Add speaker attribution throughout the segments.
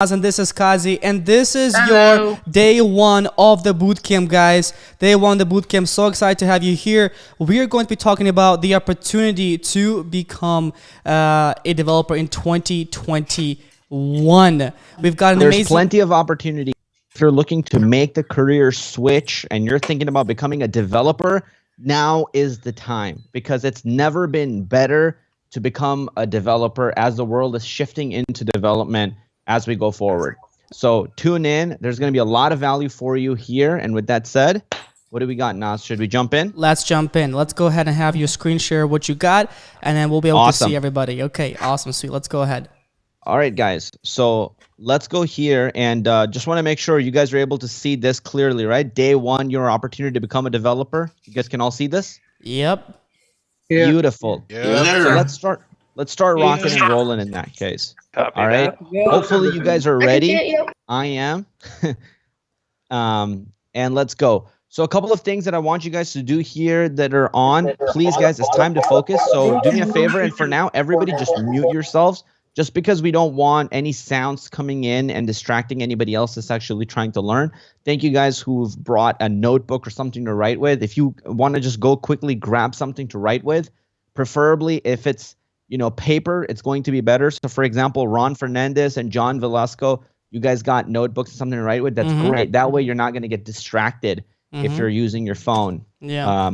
Speaker 1: And this is Qazi, and this is
Speaker 2: Hello.
Speaker 1: your day one of the bootcamp, guys. Day one of the bootcamp. So excited to have you here. We are going to be talking about the opportunity to become a developer in 2021. We've got an
Speaker 3: There's
Speaker 1: amazing.
Speaker 3: plenty of opportunity. If you're looking to make the career switch and you're thinking about becoming a developer, now is the time, because it's never been better to become a developer as the world is shifting into development as we go forward. So tune in. There's going to be a lot of value for you here. And with that said, what do we got, Naz? Should we jump in?
Speaker 1: Let's jump in. Let's go ahead and have you screen share what you got, and then we'll be able to see everybody. Okay, awesome, sweet. Let's go ahead.
Speaker 3: All right, guys. So let's go here, and just want to make sure you guys are able to see this clearly, right? Day one, your opportunity to become a developer. You guys can all see this?
Speaker 1: Yep.
Speaker 2: Yeah.
Speaker 3: Beautiful.
Speaker 2: Yeah.
Speaker 3: So let's start rocking and rolling in that case.
Speaker 2: Copy
Speaker 3: All right.
Speaker 2: that.
Speaker 3: Hopefully you guys are ready. I am. And let's go. So a couple of things that I want you guys to do here that are on. Please, guys, it's time to focus. So do me a favor, and for now, everybody just mute yourselves, just because we don't want any sounds coming in and distracting anybody else that's actually trying to learn. Thank you guys who've brought a notebook or something to write with. If you want to just go quickly grab something to write with, preferably if it's paper, it's going to be better. So for example, Ron Fernandez and John Velasco, you guys got notebooks and something to write with. That's great. That way you're not going to get distracted if you're using your phone.
Speaker 1: Yeah.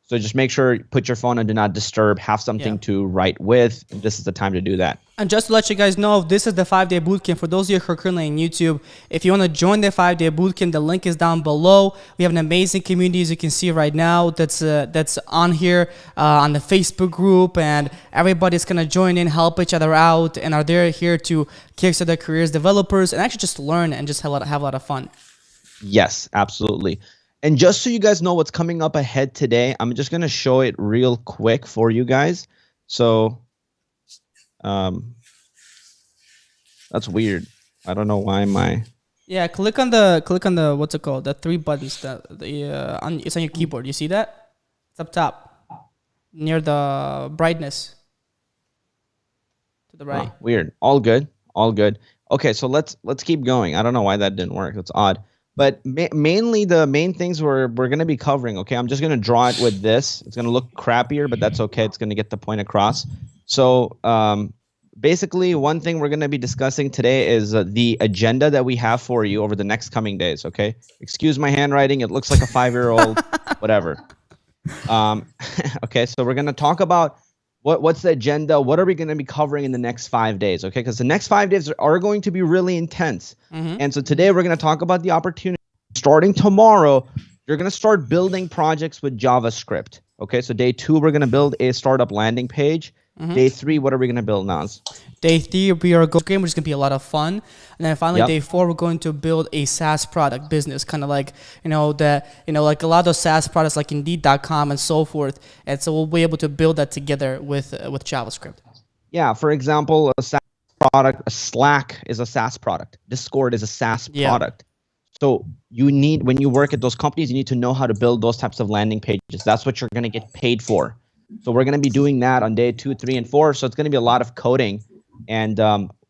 Speaker 3: So just make sure you put your phone on do not disturb, have something to write with. And this is the time to do that.
Speaker 1: And just to let you guys know, this is the 5-day bootcamp. For those of you who are currently on YouTube, if you want to join the 5-day bootcamp, the link is down below. We have an amazing community, as you can see right now, that's on here on the Facebook group, and everybody's going to join in, help each other out, and are there here to kickstart their careers, developers, and actually just learn and just have a lot of fun.
Speaker 3: Yes, absolutely. And just so you guys know what's coming up ahead today, I'm just going to show it real quick for you guys. So that's weird. I don't know why
Speaker 1: Yeah, click on the what's it called? The three buttons it's on your keyboard. You see that? It's up top near the brightness to the right.
Speaker 3: Oh, weird. All good. All good. Okay, so let's keep going. I don't know why that didn't work. That's odd. But mainly the main things we're going to be covering, okay? I'm just going to draw it with this. It's going to look crappier, but that's okay. It's going to get the point across. So basically, one thing we're going to be discussing today is the agenda that we have for you over the next coming days, okay? Excuse my handwriting. It looks like a 5-year-old, whatever. Okay, so we're going to talk about what's the agenda? What are we going to be covering in the next 5 days? Okay, because the next 5 days are going to be really intense. And so today we're going to talk about the opportunity. Starting tomorrow, you're going to start building projects with JavaScript. Okay, so day 2, we're going to build a startup landing page. Day 3, what are we going to build, Naz?
Speaker 1: Day 3, we are going, which is going to be a lot of fun. And then finally, day 4, we're going to build a SaaS product business, kind of like, like a lot of SaaS products like Indeed.com and so forth. And so we'll be able to build that together with JavaScript.
Speaker 3: Yeah, for example, a SaaS product, Slack is a SaaS product. Discord is a SaaS product. So when you work at those companies, you need to know how to build those types of landing pages. That's what you're going to get paid for. So we're going to be doing that on day 2, 3, and 4. So it's going to be a lot of coding, and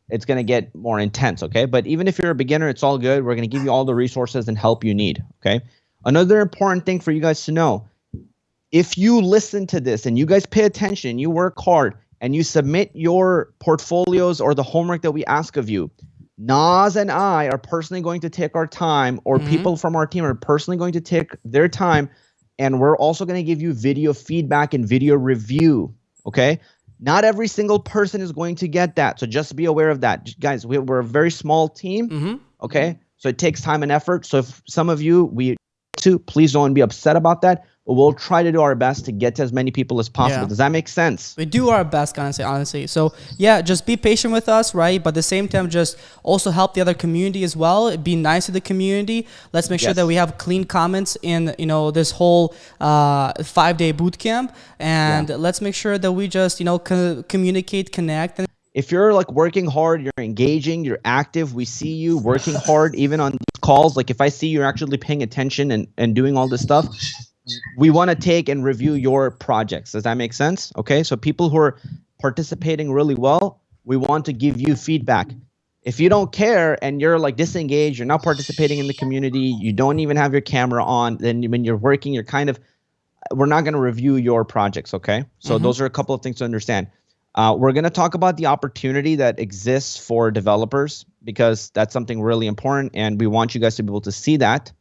Speaker 3: it's going to get more intense, okay? But even if you're a beginner, it's all good. We're going to give you all the resources and help you need, okay? Another important thing for you guys to know, if you listen to this and you guys pay attention, you work hard, and you submit your portfolios or the homework that we ask of you, Naz and I are personally going to take our time, or people from our team are personally going to take their time, and we're also going to give you video feedback and video review, okay? Not every single person is going to get that, so just be aware of that. Guys, we're a very small team, okay? So it takes time and effort. So if some of you, please don't be upset about that. But we'll try to do our best to get to as many people as possible. Does that make sense?
Speaker 1: We do our best, honestly. So yeah, just be patient with us, right? But at the same time, just also help the other community as well. Be nice to the community. Let's make sure that we have clean comments in this whole 5-day bootcamp, and let's make sure that we just communicate, connect.
Speaker 3: If you're like working hard, you're engaging, you're active, we see you working hard even on these calls. Like if I see you're actually paying attention and doing all this stuff, we want to take and review your projects. Does that make sense? Okay, so people who are participating really well, we want to give you feedback. If you don't care and you're like disengaged, you're not participating in the community, you don't even have your camera on, then when you're working, you're kind of, we're not going to review your projects, okay? So those are a couple of things to understand. We're going to talk about the opportunity that exists for developers, because that's something really important, and we want you guys to be able to see that.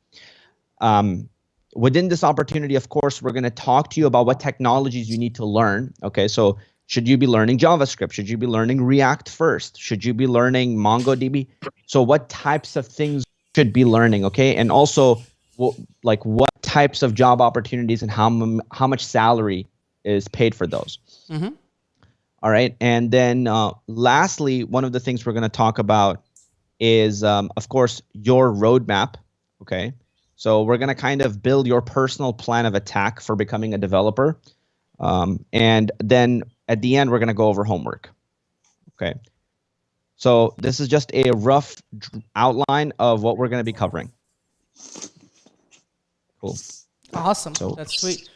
Speaker 3: Within this opportunity, of course, we're going to talk to you about what technologies you need to learn, okay? So should you be learning JavaScript? Should you be learning React first? Should you be learning MongoDB? So what types of things should be learning, okay? And also, like what types of job opportunities and how much salary is paid for those. All right, and then lastly, one of the things we're going to talk about is, of course, your roadmap, okay? So we're going to kind of build your personal plan of attack for becoming a developer. And then at the end, we're going to go over homework, okay? So this is just a rough outline of what we're going to be covering. Cool.
Speaker 1: Awesome. So, that's sweet.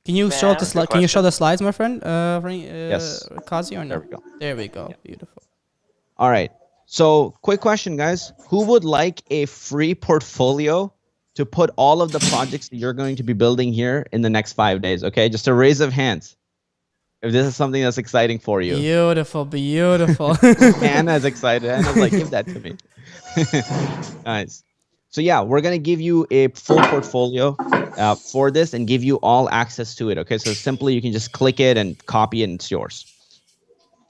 Speaker 1: Can you show the slide? Can you show the slides, my friend?
Speaker 3: Yes.
Speaker 1: Qazi, or no?
Speaker 3: There we go.
Speaker 1: There we go.
Speaker 3: Yeah.
Speaker 1: Beautiful.
Speaker 3: All right. So quick question, guys. Who would like a free portfolio to put all of the projects that you're going to be building here in the next 5 days? Okay, just a raise of hands if this is something that's exciting for you.
Speaker 1: Beautiful, beautiful.
Speaker 3: Anna's excited. Anna's like, give that to me. Nice. So yeah, we're going to give you a full portfolio for this and give you all access to it. Okay, so simply you can just click it and copy it and it's yours.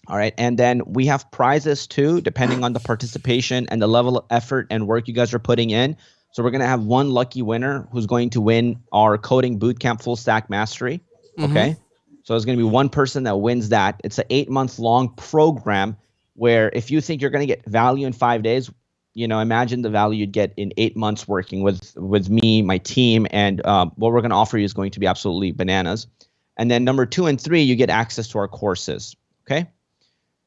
Speaker 3: All right, and then we have prizes too, depending on the participation and the level of effort and work you guys are putting in. So we're going to have one lucky winner who's going to win our coding bootcamp full stack mastery. Okay, so there's going to be one person that wins that. It's an 8-month-long program where if you think you're going to get value in 5 days, you know, imagine the value you'd get in 8 months working with me, my team, and what we're going to offer you is going to be absolutely bananas. And then number 2 and 3, you get access to our courses. Okay,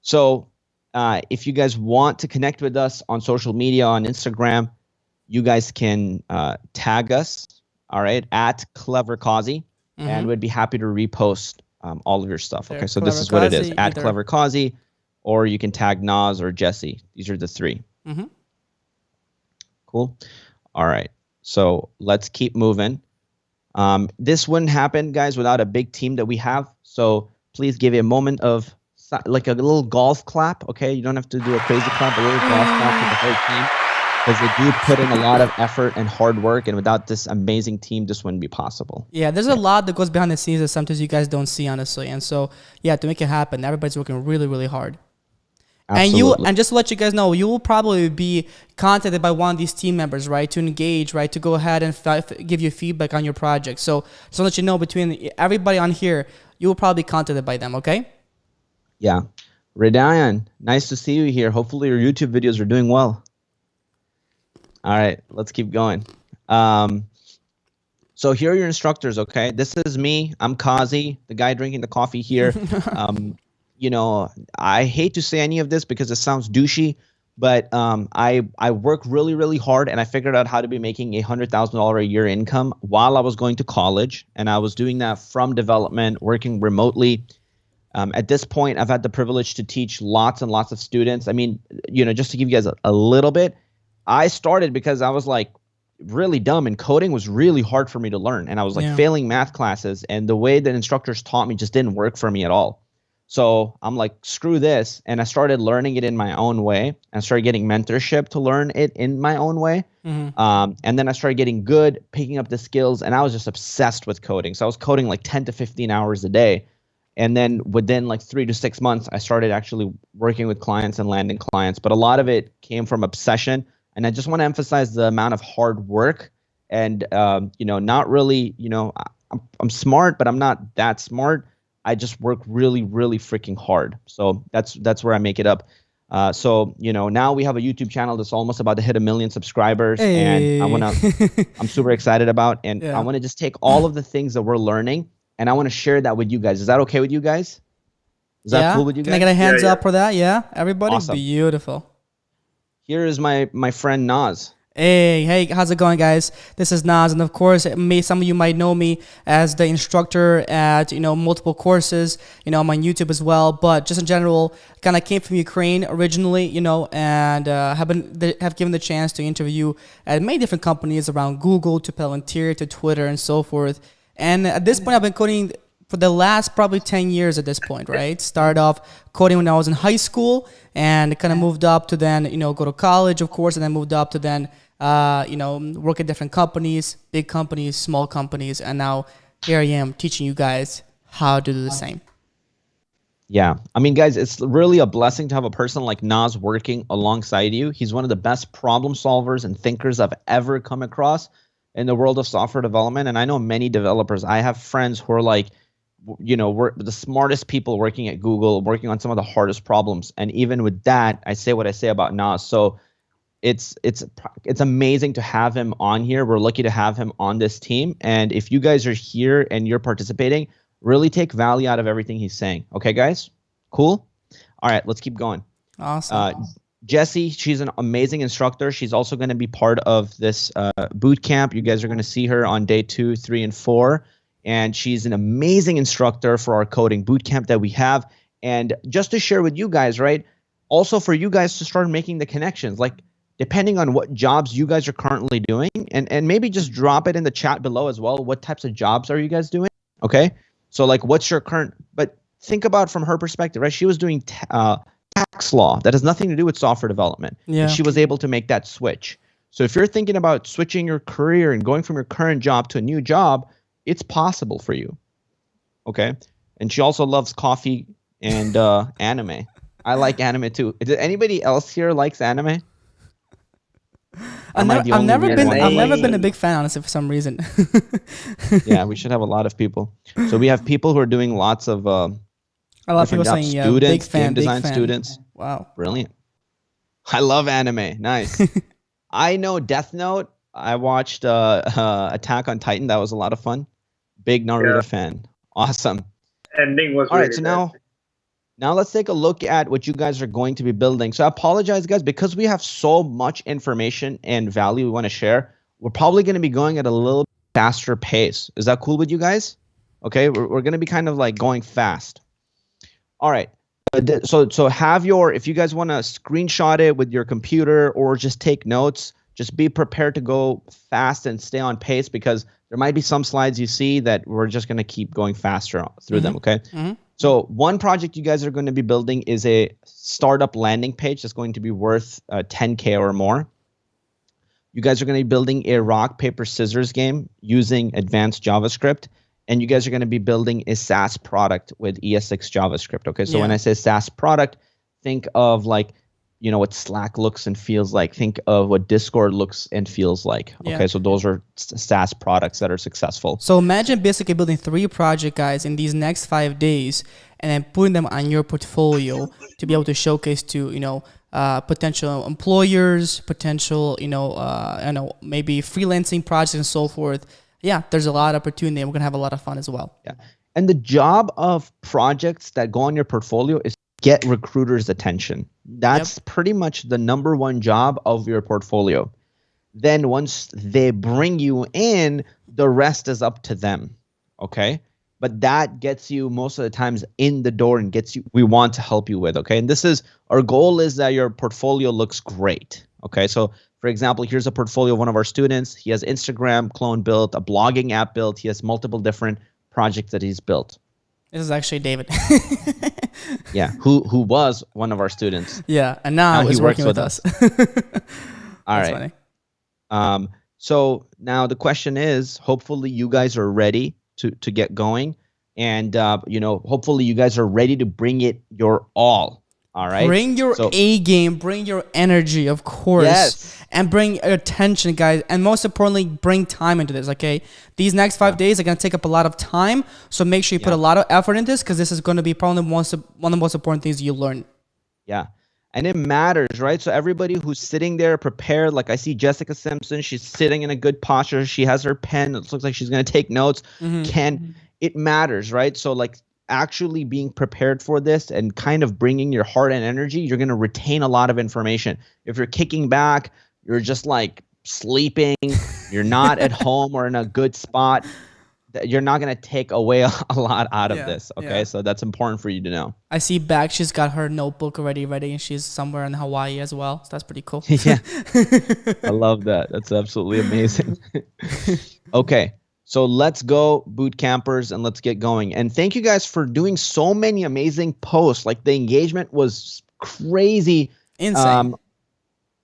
Speaker 3: so if you guys want to connect with us on social media, on Instagram, you guys can tag us, all right, at Clever Qazi, and we'd be happy to repost all of your stuff. Okay, so this is what it is, at Clever Qazi, or you can tag Naz or Jesse. These are the 3. Cool. All right. So let's keep moving. This wouldn't happen, guys, without a big team that we have. So please give it a moment of like a little golf clap. Okay. You don't have to do a crazy clap, a little golf clap for the whole team, because they do put in a lot of effort and hard work. And without this amazing team, this wouldn't be possible. Yeah.
Speaker 1: There's a lot that goes behind the scenes that sometimes you guys don't see, honestly. And so, yeah, to make it happen, everybody's working really, really hard.
Speaker 3: Absolutely.
Speaker 1: And just to let you guys know, you will probably be contacted by one of these team members, right, to engage, right, to go ahead and give you feedback on your project. So to let you know, between everybody on here, you will probably be contacted by them, okay?
Speaker 3: Yeah. Ridayan, nice to see you here. Hopefully your YouTube videos are doing well. All right, let's keep going. So here are your instructors, okay? This is me. I'm Qazi, the guy drinking the coffee here. You know, I hate to say any of this because it sounds douchey, but I work really, really hard, and I figured out how to be making $100,000 a year income while I was going to college, and I was doing that from development, working remotely. At this point, I've had the privilege to teach lots and lots of students. I mean, you know, just to give you guys a little bit, I started because I was like really dumb, and coding was really hard for me to learn, and I was like failing math classes, and the way that instructors taught me just didn't work for me at all. So I'm like, screw this. And I started learning it in my own way. I started getting mentorship to learn it in my own way. And then I started getting good, picking up the skills. And I was just obsessed with coding. So I was coding like 10 to 15 hours a day. And then within like 3 to 6 months, I started actually working with clients and landing clients. But a lot of it came from obsession. And I just want to emphasize the amount of hard work and, you know, not really, you know, I'm smart, but I'm not that smart. I just work really, really freaking hard. So that's where I make it up. So, you know, now we have a YouTube channel that's almost about to hit 1 million subscribers. And I'm super excited about. And I want to just take all of the things that we're learning, and I want to share that with you guys. Is that okay with you guys? Is that cool with you guys?
Speaker 1: Can I get a hands up for that? Yeah, everybody?
Speaker 3: Awesome.
Speaker 1: Beautiful.
Speaker 3: Here is my friend Naz.
Speaker 1: Hey, how's it going, guys? This is Naz, and of course, some of you might know me as the instructor at multiple courses. I'm on YouTube as well, but just in general, kind of came from Ukraine originally, and have given the chance to interview at many different companies around Google to Palantir to Twitter and so forth. And at this point, I've been coding for the last probably 10 years at this point, right? Started off coding when I was in high school and kind of moved up to then, go to college, of course, and then moved up to then, work at different companies, big companies, small companies. And now here I am teaching you guys how to do the same.
Speaker 3: Yeah. I mean, guys, it's really a blessing to have a person like Naz working alongside you. He's one of the best problem solvers and thinkers I've ever come across in the world of software development. And I know many developers. I have friends who are like, we're the smartest people working at Google, working on some of the hardest problems. And even with that, I say what I say about Naz. So it's amazing to have him on here. We're lucky to have him on this team. And if you guys are here and you're participating, really take value out of everything he's saying. Okay, guys? Cool? All right, let's keep going.
Speaker 1: Awesome.
Speaker 3: Jessie, she's an amazing instructor. She's also going to be part of this boot camp. You guys are going to see her on day 2, 3, and 4. And she's an amazing instructor for our coding bootcamp that we have. And just to share with you guys, right, also for you guys to start making the connections, like depending on what jobs you guys are currently doing, and maybe just drop it in the chat below as well. What types of jobs are you guys doing? Okay, so like what's your current, but think about from her perspective, right? She was doing tax law. That has nothing to do with software development.
Speaker 1: Yeah.
Speaker 3: And she was able to make that switch. So if you're thinking about switching your career and going from your current job to a new job, it's possible for you. Okay. And she also loves coffee and anime. I like anime too. Did anybody else here likes anime?
Speaker 1: I've never been a big fan, honestly, for some reason.
Speaker 3: Yeah, we should have a lot of people. So we have people who are doing lots of
Speaker 1: a lot of people saying, yeah,
Speaker 3: students,
Speaker 1: big fan,
Speaker 3: game design
Speaker 1: big fan.
Speaker 3: students.
Speaker 1: Wow.
Speaker 3: Brilliant. I love anime. Nice. I know Death Note. I watched Attack on Titan. That was a lot of fun. Big Naruto fan. Awesome.
Speaker 2: Ending was
Speaker 3: all right.
Speaker 2: really
Speaker 3: So now let's take a look at what you guys are going to be building. So I apologize, guys, because we have so much information and value we want to share. We're probably going to be going at a little faster pace. Is that cool with you guys? Okay, we're going to be kind of like going fast. All right. So have if you guys want to screenshot it with your computer or just take notes, just be prepared to go fast and stay on pace because there might be some slides you see that we're just going to keep going faster through them, okay?
Speaker 1: Mm-hmm.
Speaker 3: So one project you guys are going to be building is a startup landing page that's going to be worth 10K or more. You guys are going to be building a rock, paper, scissors game using advanced JavaScript. And you guys are going to be building a SaaS product with ES6 JavaScript, okay? So when I say SaaS product, think of like, what Slack looks and feels like. Think of what Discord looks and feels like. Okay,
Speaker 1: Yeah.
Speaker 3: so those are SaaS products that are successful.
Speaker 1: So imagine basically building 3 projects, guys, in these next 5 days, and then putting them on your portfolio to be able to showcase to potential employers, potential maybe freelancing projects and so forth. Yeah, there's a lot of opportunity, and we're gonna have a lot of fun as well.
Speaker 3: Yeah, and the job of projects that go on your portfolio is get recruiters' attention. That's pretty much the number one job of your portfolio. Then once they bring you in, the rest is up to them, okay? But that gets you most of the times in the door and gets you, we want to help you with, okay? And our goal is that your portfolio looks great, okay? So for example, here's a portfolio of one of our students. He has Instagram clone built, a blogging app built. He has multiple different projects that he's built.
Speaker 1: This is actually David.
Speaker 3: Yeah, who was one of our students.
Speaker 1: Yeah, and now he's working with us.
Speaker 3: All
Speaker 1: That's
Speaker 3: right.
Speaker 1: funny.
Speaker 3: So now the question is, hopefully you guys are ready to get going, and hopefully you guys are ready to bring it your all. All right.
Speaker 1: Bring your A game, bring your energy, of course.
Speaker 3: Yes.
Speaker 1: And bring attention, guys. And most importantly, bring time into this, okay? These next 5 days are going to take up a lot of time. So make sure you put a lot of effort in this because this is going to be probably one of the most important things you learn.
Speaker 3: Yeah. And it matters, right? So everybody who's sitting there prepared, like I see Jessica Simpson, she's sitting in a good posture. She has her pen. It looks like she's going to take notes. It matters, right? So like actually being prepared for this and kind of bringing your heart and energy, you're going to retain a lot of information. If you're kicking back, you're just like sleeping, you're not at home or in a good spot, you're not going to take away a lot out of this. Okay. So that's important for you to know.
Speaker 1: I see back. She's got her notebook already ready, and she's somewhere in Hawaii as well. So that's pretty cool.
Speaker 3: Yeah. I love that. That's absolutely amazing. Okay. So let's go, boot campers, and let's get going. And thank you guys for doing so many amazing posts. Like the engagement was crazy.
Speaker 1: Insane.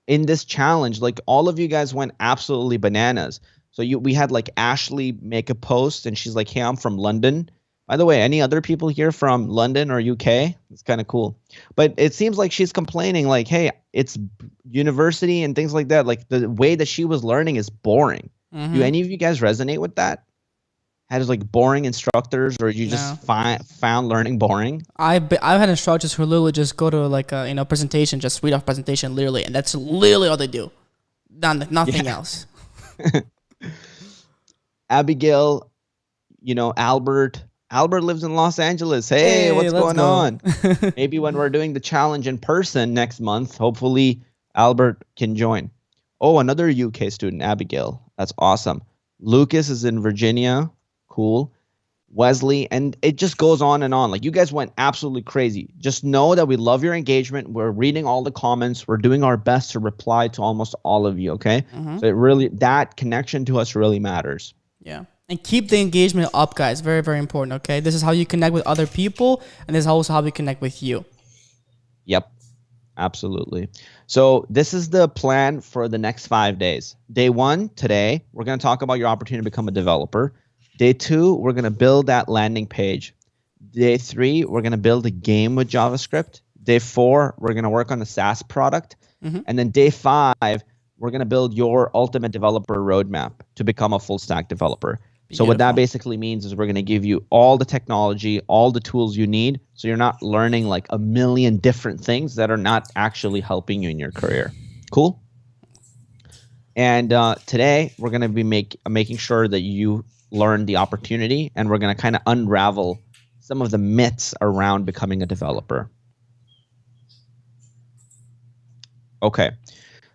Speaker 3: In this challenge, like all of you guys went absolutely bananas. So we had like Ashley make a post, and she's like, hey, I'm from London. By the way, any other people here from London or UK? It's kind of cool. But it seems like she's complaining like, hey, it's university and things like that. Like the way that she was learning is boring. Do any of you guys resonate with that? Had like boring instructors, or you just found learning boring?
Speaker 1: I've had instructors who literally just go to like a presentation, just read off presentation literally, and that's literally all they do. Nothing else.
Speaker 3: Abigail, Albert lives in Los Angeles. Hey, what's going on? Maybe when we're doing the challenge in person next month, hopefully Albert can join. Oh, another UK student, Abigail. That's awesome. Lucas is in Virginia. Cool. Wesley, and it just goes on and on. Like you guys went absolutely crazy. Just know that we love your engagement. We're reading all the comments. We're doing our best to reply to almost all of you. Okay. So that connection to us really matters.
Speaker 1: Yeah. And keep the engagement up, guys. Very, very important. Okay. This is how you connect with other people, and this is also how we connect with you.
Speaker 3: Yep. Absolutely. So this is the plan for the next 5 days. Day 1, today, we're going to talk about your opportunity to become a developer. Day 2, we're going to build that landing page. Day 3, we're going to build a game with JavaScript. Day 4, we're going to work on the SaaS product. And then day 5, we're going to build your ultimate developer roadmap to become a full stack developer. So what that basically means is we're going to give you all the technology, all the tools you need, so you're not learning like a million different things that are not actually helping you in your career. Cool? And today, we're going to be making sure that you learn the opportunity, and we're going to kind of unravel some of the myths around becoming a developer. Okay.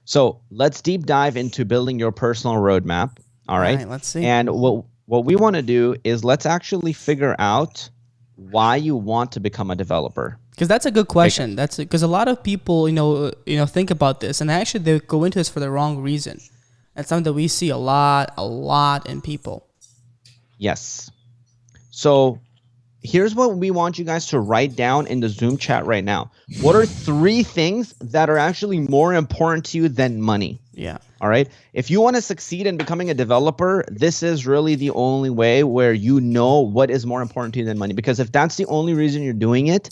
Speaker 3: So let's deep dive into building your personal roadmap. All right.
Speaker 1: Let's see.
Speaker 3: And what we want to do is let's actually figure out why you want to become a developer.
Speaker 1: Because that's a good question. That's because a lot of people, think about this, and actually they go into this for the wrong reason. That's something that we see a lot in people.
Speaker 3: Yes. So here's what we want you guys to write down in the Zoom chat right now. What are 3 things that are actually more important to you than money?
Speaker 1: Yeah.
Speaker 3: All right. If you want to succeed in becoming a developer, this is really the only way where you know what is more important to you than money. Because if that's the only reason you're doing it,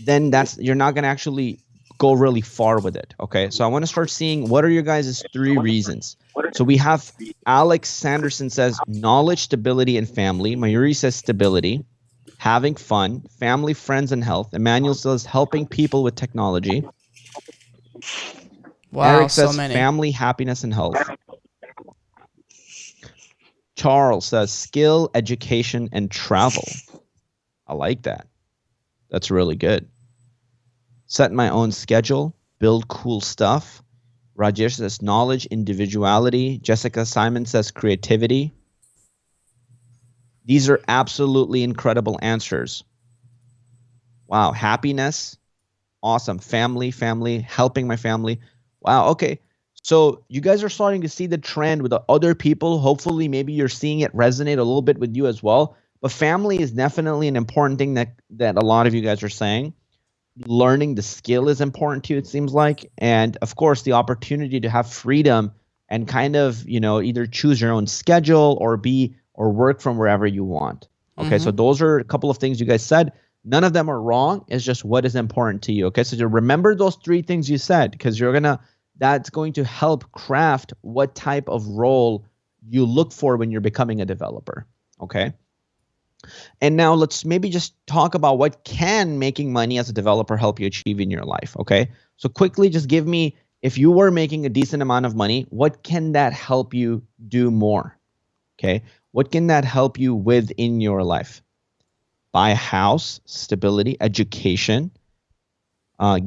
Speaker 3: then you're not going to actually go really far with it. Okay. So I want to start seeing what are your guys' 3 reasons. So we have Alex Sanderson says knowledge, stability, and family. Mayuri says stability, having fun, family, friends, and health. Emmanuel says helping people with technology.
Speaker 1: Wow,
Speaker 3: Eric says
Speaker 1: so many.
Speaker 3: family, happiness, and health. Charles says skill, education, and travel. I like that. That's really good. Set my own schedule, build cool stuff. Rajesh says knowledge, individuality. Jessica Simon says creativity. These are absolutely incredible answers. Wow. Happiness. Awesome. Family, helping my family. Wow. Okay. So you guys are starting to see the trend with the other people. Hopefully, maybe you're seeing it resonate a little bit with you as well. But family is definitely an important thing that a lot of you guys are saying. Learning the skill is important to you, it seems like. And of course, the opportunity to have freedom and kind of, either choose your own schedule or work from wherever you want. Okay. So those are a couple of things you guys said. None of them are wrong. It's just what is important to you. Okay. So you remember those 3 things you said, because that's going to help craft what type of role you look for when you're becoming a developer. Okay. And now let's maybe just talk about what can making money as a developer help you achieve in your life. Okay. So quickly, just give me, if you were making a decent amount of money, what can that help you do more? Okay. What can that help you with in your life? Buy a house, stability, education,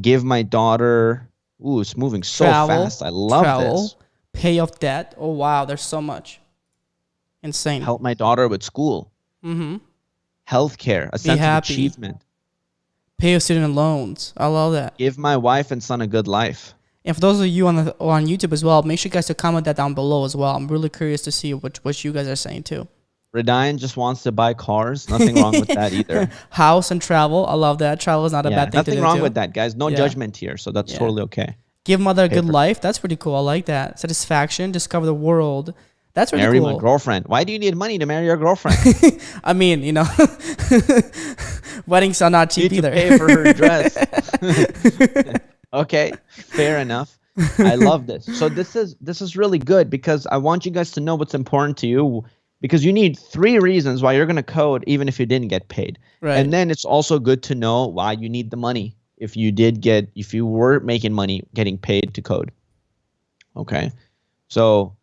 Speaker 3: give my daughter, it's moving so fast. I love this.
Speaker 1: pay off debt. Oh wow, there's so much. Insane.
Speaker 3: Help my daughter with school. Healthcare, a
Speaker 1: Be
Speaker 3: sense of
Speaker 1: happy.
Speaker 3: achievement.
Speaker 1: Pay your student loans. I love that.
Speaker 3: Give my wife and son a good life.
Speaker 1: And for those of you on YouTube as well, make sure you guys to comment that down below as well. I'm really curious to see what you guys are saying too.
Speaker 3: Radian just wants to buy cars. Nothing wrong with that either.
Speaker 1: House and travel. I love that. Travel is not a bad thing to do.
Speaker 3: Nothing wrong
Speaker 1: too.
Speaker 3: with that, guys. No judgment here, so that's totally okay.
Speaker 1: Give mother a good life. That's pretty cool. I like that. Satisfaction. Discover the world. That's really cool.
Speaker 3: Marry my girlfriend. Why do you need money to marry your girlfriend?
Speaker 1: I mean, you know, weddings are not cheap either.
Speaker 3: Pay for her dress. Okay, fair enough. I love this. So this is really good because I want you guys to know what's important to you, because you need 3 reasons why you're going to code even if you didn't get paid.
Speaker 1: Right.
Speaker 3: And then it's also good to know why you need the money if you were making money getting paid to code. Okay. So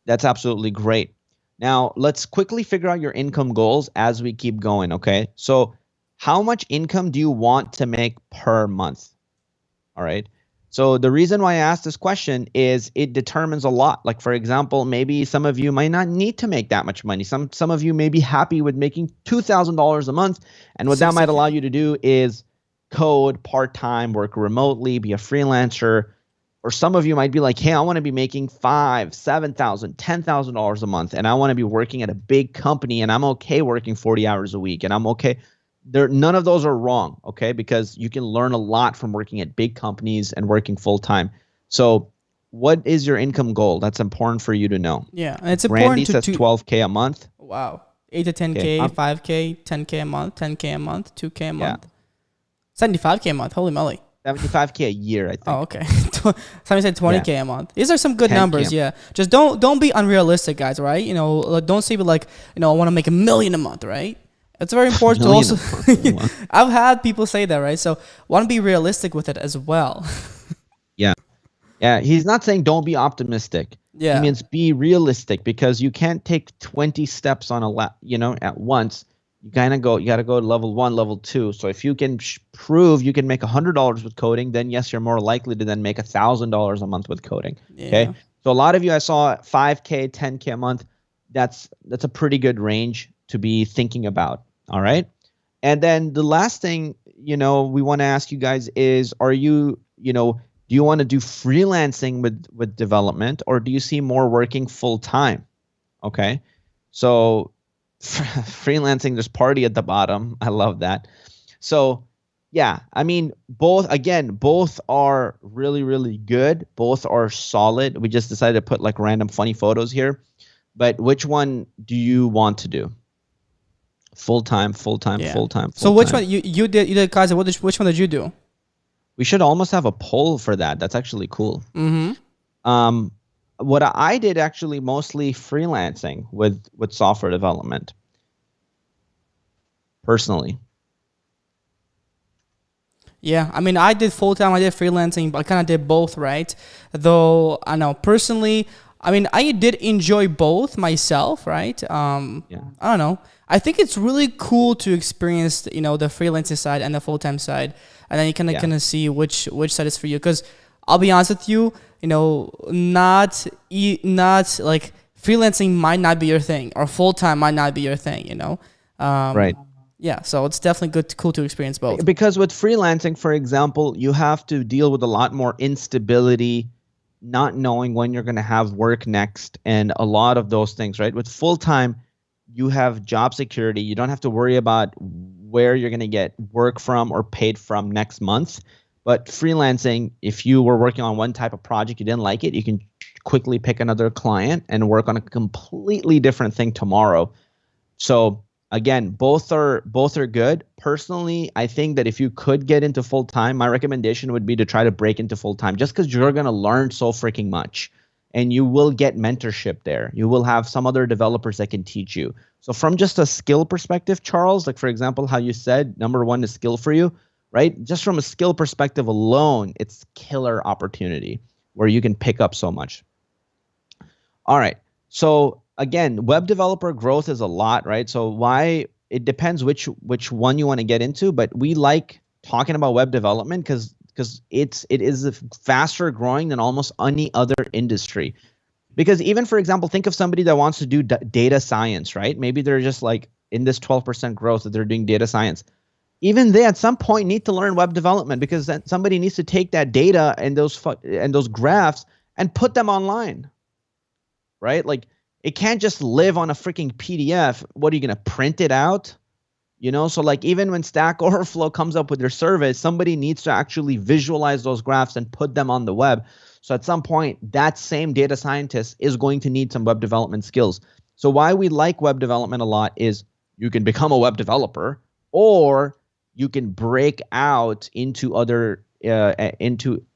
Speaker 3: that's absolutely great. Now, let's quickly figure out your income goals as we keep going, okay? So how much income do you want to make per month? All right. So the reason why I asked this question is it determines a lot. Like, for example, maybe some of you might not need to make that much money. Some of you may be happy with making $2,000 a month. And what that might allow you to do is code part-time, work remotely, be a freelancer. Or some of you might be like, hey, I want to be making $5,000, $7,000, $10,000 a month, and I want to be working at a big company, and I'm okay working 40 hours a week, and I'm okay. None of those are wrong, okay? Because you can learn a lot from working at big companies and working full-time. So what is your income goal? That's important for you to know.
Speaker 1: Yeah, and it's
Speaker 3: Brandy
Speaker 1: important
Speaker 3: says $12K a month.
Speaker 1: Wow. 8 to 10K, 5K, 10K a month, 10K a month, 2K a month. 75K a month, holy moly.
Speaker 3: 75K a year, I think.
Speaker 1: Oh, okay. Somebody said 20K a month. These are some good numbers, yeah. Just don't be unrealistic, guys, right? You know, don't say like, you know, I want to make $1 million a month, right? It's very important to also. I've had people say that, right? So want to be realistic with it as well.
Speaker 3: Yeah, he's not saying don't be optimistic.
Speaker 1: Yeah.
Speaker 3: He means be realistic, because you can't take 20 steps on at once. You got to go to level 1, level 2. So if you can prove you can make $100 with coding, then yes, you're more likely to then make $1,000 a month with coding. Yeah. Okay. So a lot of you, I saw 5K, 10K a month. That's a pretty good range to be thinking about. All right. And then the last thing, we want to ask you guys is, do you want to do freelancing with development, or do you see more working full time? Okay. So freelancing, there's party at the bottom. I love that. So yeah, I mean, both are really, really good. Both are solid. We just decided to put like random funny photos here, but which one do you want to do? Full-time.
Speaker 1: So which one you did, Qazi? Which one did you do?
Speaker 3: We should almost have a poll for that. That's actually cool. What I did actually mostly freelancing with software development. Personally.
Speaker 1: Yeah, I mean, I did full-time, I did freelancing, but I kind of did both, right? Though, I know, personally, I mean, I did enjoy both myself, right? I don't know. I think it's really cool to experience, the freelancing side and the full-time side. And then you kind of see which side is for you. Because I'll be honest with you, not like freelancing might not be your thing, or full-time might not be your thing,
Speaker 3: Right.
Speaker 1: Yeah, so it's definitely cool to experience both.
Speaker 3: Because with freelancing, for example, you have to deal with a lot more instability, not knowing when you're going to have work next, and a lot of those things, right? With full-time, you have job security. You don't have to worry about where you're going to get work from or paid from next month. But freelancing, if you were working on one type of project, you didn't like it, you can quickly pick another client and work on a completely different thing tomorrow. So again, both are good. Personally, I think that if you could get into full-time, my recommendation would be to try to break into full-time, just because you're going to learn so freaking much. And you will get mentorship there. You will have some other developers that can teach you. So from just a skill perspective, Charles, like for example, how you said number 1 is skill for you, right? Just from a skill perspective alone, it's killer opportunity where you can pick up so much. All right. So again, web developer growth is a lot, right? So it depends which one you want to get into, but we like talking about web development because it is faster growing than almost any other industry. Because even, for example, think of somebody that wants to do data science, right? Maybe they're just like in this 12% growth that they're doing data science. Even they at some point need to learn web development, because then somebody needs to take that data and those graphs and put them online, right? Like, it can't just live on a freaking PDF. What are you going to print it out? You know, so like even when Stack Overflow comes up with their service, somebody needs to actually visualize those graphs and put them on the web. So at some point, that same data scientist is going to need some web development skills. So why we like web development a lot is you can become a web developer, or you can break out into other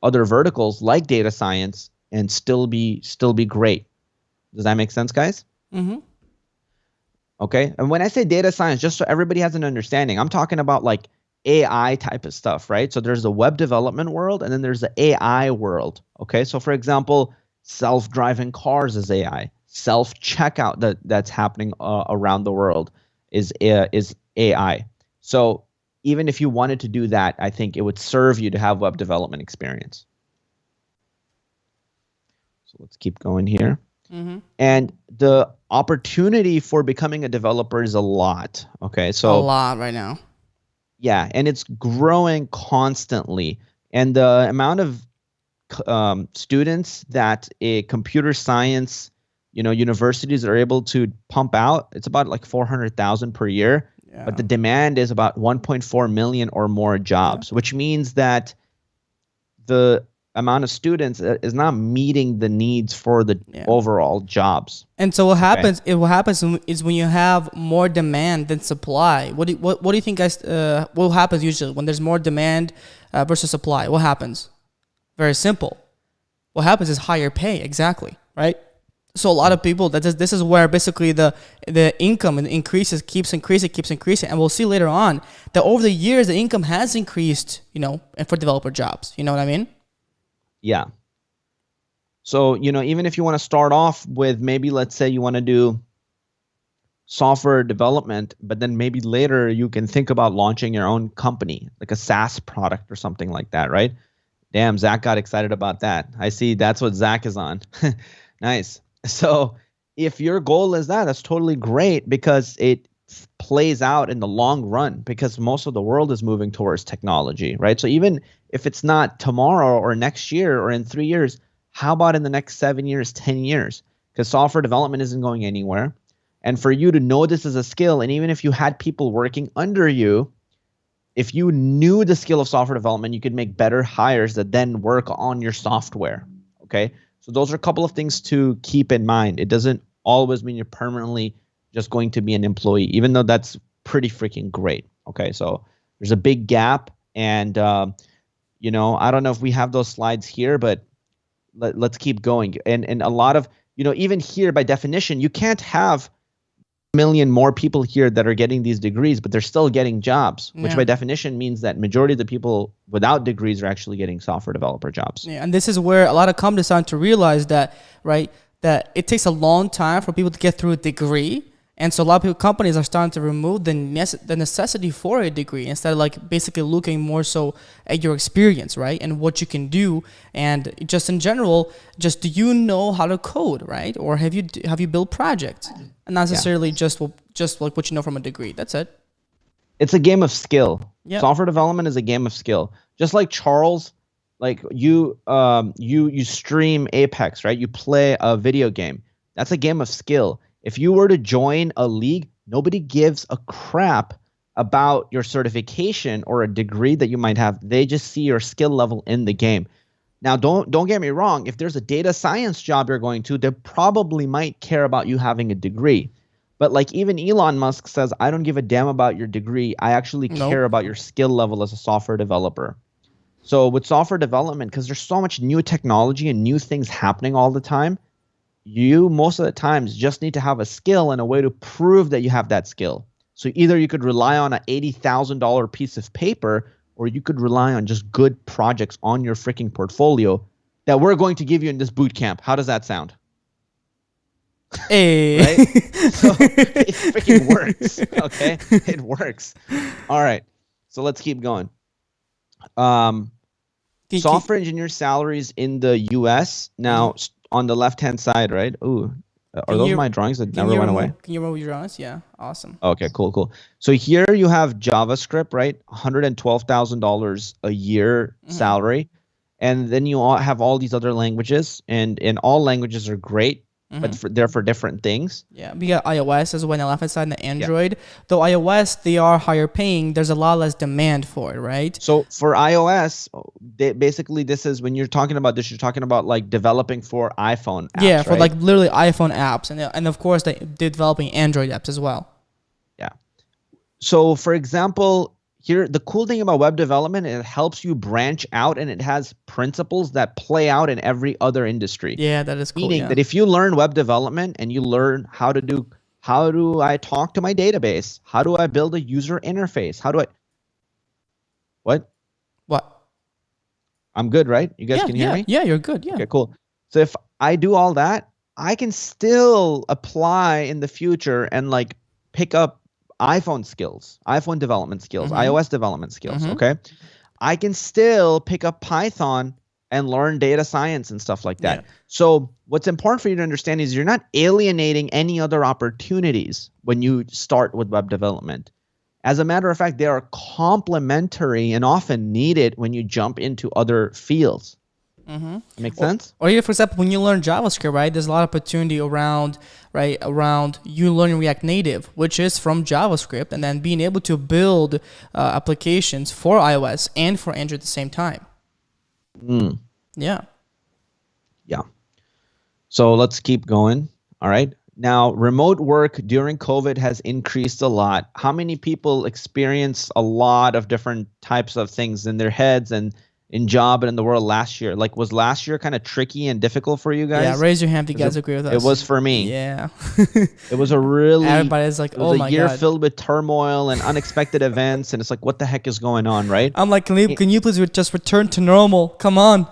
Speaker 3: verticals like data science and still be great. Does that make sense, guys?
Speaker 1: Mm-hmm.
Speaker 3: Okay. And when I say data science, just so everybody has an understanding, I'm talking about like AI type of stuff, right? So there's the web development world, and then there's the AI world. Okay. So for example, self-driving cars is AI. Self-checkout that's happening around the world is AI. So even if you wanted to do that, I think it would serve you to have web development experience. So let's keep going here.
Speaker 1: Mm-hmm.
Speaker 3: And the opportunity for becoming a developer is a lot. Okay, so
Speaker 1: a lot right now.
Speaker 3: Yeah, and it's growing constantly. And the amount of students that a computer science, universities are able to pump out, it's about like 400,000 per year. Yeah. But the demand is about 1.4 million or more jobs, which means that the amount of students is not meeting the needs for the overall jobs.
Speaker 1: And so what happens is when you have more demand than supply. What do you think, guys? What happens usually when there's more demand versus supply? What happens? Very simple. What happens is higher pay. Exactly, right? So a lot of people, this is where basically the income keeps increasing, and we'll see later on that over the years the income has increased, for developer jobs. You know what I mean?
Speaker 3: Yeah. So, even if you want to start off with maybe, let's say you want to do software development, but then maybe later you can think about launching your own company, like a SaaS product or something like that, right? Damn, Zach got excited about that. I see that's what Zach is on. Nice. So if your goal is that's totally great, because it plays out in the long run, because most of the world is moving towards technology, right? So even if it's not tomorrow or next year or in 3 years, how about in the next 7 years, 10 years? Because software development isn't going anywhere. And for you to know this as a skill, and even if you had people working under you, if you knew the skill of software development, you could make better hires that then work on your software, okay? So those are a couple of things to keep in mind. It doesn't always mean you're permanently just going to be an employee, even though that's pretty freaking great. Okay, so there's a big gap, and I don't know if we have those slides here, but let's keep going. And a lot of, even here by definition, you can't have a million more people here that are getting these degrees, but they're still getting jobs, which by definition means that majority of the people without degrees are actually getting software developer jobs.
Speaker 1: Yeah, and this is where a lot of companies start to realize that, right, that it takes a long time for people to get through a degree. And so a lot of companies are starting to remove the necessity for a degree, instead of like basically looking more so at your experience, right? And what you can do. And just in general, just do you know how to code, right? Or have you built projects? And not necessarily just like what you know from a degree. That's it.
Speaker 3: It's a game of skill.
Speaker 1: Yep.
Speaker 3: Software development is a game of skill. Just like Charles, like you stream Apex, right? You play a video game. That's a game of skill. If you were to join a league, nobody gives a crap about your certification or a degree that you might have. They just see your skill level in the game. Now, don't get me wrong. If there's a data science job you're going to, they probably might care about you having a degree. But like even Elon Musk says, I don't give a damn about your degree. I actually care about your skill level as a software developer. So with software development, because there's so much new technology and new things happening all the time, you most of the times just need to have a skill and a way to prove that you have that skill. So either you could rely on an $80,000 piece of paper, or you could rely on just good projects on your freaking portfolio that we're going to give you in this boot camp. How does that sound?
Speaker 1: Hey.
Speaker 3: Right? So it freaking works. Okay? It works. All right. So let's keep going. Software engineer salaries in the US now on the left-hand side, right? Ooh, are those my drawings that never went away?
Speaker 1: Can you remove your drawings? Yeah, awesome.
Speaker 3: Okay, cool. So here you have JavaScript, right? $112,000 a year salary. And then you have all these other languages, and all languages are great, but they're for different things.
Speaker 1: Yeah, we got iOS as well on the left-hand side and the Android. Though iOS, they are higher paying, there's a lot less demand for it, right?
Speaker 3: So for iOS, basically this is, when you're talking about this, you're talking about like developing for iPhone apps,
Speaker 1: yeah, for
Speaker 3: right?
Speaker 1: like literally iPhone apps. And of course, they're developing Android apps as well.
Speaker 3: Yeah. So for example, here, the cool thing about web development, it helps you branch out, and it has principles that play out in every other industry.
Speaker 1: Yeah, that is cool.
Speaker 3: Meaning that if you learn web development and you learn how do I talk to my database? How do I build a user interface? What? I'm good, right? You guys can hear me?
Speaker 1: Yeah, you're good. Yeah.
Speaker 3: Okay, cool. So if I do all that, I can still apply in the future and like pick up iPhone skills, iPhone development skills, iOS development skills, okay? I can still pick up Python and learn data science and stuff like that. Yeah. So what's important for you to understand is you're not alienating any other opportunities when you start with web development. As a matter of fact, they are complementary and often needed when you jump into other fields. Make sense?
Speaker 1: Or even, for example, when you learn JavaScript, right, there's a lot of opportunity around you learning React Native, which is from JavaScript, and then being able to build applications for iOS and for Android at the same time. Yeah.
Speaker 3: So let's keep going. All right. Now, remote work during COVID has increased a lot. How many people experience a lot of different types of things in their heads and in job and in the world last year? Like, was last year kind of tricky and difficult for you guys?
Speaker 1: Yeah, raise your hand if you guys agree with us.
Speaker 3: It was for me.
Speaker 1: Yeah.
Speaker 3: It was a really...
Speaker 1: Everybody's like, oh my God.
Speaker 3: It was a year filled with turmoil and unexpected events, and it's like, what the heck is going on, right?
Speaker 1: I'm like, can you please just return to normal? Come on.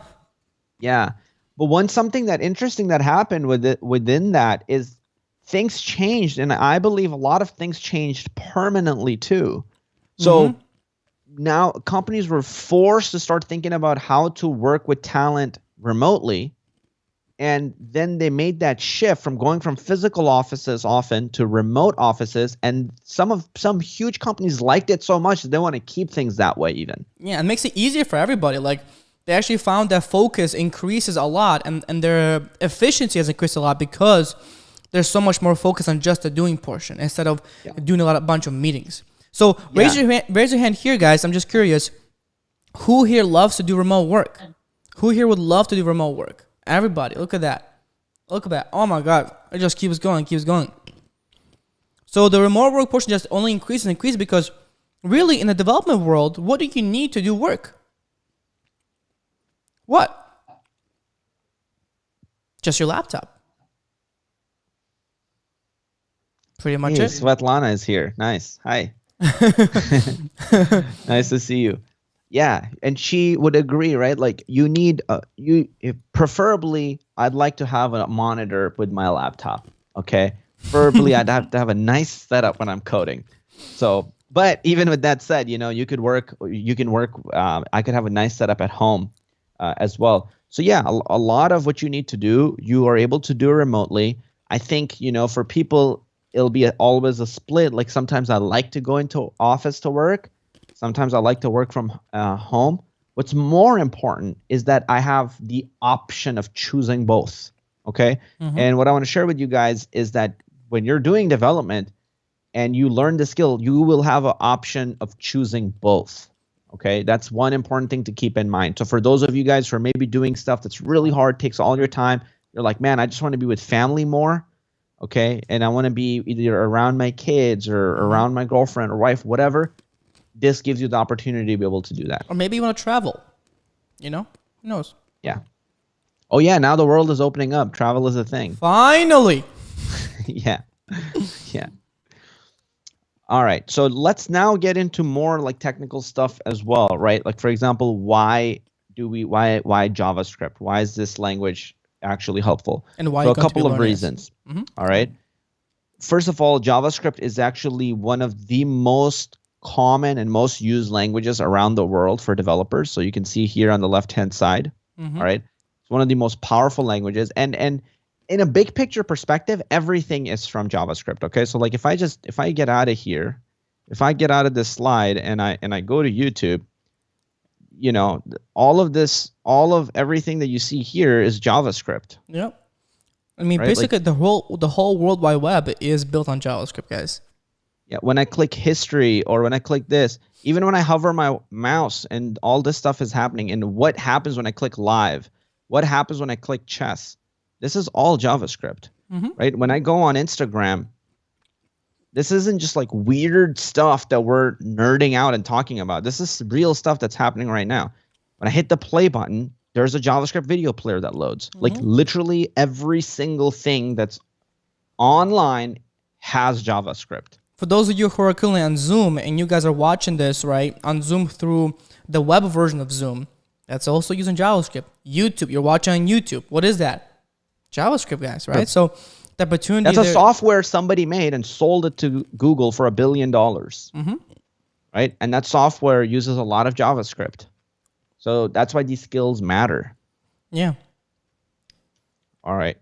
Speaker 3: Yeah. But something that interesting that happened within that is things changed, and I believe a lot of things changed permanently too. So now companies were forced to start thinking about how to work with talent remotely, and then they made that shift from going from physical offices often to remote offices, and some huge companies liked it so much that they want to keep things that way even.
Speaker 1: Yeah, it makes it easier for everybody. Like, they actually found that focus increases a lot, and their efficiency has increased a lot because there's so much more focus on just the doing portion instead of doing a bunch of meetings. So raise your hand here, guys. I'm just curious, who here loves to do remote work? Who here would love to do remote work? Everybody, look at that. Look at that. Oh my God, it just keeps going. So the remote work portion just only increases because really in the development world, what do you need to do work? What? Just your laptop. Pretty much it.
Speaker 3: Svetlana is here. Nice. Hi. Nice to see you. Yeah, and she would agree, right? Like, you need preferably, I'd like to have a monitor with my laptop. Okay, preferably I'd have to have a nice setup when I'm coding. So, but even with that said, you can work. I could have a nice setup at home as well. So yeah, a lot of what you need to do, you are able to do remotely. I think for people, it'll be always a split. Like, sometimes I like to go into office to work. Sometimes I like to work from home. What's more important is that I have the option of choosing both, okay? And what I want to share with you guys is that when you're doing development and you learn the skill, you will have an option of choosing both, okay? That's one important thing to keep in mind. So for those of you guys who are maybe doing stuff that's really hard, takes all your time, you're like, man, I just want to be with family more, okay? And I want to be either around my kids or around my girlfriend or wife, whatever. This gives you the opportunity to be able to do that.
Speaker 1: Or maybe you want to travel, Who knows?
Speaker 3: Yeah. Oh, yeah, now the world is opening up. Travel is a thing.
Speaker 1: Finally.
Speaker 3: Yeah. All right. So let's now get into more like technical stuff as well, right? Like, for example, why JavaScript? Why is this language actually helpful?
Speaker 1: And why?
Speaker 3: So a couple of reasons. All right. First of all, JavaScript is actually one of the most common and most used languages around the world for developers. So you can see here on the left-hand side. All right. It's one of the most powerful languages. And in a big picture perspective, everything is from JavaScript. Okay, so like if I get out of here, if I get out of this slide and I go to YouTube, you know, all of everything that you see here is JavaScript.
Speaker 1: Yep. I mean,
Speaker 3: right?
Speaker 1: basically, like, the whole World Wide Web is built on JavaScript, guys.
Speaker 3: Yeah. When I click history or when I click this, even when I hover my mouse and all this stuff is happening, and what happens when I click live, what happens when I click chess, this is all JavaScript, right? When I go on Instagram, this isn't just like weird stuff that we're nerding out and talking about. This is real stuff that's happening right now. When I hit the play button, there's a JavaScript video player that loads. Like literally every single thing that's online has JavaScript.
Speaker 1: For those of you who are currently on Zoom and you guys are watching this, right, on Zoom through the web version of Zoom, that's also using JavaScript. YouTube, you're watching on YouTube. What is that? JavaScript, guys, right? So the opportunity.
Speaker 3: That's a software somebody made and sold it to Google for $1 billion, right? And that software uses a lot of JavaScript. So that's why these skills matter.
Speaker 1: Yeah.
Speaker 3: All right.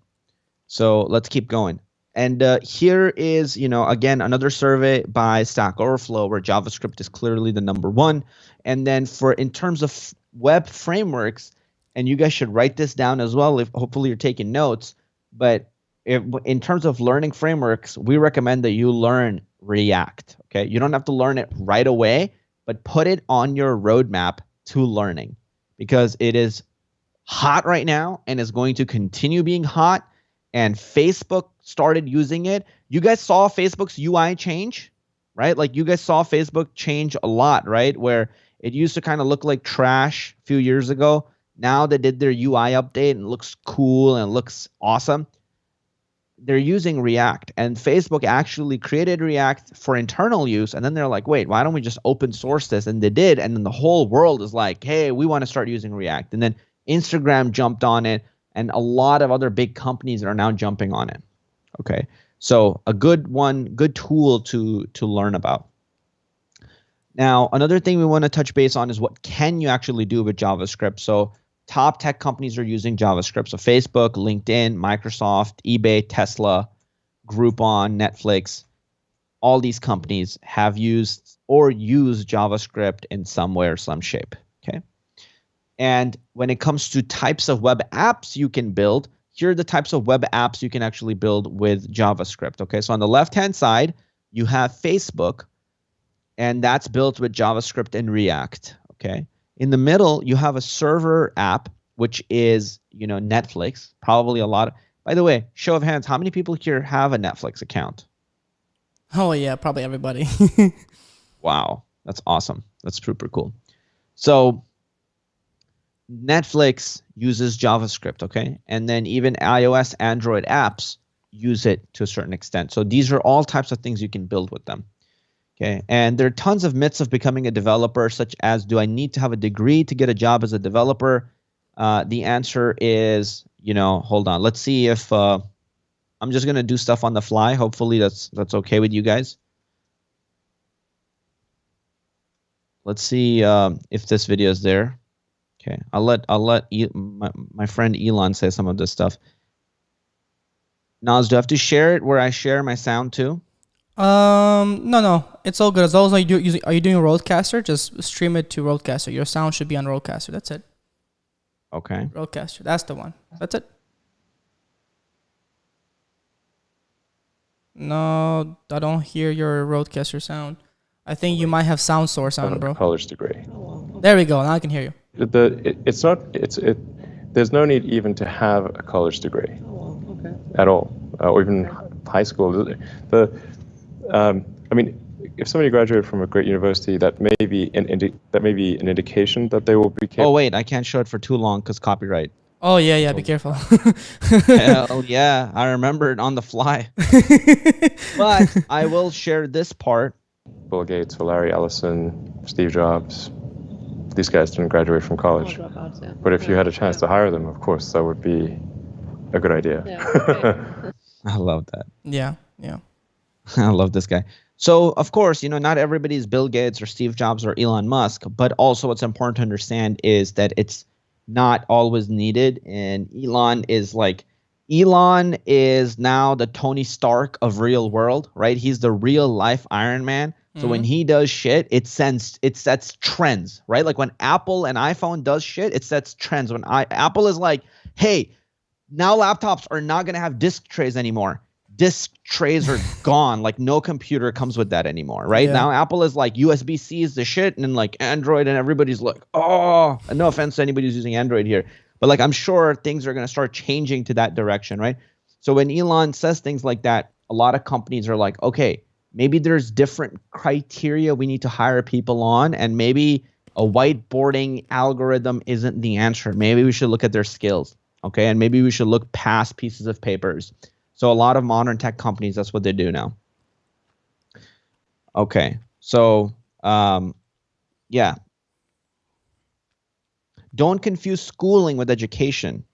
Speaker 3: So let's keep going. And here is, you know, again, another survey by Stack Overflow where JavaScript is clearly the #1. And then in terms of web frameworks, and you guys should write this down as well, if hopefully you're taking notes, but in terms of learning frameworks, we recommend that you learn React. Okay, you don't have to learn it right away, but put it on your roadmap to learning, because it is hot right now and is going to continue being hot. And Facebook started using it. You guys saw Facebook's UI change, right? Like you guys saw Facebook change a lot, right? Where it used to kind of look like trash a few years ago. Now they did their UI update and it looks cool and it looks awesome. They're using React, and Facebook actually created React for internal use. And then they're like, wait, why don't we just open source this? And they did. And then the whole world is like, hey, we want to start using React. And then Instagram jumped on it, and a lot of other big companies are now jumping on it. Okay. So a good tool to learn about. Now, another thing we want to touch base on is what can you actually do with JavaScript. So top tech companies are using JavaScript. So Facebook, LinkedIn, Microsoft, eBay, Tesla, Groupon, Netflix, all these companies have used or use JavaScript in some way or some shape. Okay. And when it comes to types of web apps you can build, here are the types of web apps you can actually build with JavaScript. Okay. So on the left-hand side, you have Facebook, and that's built with JavaScript and React. Okay. In the middle, you have a server app, which is, you know, Netflix. Probably a lot. By the way, show of hands, how many people here have a Netflix account?
Speaker 1: Oh, yeah, probably everybody.
Speaker 3: Wow. That's awesome. That's super cool. So Netflix uses JavaScript, okay? And then even iOS, Android apps use it to a certain extent. So these are all types of things you can build with them. Okay, and there are tons of myths of becoming a developer, such as, do I need to have a degree to get a job as a developer? The answer is, you know, hold on. Let's see if I'm just going to do stuff on the fly. Hopefully that's okay with you guys. Let's see if this video is there. Okay, I'll let my friend Elon say some of this stuff. Naz, do I have to share it where I share my sound too?
Speaker 1: No, it's all good. As long as are you doing a Roadcaster? Just stream it to Roadcaster. Your sound should be on Roadcaster. That's it.
Speaker 3: Okay.
Speaker 1: Roadcaster. That's the one. That's it. No, I don't hear your Roadcaster sound. I think you might have sound source on, bro.
Speaker 2: College degree.
Speaker 1: There we go. Now I can hear you.
Speaker 2: There's no need even to have a college degree at all, or even high school. I mean, if somebody graduated from a great university, that may be an indication that they will be capable.
Speaker 3: Oh wait, I can't show it for too long because copyright.
Speaker 1: Oh yeah, be careful.
Speaker 3: Hell yeah, I remember it on the fly. But I will share this part.
Speaker 2: Bill Gates, Larry Ellison, Steve Jobs, these guys didn't graduate from college. But if you had a chance to hire them, of course, that would be a good idea.
Speaker 3: Yeah, I love that.
Speaker 1: Yeah.
Speaker 3: I love this guy. So, of course, you know, not everybody is Bill Gates or Steve Jobs or Elon Musk, but also what's important to understand is that it's not always needed. And Elon is now the Tony Stark of real world, right? He's the real life Iron Man. So when he does shit, it sets trends, right? Like when Apple and iPhone does shit, it sets trends. When Apple is like, hey, now laptops are not going to have disk trays anymore. Disk trays are gone. Like no computer comes with that anymore, right? Now Apple is like USB-C is the shit, and like Android, and everybody's like, oh, and no offense to anybody who's using Android here, but like I'm sure things are going to start changing to that direction, right? So when Elon says things like that, a lot of companies are like, okay, maybe there's different criteria we need to hire people on, and maybe a whiteboarding algorithm isn't the answer. Maybe we should look at their skills, okay? And maybe we should look past pieces of papers. So a lot of modern tech companies, that's what they do now. Okay, so yeah. Don't confuse schooling with education.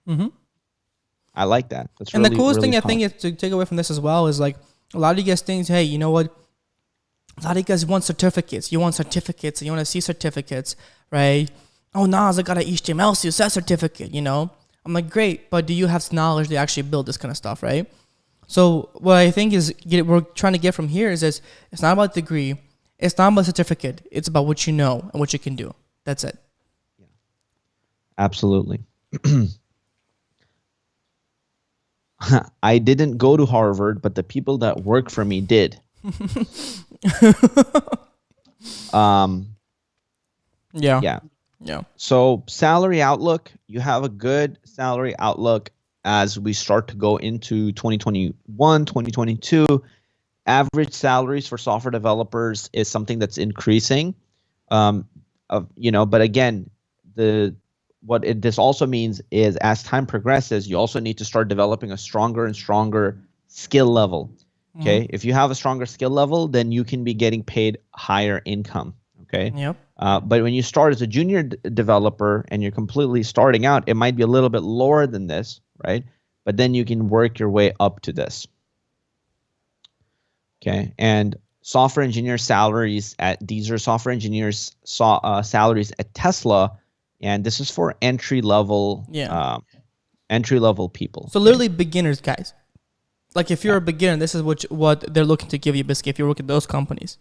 Speaker 3: I like that. That's
Speaker 1: and
Speaker 3: really,
Speaker 1: the coolest
Speaker 3: really
Speaker 1: thing
Speaker 3: fun.
Speaker 1: I think is to take away from this as well is like a lot of you guys think, hey, you know what? A lot of you guys want certificates. You want certificates and you want to see certificates, right? Oh, Naz, I got an HTML, CSS certificate, you know? I'm like, great, but do you have knowledge to actually build this kind of stuff, right? So what I think is we're trying to get from here is this: it's not about degree, it's not about certificate, it's about what you know and what you can do. That's it.
Speaker 3: Yeah. Absolutely. I didn't go to Harvard, but the people that work for me did. Yeah. So salary outlook, you have a good salary outlook as we start to go into 2021, 2022. Average salaries for software developers is something that's increasing. But again, this also means is as time progresses, you also need to start developing a stronger and stronger skill level. Okay. If you have a stronger skill level, then you can be getting paid higher income. Okay.
Speaker 1: Yep.
Speaker 3: But when you start as a junior developer and you're completely starting out, it might be a little bit lower than this, right? But then you can work your way up to this. Okay. And software engineer salaries these are software engineers salaries at Tesla, and this is for entry level people.
Speaker 1: So literally beginners, guys. Like if you're a beginner, this is what they're looking to give you, basically, if you work at those companies.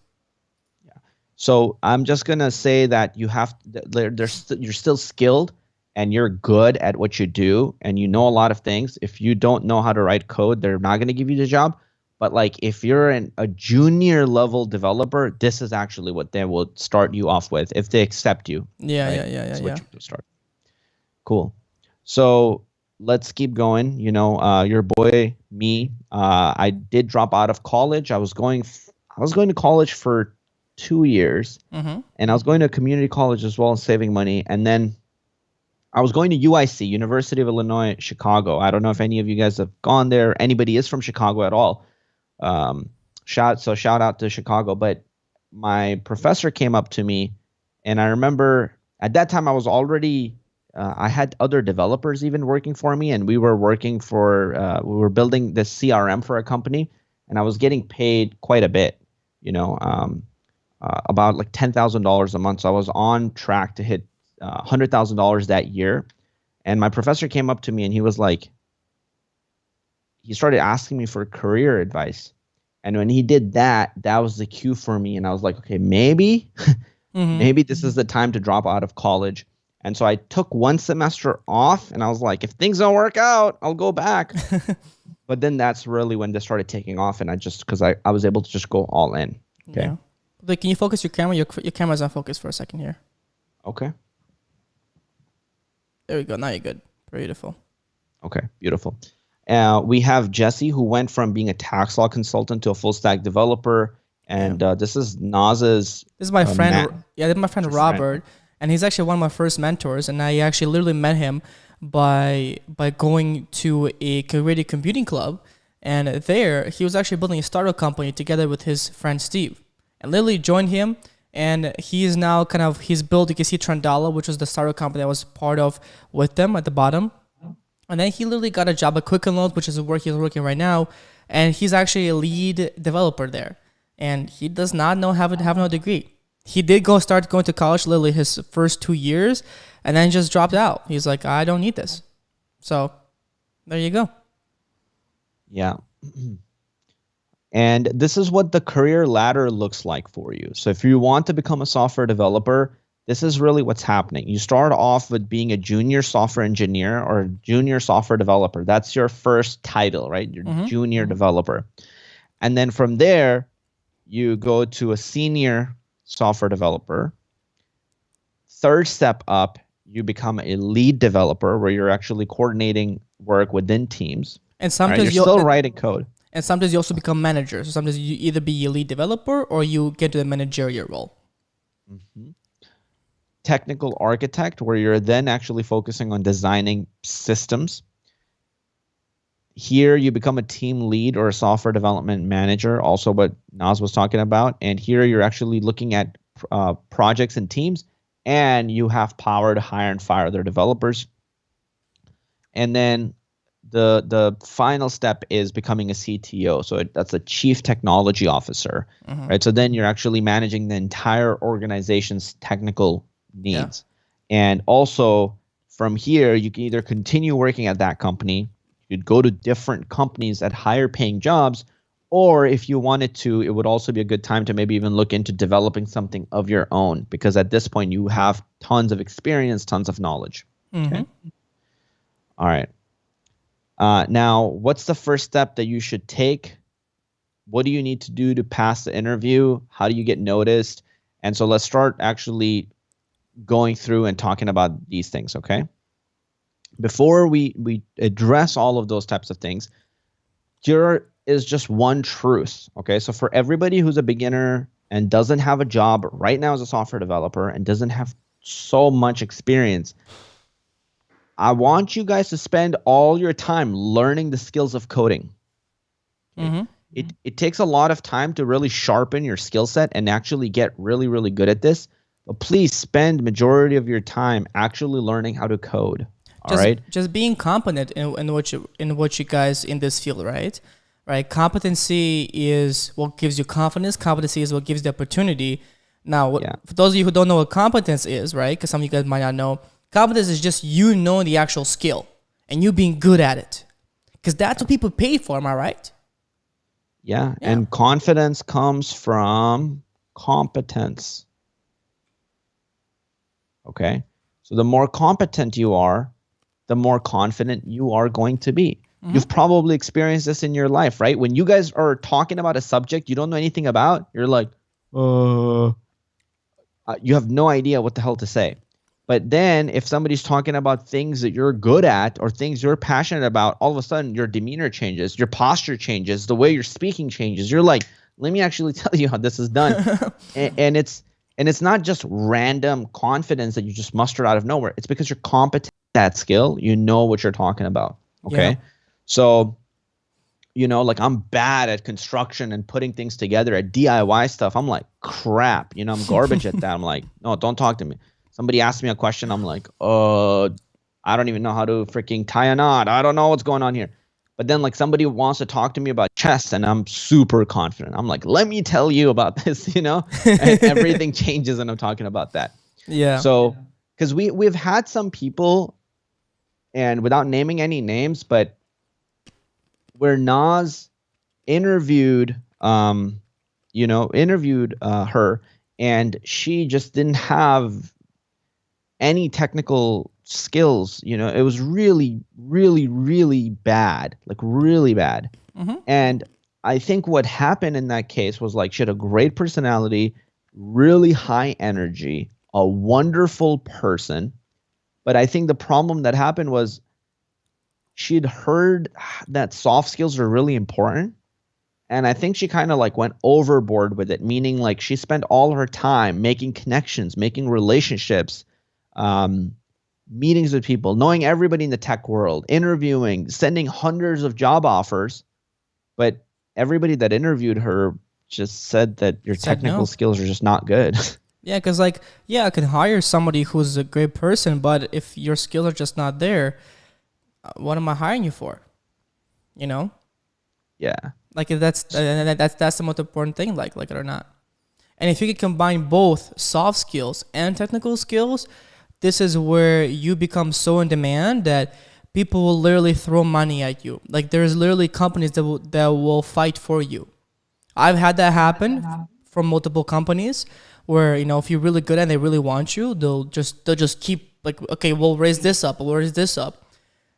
Speaker 3: Yeah. So I'm just gonna say that you have you're still skilled and you're good at what you do and you know a lot of things. If you don't know how to write code, they're not gonna give you the job. But like if you're a junior level developer, this is actually what they will start you off with if they accept you.
Speaker 1: Yeah.
Speaker 3: You start. Cool. So let's keep going. Your boy, me, I did drop out of college. I was going to college for 2 years, and I was going to community college as well and saving money. And then I was going to UIC, University of Illinois, Chicago. I don't know if any of you guys have gone there. Anybody is from Chicago at all. Shout out to Chicago. But my professor came up to me, and I remember at that time I was already I had other developers even working for me, and we were working for we were building this CRM for a company, and I was getting paid quite a bit, about like $10,000 a month. So I was on track to hit $100,000 that year. And my professor came up to me and he was like, he started asking me for career advice. And when he did that, that was the cue for me. And I was like, okay, maybe this is the time to drop out of college. And so I took 1 semester off and I was like, if things don't work out, I'll go back. But then that's really when they started taking off, and because I was able to just go all in. Okay.
Speaker 1: Yeah. Like, can you focus your camera? Your camera's on focus for a second here.
Speaker 3: Okay.
Speaker 1: There we go. Now you're good. Beautiful.
Speaker 3: Okay, beautiful. We have Jesse, who went from being a tax law consultant to a full stack developer. And this is Naz's.
Speaker 1: This is my friend. This is my friend Robert. And he's actually one of my first mentors. And I actually literally met him by going to a creative computing club. And there, he was actually building a startup company together with his friend Steve. And literally joined him. And he is now he's built, you can see Trandala, which was the startup company I was part of with them at the bottom. And then he literally got a job at Quicken Loans, which is where he's working right now. And he's actually a lead developer there. And he does not have no degree. He did start going to college literally his first 2 years, and then just dropped out. He's like, I don't need this. So there you go.
Speaker 3: Yeah. And this is what the career ladder looks like for you. So if you want to become a software developer, this is really what's happening. You start off with being a junior software engineer or a junior software developer. That's your first title, right? You're junior developer. And then from there, you go to a senior software developer. Third step up, you become a lead developer where you're actually coordinating work within teams.
Speaker 1: And sometimes
Speaker 3: you're still writing code.
Speaker 1: And sometimes you also become manager. So sometimes you either be a lead developer or you get to the managerial role.
Speaker 3: Technical architect, where you're then actually focusing on designing systems. Here you become a team lead or a software development manager, also what Naz was talking about. And here you're actually looking at projects and teams, and you have power to hire and fire their developers. And then the final step is becoming a CTO. So that's a chief technology officer, right? So then you're actually managing the entire organization's technical needs. And also from here, you can either continue working at that company, you'd go to different companies at higher paying jobs, or if you wanted to, it would also be a good time to maybe even look into developing something of your own, because at this point you have tons of experience, tons of knowledge. Okay. All right. Now, what's the first step that you should take? What do you need to do to pass the interview? How do you get noticed? And so let's start actually going through and talking about these things, okay? Before we address all of those types of things, there is just one truth, okay? So for everybody who's a beginner and doesn't have a job right now as a software developer and doesn't have so much experience, I want you guys to spend all your time learning the skills of coding. It takes a lot of time to really sharpen your skill set and actually get really, really good at this. But please spend majority of your time actually learning how to code. All right.
Speaker 1: Just being competent in what you guys in this field, right? Right. Competency is what gives you confidence. Competency is what gives the opportunity. Now, for those of you who don't know what competence is, right? Because some of you guys might not know, competence is just you knowing the actual skill and you being good at it. Because that's what people pay for. Am I right?
Speaker 3: Yeah. And confidence comes from competence. Okay. So the more competent you are, the more confident you are going to be. You've probably experienced this in your life, right? When you guys are talking about a subject you don't know anything about, you're like, you have no idea what the hell to say. But then if somebody's talking about things that you're good at or things you're passionate about, all of a sudden your demeanor changes, your posture changes, the way you're speaking changes. You're like, let me actually tell you how this is done. and it's not just random confidence that you just muster out of nowhere. It's because you're competent at that skill. You know what you're talking about. Okay. Yeah. So, like I'm bad at construction and putting things together at DIY stuff. I'm like, crap. I'm garbage at that. I'm like, no, don't talk to me. Somebody asks me a question. I'm like, I don't even know how to freaking tie a knot. I don't know what's going on here. But then like somebody wants to talk to me about chess and I'm super confident. I'm like, let me tell you about this, and everything changes and I'm talking about that.
Speaker 1: Yeah.
Speaker 3: So, because we've had some people, and without naming any names, but where Naz interviewed her, and she just didn't have any technical skills. It was really, really, really bad, like really bad. And I think what happened in that case was like she had a great personality, really high energy, a wonderful person. But I think the problem that happened was she'd heard that soft skills are really important. And I think she kind of like went overboard with it, meaning like she spent all her time making connections, making relationships, meetings with people, knowing everybody in the tech world, interviewing, sending hundreds of job offers. But everybody that interviewed her just said that your technical skills are just not good.
Speaker 1: Yeah, because I can hire somebody who's a great person, but if your skills are just not there, what am I hiring you for? Yeah. Like that's the most important thing, like it or not. And if you can combine both soft skills and technical skills, this is where you become so in demand that people will literally throw money at you. Like there's literally companies that will fight for you. I've had that happen from multiple companies where, you know, if you're really good and they really want you, they'll just keep like, okay, we'll raise this up, we'll raise this up.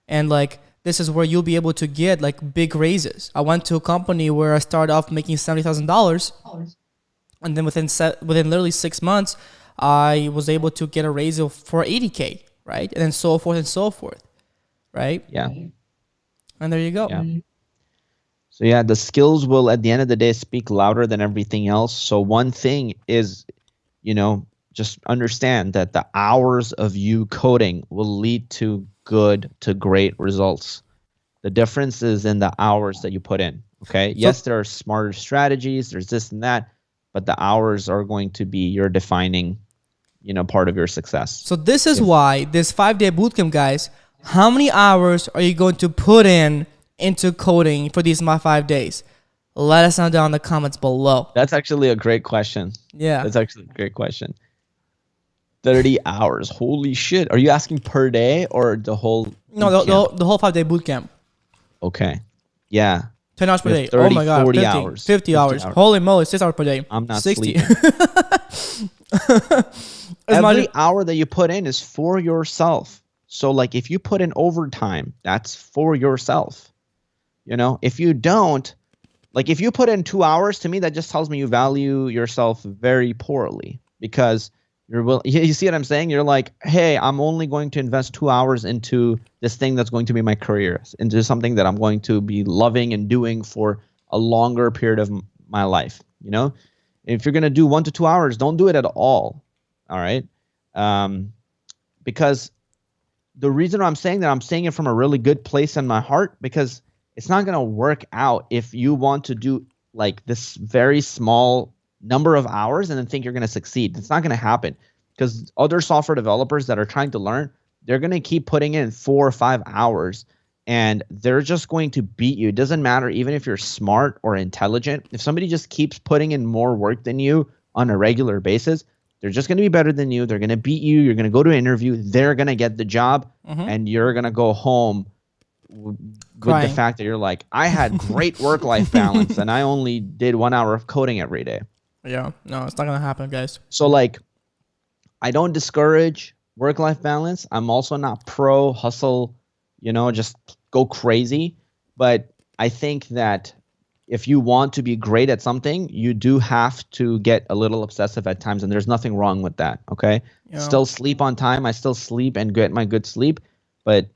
Speaker 1: And like, this is where you'll be able to get like big raises. I went to a company where I started off making $70,000, and then within literally 6 months, I was able to get a raise for 80K, right? And then so forth, right?
Speaker 3: Yeah.
Speaker 1: And there you go.
Speaker 3: Yeah. So yeah, the skills will at the end of the day speak louder than everything else. So one thing is, you know, just understand that the hours of you coding will lead to good to great results. The difference is in the hours that you put in. Okay. Yes, there are smarter strategies, there's this and that, but the hours are going to be your defining, you know, part of your success.
Speaker 1: So this is why this 5-day bootcamp, guys, how many hours are you going to put into coding for these 5 days? Let us know down in the comments below.
Speaker 3: That's actually a great question.
Speaker 1: Yeah.
Speaker 3: That's actually a great question. 30 hours. Holy shit. Are you asking per day or the whole?
Speaker 1: No, the whole 5-day bootcamp.
Speaker 3: Okay. Yeah.
Speaker 1: 10 hours per day.
Speaker 3: 30,
Speaker 1: oh my God.
Speaker 3: 40
Speaker 1: 50,
Speaker 3: hours.
Speaker 1: 50 hours. Holy moly, 6 hours per day.
Speaker 3: I'm not
Speaker 1: 60.
Speaker 3: sleeping. Every hour that you put in is for yourself. So like if you put in overtime, that's for yourself. You know, if you don't, like if you put in 2 hours, to me, that just tells me you value yourself very poorly, because you see what I'm saying? You're like, hey, I'm only going to invest 2 hours into this thing that's going to be my career, into something that I'm going to be loving and doing for a longer period of my life. You know, if you're going to do 1 to 2 hours, don't do it at all. All right. Because the reason I'm saying that, I'm saying it from a really good place in my heart, because it's not going to work out if you want to do like this very small number of hours and then think you're going to succeed. It's not going to happen, because other software developers that are trying to learn, they're going to keep putting in 4 or 5 hours and they're just going to beat you. It doesn't matter even if you're smart or intelligent. If somebody just keeps putting in more work than you on a regular basis, they're just going to be better than you. They're going to beat you. You're going to go to an interview. They're going to get the job, and you're going to go home with the fact that you're like, I had great work-life balance and I only did 1 hour of coding every day.
Speaker 1: Yeah, no, it's not going to happen, guys.
Speaker 3: So like, I don't discourage work-life balance. I'm also not pro hustle, you know, just go crazy. But I think that if you want to be great at something, you do have to get a little obsessive at times, and there's nothing wrong with that, okay? Yeah. Still sleep on time. I still sleep and get my good sleep, but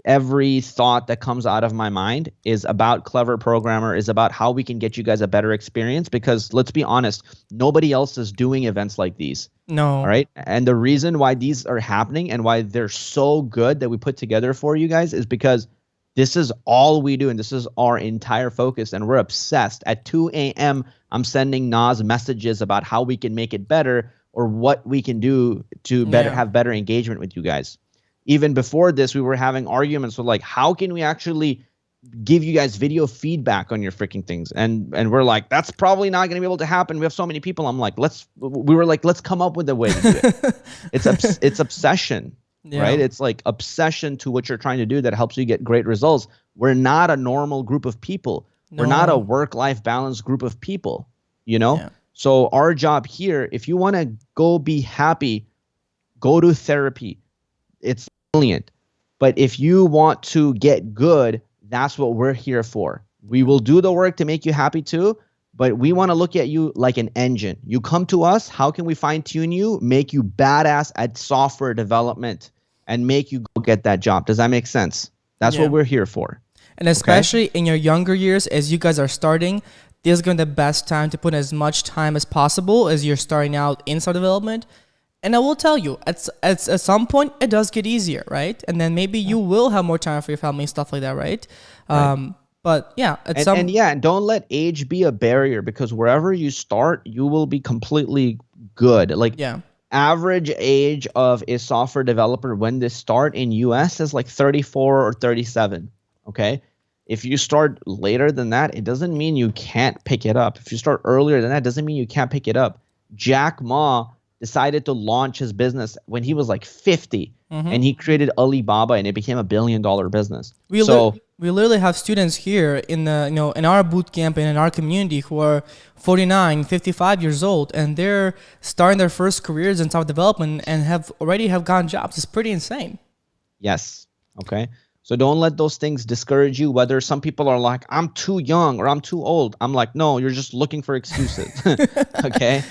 Speaker 3: every thought that comes out of my mind is about Clever Programmer, is about how we can get you guys a better experience, because let's be honest, nobody else is doing events like these.
Speaker 1: No.
Speaker 3: All right. And the reason why these are happening and why they're so good that we put together for you guys is because this is all we do, and this is our entire focus, and we're obsessed. At 2 a.m., I'm sending Naz messages about how we can make it better or what we can do to have better engagement with you guys. Even before this, we were having arguments with like, how can we actually give you guys video feedback on your freaking things? And we're like, that's probably not going to be able to happen. We have so many people. I'm like, let's come up with a way to do it. It's obsession, right? It's like obsession to what you're trying to do that helps you get great results. We're not a normal group of people. No. We're not a work-life balance group of people, you know? Yeah. So our job here, if you want to go be happy, go to therapy. It's brilliant. But if you want to get good, that's what we're here for. We will do the work to make you happy too, but we want to look at you like an engine. You come to us, how can we fine tune you, make you badass at software development, and make you go get that job? Does that make sense? That's what we're here for.
Speaker 1: And especially in your younger years, as you guys are starting, this is going to be the best time to put as much time as possible as you're starting out in software development. And I will tell you, at some point, it does get easier, right? And then maybe you will have more time for your family and stuff like that, right? But yeah,
Speaker 3: and don't let age be a barrier, because wherever you start, you will be completely good. Like average age of a software developer when they start in US is like 34 or 37, okay? If you start later than that, it doesn't mean you can't pick it up. If you start earlier than that, it doesn't mean you can't pick it up. Jack Ma decided to launch his business when he was like 50, and he created Alibaba, and it became $1 billion business.
Speaker 1: We literally have students here in the in our boot camp and in our community who are 49, 55 years old, and they're starting their first careers in software development and have gotten jobs. It's pretty insane.
Speaker 3: Yes. Okay. So don't let those things discourage you. Whether some people are like, I'm too young or I'm too old. I'm like, no, you're just looking for excuses. Okay.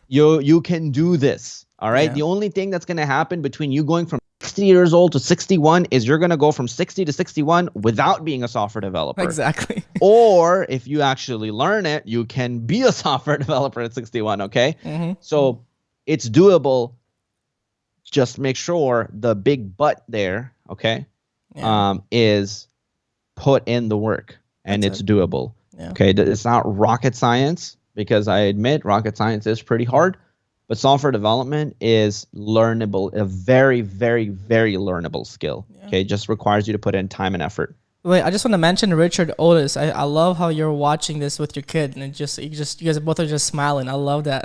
Speaker 3: You can do this. All right. Yeah. The only thing that's going to happen between you going from 60 years old to 61 is you're going to go from 60 to 61 without being a software developer.
Speaker 1: Exactly.
Speaker 3: Or if you actually learn it, you can be a software developer at 61. Okay. So it's doable. Just make sure the big but there, okay, is put in the work, and it's doable. Yeah. Okay. It's not rocket science, because I admit rocket science is pretty hard. But software development is learnable, a very, very, very learnable skill. Yeah. Okay, it just requires you to put in time and effort.
Speaker 1: Wait, I just want to mention Richard Otis. I love how you're watching this with your kid, and you guys both are just smiling. I love that.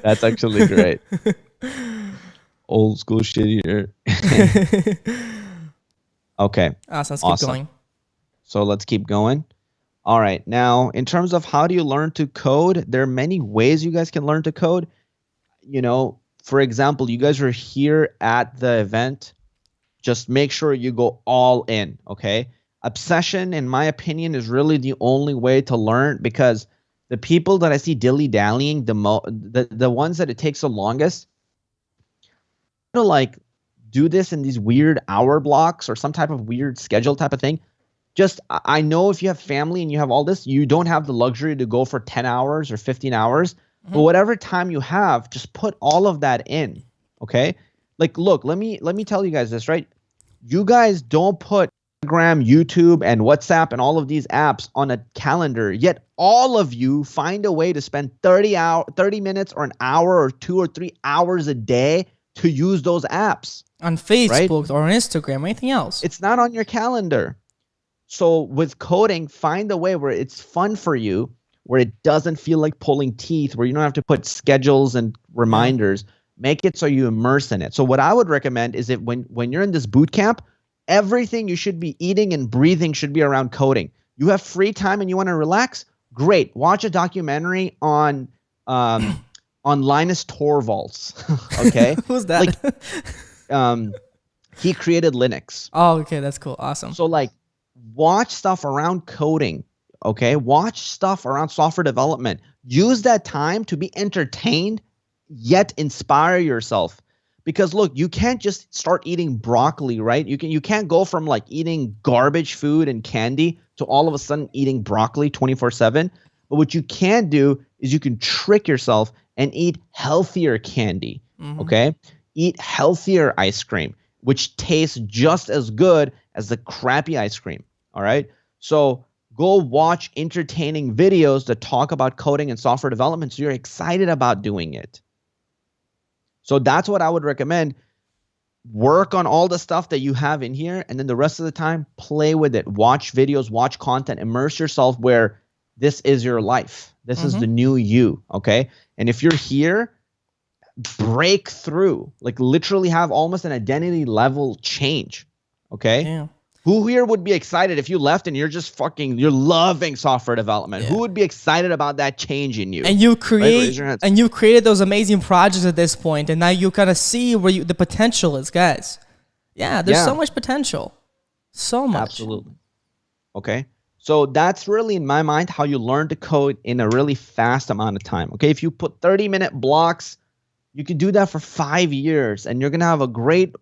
Speaker 3: That's actually great. Old school shit here. Okay.
Speaker 1: Awesome. Let's keep going.
Speaker 3: So let's keep going. All right. Now, in terms of how do you learn to code, there are many ways you guys can learn to code. For example, you guys are here at the event. Just make sure you go all in, okay? Obsession, in my opinion, is really the only way to learn, because the people that I see dilly-dallying, the ones that it takes the longest, like do this in these weird hour blocks or some type of weird schedule type of thing. Just, I know if you have family and you have all this, you don't have the luxury to go for 10 hours or 15 hours. But whatever time you have, just put all of that in, okay? Like, look, let me tell you guys this, right? You guys don't put Instagram, YouTube, and WhatsApp and all of these apps on a calendar, yet all of you find a way to spend 30 minutes or an hour or 2 or 3 hours a day to use those apps.
Speaker 1: On Facebook, right? Or on Instagram, or anything else.
Speaker 3: It's not on your calendar. So with coding, find a way where it's fun for you, where it doesn't feel like pulling teeth, where you don't have to put schedules and reminders. Make it so you immerse in it. So what I would recommend is that when you're in this boot camp, everything you should be eating and breathing should be around coding. You have free time and you want to relax? Great. Watch a documentary on Linus Torvalds. Okay?
Speaker 1: Who's that?
Speaker 3: Like, he created Linux.
Speaker 1: Oh, okay. That's cool. Awesome.
Speaker 3: So like, watch stuff around coding. Okay? Watch stuff around software development. Use that time to be entertained, yet inspire yourself. Because look, you can't just start eating broccoli, right? You can't go from like eating garbage food and candy to all of a sudden eating broccoli 24/7. But what you can do is you can trick yourself and eat healthier candy. Okay? Eat healthier ice cream, which tastes just as good as the crappy ice cream. All right? So go watch entertaining videos that talk about coding and software development so you're excited about doing it. So that's what I would recommend. Work on all the stuff that you have in here, and then the rest of the time, play with it. Watch videos, watch content, immerse yourself where this is your life. This is the new you, okay? And if you're here, break through. Like literally have almost an identity level change, okay?
Speaker 1: Yeah.
Speaker 3: Who here would be excited if you left and you're just you're loving software development? Yeah. Who would be excited about that change in you?
Speaker 1: And you created those amazing projects at this point, and now you kind of see where the potential is, guys. Yeah, there's so much potential. So much.
Speaker 3: Absolutely. Okay. So that's really, in my mind, how you learn to code in a really fast amount of time. Okay. If you put 30-minute blocks, you can do that for 5 years, and you're going to have a great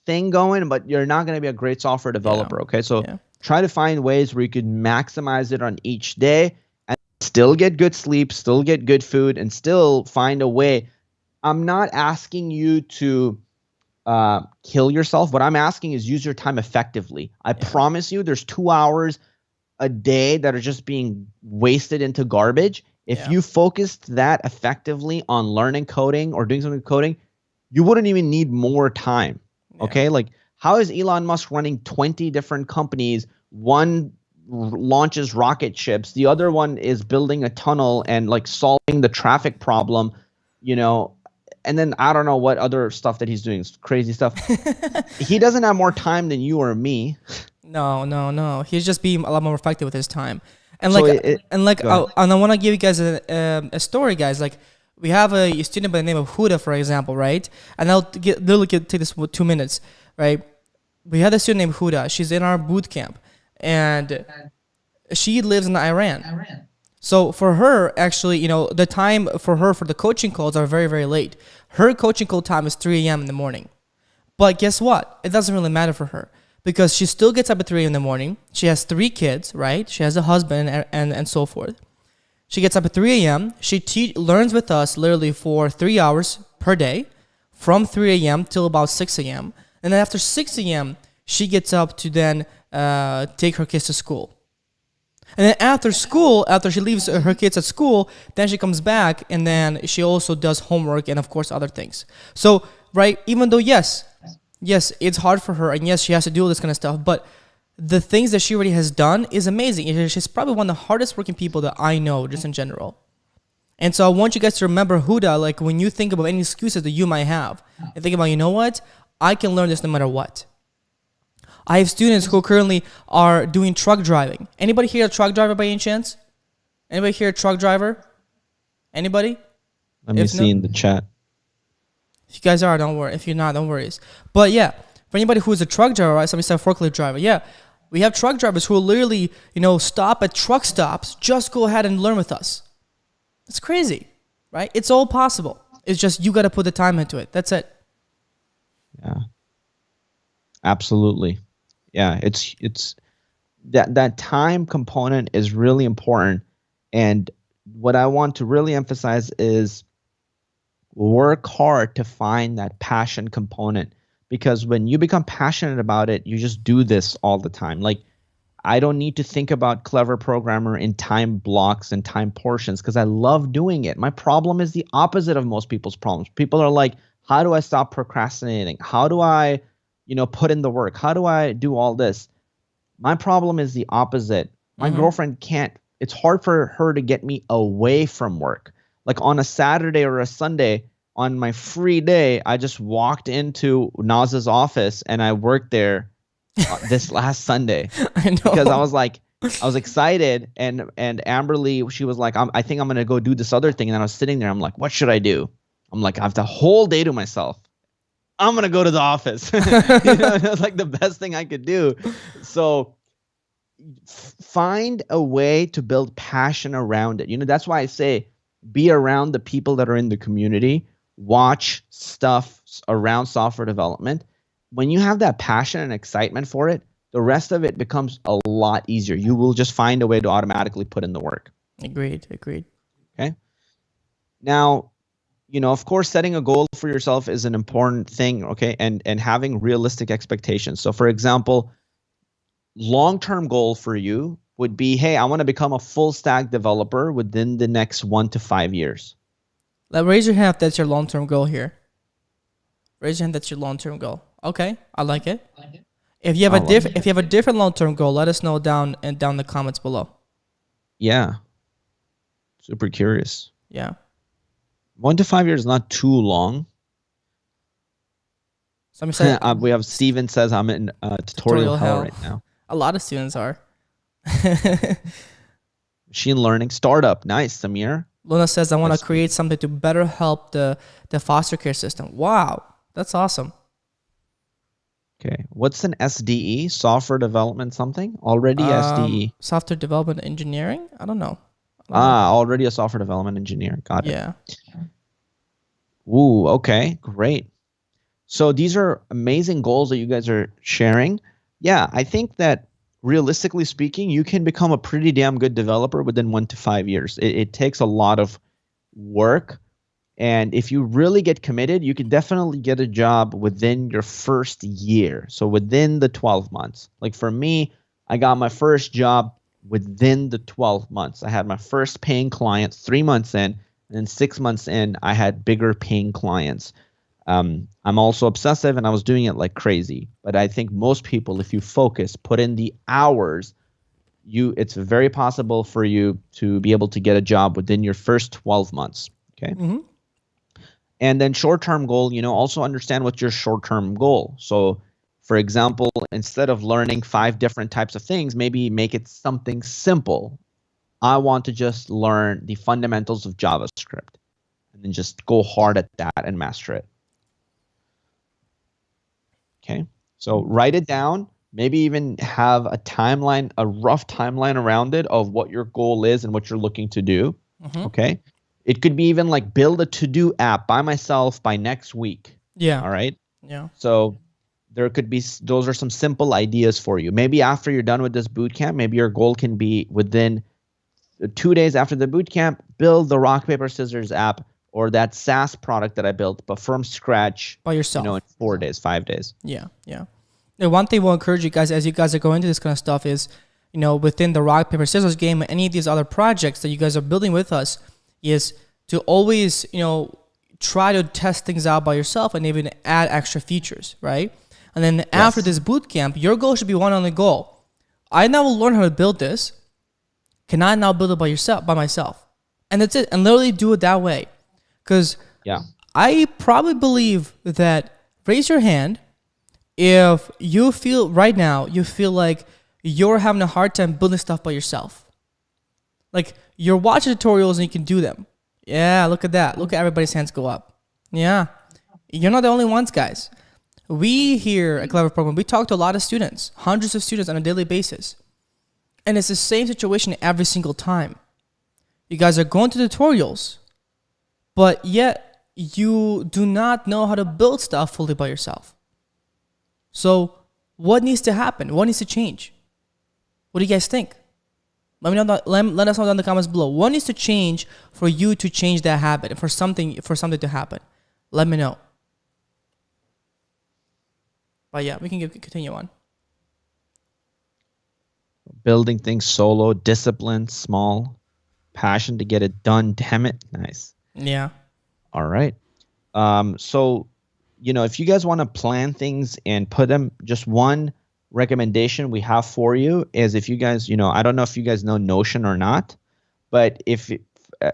Speaker 3: thing going, but you're not going to be a great software developer. Okay, so try to find ways where you could maximize it on each day and still get good sleep, still get good food, and still find a way. I'm not asking you to kill yourself. What I'm asking is use your time effectively. I promise you there's 2 hours a day that are just being wasted into garbage. If you focused that effectively on learning coding or doing something with coding, you wouldn't even need more time. Okay, like how is Elon Musk running 20 different companies? One launches rocket ships, the other one is building a tunnel and like solving the traffic problem. you know, and then I don't know what other stuff that he's doing, crazy stuff. He doesn't have more time than you or me.
Speaker 1: No. He's just being a lot more effective with his time. And
Speaker 3: So
Speaker 1: I want to give you guys a story, guys. Like, we have a student by the name of Huda, for example, right? And I'll take this 2 minutes, right? We had a student named Huda. She's in our boot camp, and she lives in Iran. So for her, actually, you know, the time for her for the coaching calls are very, very late. Her coaching call time is 3 a.m. in the morning. But guess what? It doesn't really matter for her because she still gets up at 3 in the morning. She has 3 kids, right? She has a husband and so forth. She gets up at 3 a.m. She learns with us literally for 3 hours per day from 3 a.m. till about 6 a.m. And then after 6 a.m., she gets up to then take her kids to school. And then after school, after she leaves her kids at school, then she comes back and then she also does homework and of course other things. So, right, even though yes, it's hard for her and yes, she has to do all this kind of stuff, but the things that she already has done is amazing. She's probably one of the hardest working people that I know just in general. And so I want you guys to remember Huda, like when you think about any excuses that you might have, and think about, you know what? I can learn this no matter what. I have students who currently are doing truck driving. Anybody here a truck driver by any chance? Anybody here a truck driver? Anybody?
Speaker 3: Let me see in the chat.
Speaker 1: If you guys are, don't worry. If you're not, don't worry. But yeah, for anybody who is a truck driver, right? Somebody said forklift driver. Yeah, we have truck drivers who will literally, you know, stop at truck stops. Just go ahead and learn with us. It's crazy, right? It's all possible. It's just you got to put the time into it. That's it.
Speaker 3: Yeah, absolutely. Yeah, it's that time component is really important. And what I want to really emphasize is work hard to find that passion component, because when you become passionate about it, you just do this all the time. Like, I don't need to think about Clever Programmer in time blocks and time portions because I love doing it. My problem is the opposite of most people's problems. People are like, how do I stop procrastinating? How do I, you know, put in the work? How do I do all this? My problem is the opposite. My girlfriend can't, it's hard for her to get me away from work. Like on a Saturday or a Sunday, on my free day, I just walked into Naz's office and I worked there this last Sunday.
Speaker 1: I know.
Speaker 3: Because I was excited, and Amberly, she was like, I think I'm going to go do this other thing. And I was sitting there, I'm like, what should I do? I'm like, I have the whole day to myself. I'm going to go to the office. You know, it was like the best thing I could do. So find a way to build passion around it. You know, that's why I say be around the people that are in the community, watch stuff around software development. When you have that passion and excitement for it, the rest of it becomes a lot easier. You will just find a way to automatically put in the work.
Speaker 1: Agreed.
Speaker 3: Okay. Now, you know, of course, setting a goal for yourself is an important thing, okay? And having realistic expectations. So, for example, long-term goal for you would be, hey, I want to become a full stack developer within the next 1 to 5 years.
Speaker 1: Raise your hand if that's your long-term goal here. Raise your hand. That's your long-term goal. Okay, I like it. If you have a different long-term goal, let us know down in the comments below.
Speaker 3: Yeah. Super curious.
Speaker 1: Yeah.
Speaker 3: 1 to 5 years is not too long.
Speaker 1: Somebody said
Speaker 3: we have Steven says I'm in tutorial hell right now.
Speaker 1: A lot of students are.
Speaker 3: Machine learning startup. Nice, Samir.
Speaker 1: Luna says I want to create something to better help the foster care system. Wow, that's awesome.
Speaker 3: Okay, what's an SDE? Software development something? Already SDE.
Speaker 1: Software development engineering? I don't know.
Speaker 3: Already a software development engineer. Got it.
Speaker 1: Yeah.
Speaker 3: Ooh, okay, great. So these are amazing goals that you guys are sharing. Yeah, I think that realistically speaking, you can become a pretty damn good developer within 1 to 5 years. It takes a lot of work. And if you really get committed, you can definitely get a job within your first year. So within the 12 months. Like for me, I got my first job within the 12 months. I had my first paying client 3 months in, and then 6 months in, I had bigger paying clients. I'm also obsessive, and I was doing it like crazy. But I think most people, if you focus, put in the hours, it's very possible for you to be able to get a job within your first 12 months. Okay.
Speaker 1: Mm-hmm.
Speaker 3: And then short-term goal, also understand what's your short-term goal. So for example, instead of learning 5 different types of things, maybe make it something simple. I want to just learn the fundamentals of JavaScript and then just go hard at that and master it. Okay, so write it down, maybe even have a timeline, a rough timeline around it of what your goal is and what you're looking to do. Okay, it could be even like build a to-do app by myself by next week.
Speaker 1: Yeah.
Speaker 3: All right.
Speaker 1: Yeah.
Speaker 3: So there could be, those are some simple ideas for you. Maybe after you're done with this bootcamp, maybe your goal can be within 2 days after the bootcamp, build the rock, paper, scissors app or that SaaS product that I built, but from scratch
Speaker 1: by yourself,
Speaker 3: in 4 days, 5 days.
Speaker 1: Yeah. Yeah. The one thing we'll encourage you guys as you guys are going into this kind of stuff is, within the rock, paper, scissors game, any of these other projects that you guys are building with us, is to always, try to test things out by yourself and even add extra features, right? And then after this bootcamp, your goal should be one only goal. I now will learn how to build this. Can I now build it by myself? And that's it. And literally do it that way. Because I probably believe that, raise your hand if you feel right now, you feel like you're having a hard time building stuff by yourself. Like you're watching tutorials and you can do them. Yeah, look at that. Look at everybody's hands go up. Yeah. You're not the only ones, guys. We here at Clever Program, we talk to a lot of students, hundreds of students on a daily basis. And it's the same situation every single time. You guys are going to tutorials, but yet you do not know how to build stuff fully by yourself. So what needs to happen? What needs to change? What do you guys think? Let me know. Let us know down in the comments below. What needs to change for you to change that habit and for something to happen? Let me know. But yeah, we can continue on.
Speaker 3: Building things solo, discipline, small, passion to get it done. Damn it. Nice.
Speaker 1: Yeah.
Speaker 3: All right. So, if you guys want to plan things and put them, just one recommendation we have for you is if you guys, I don't know if you guys know Notion or not, but if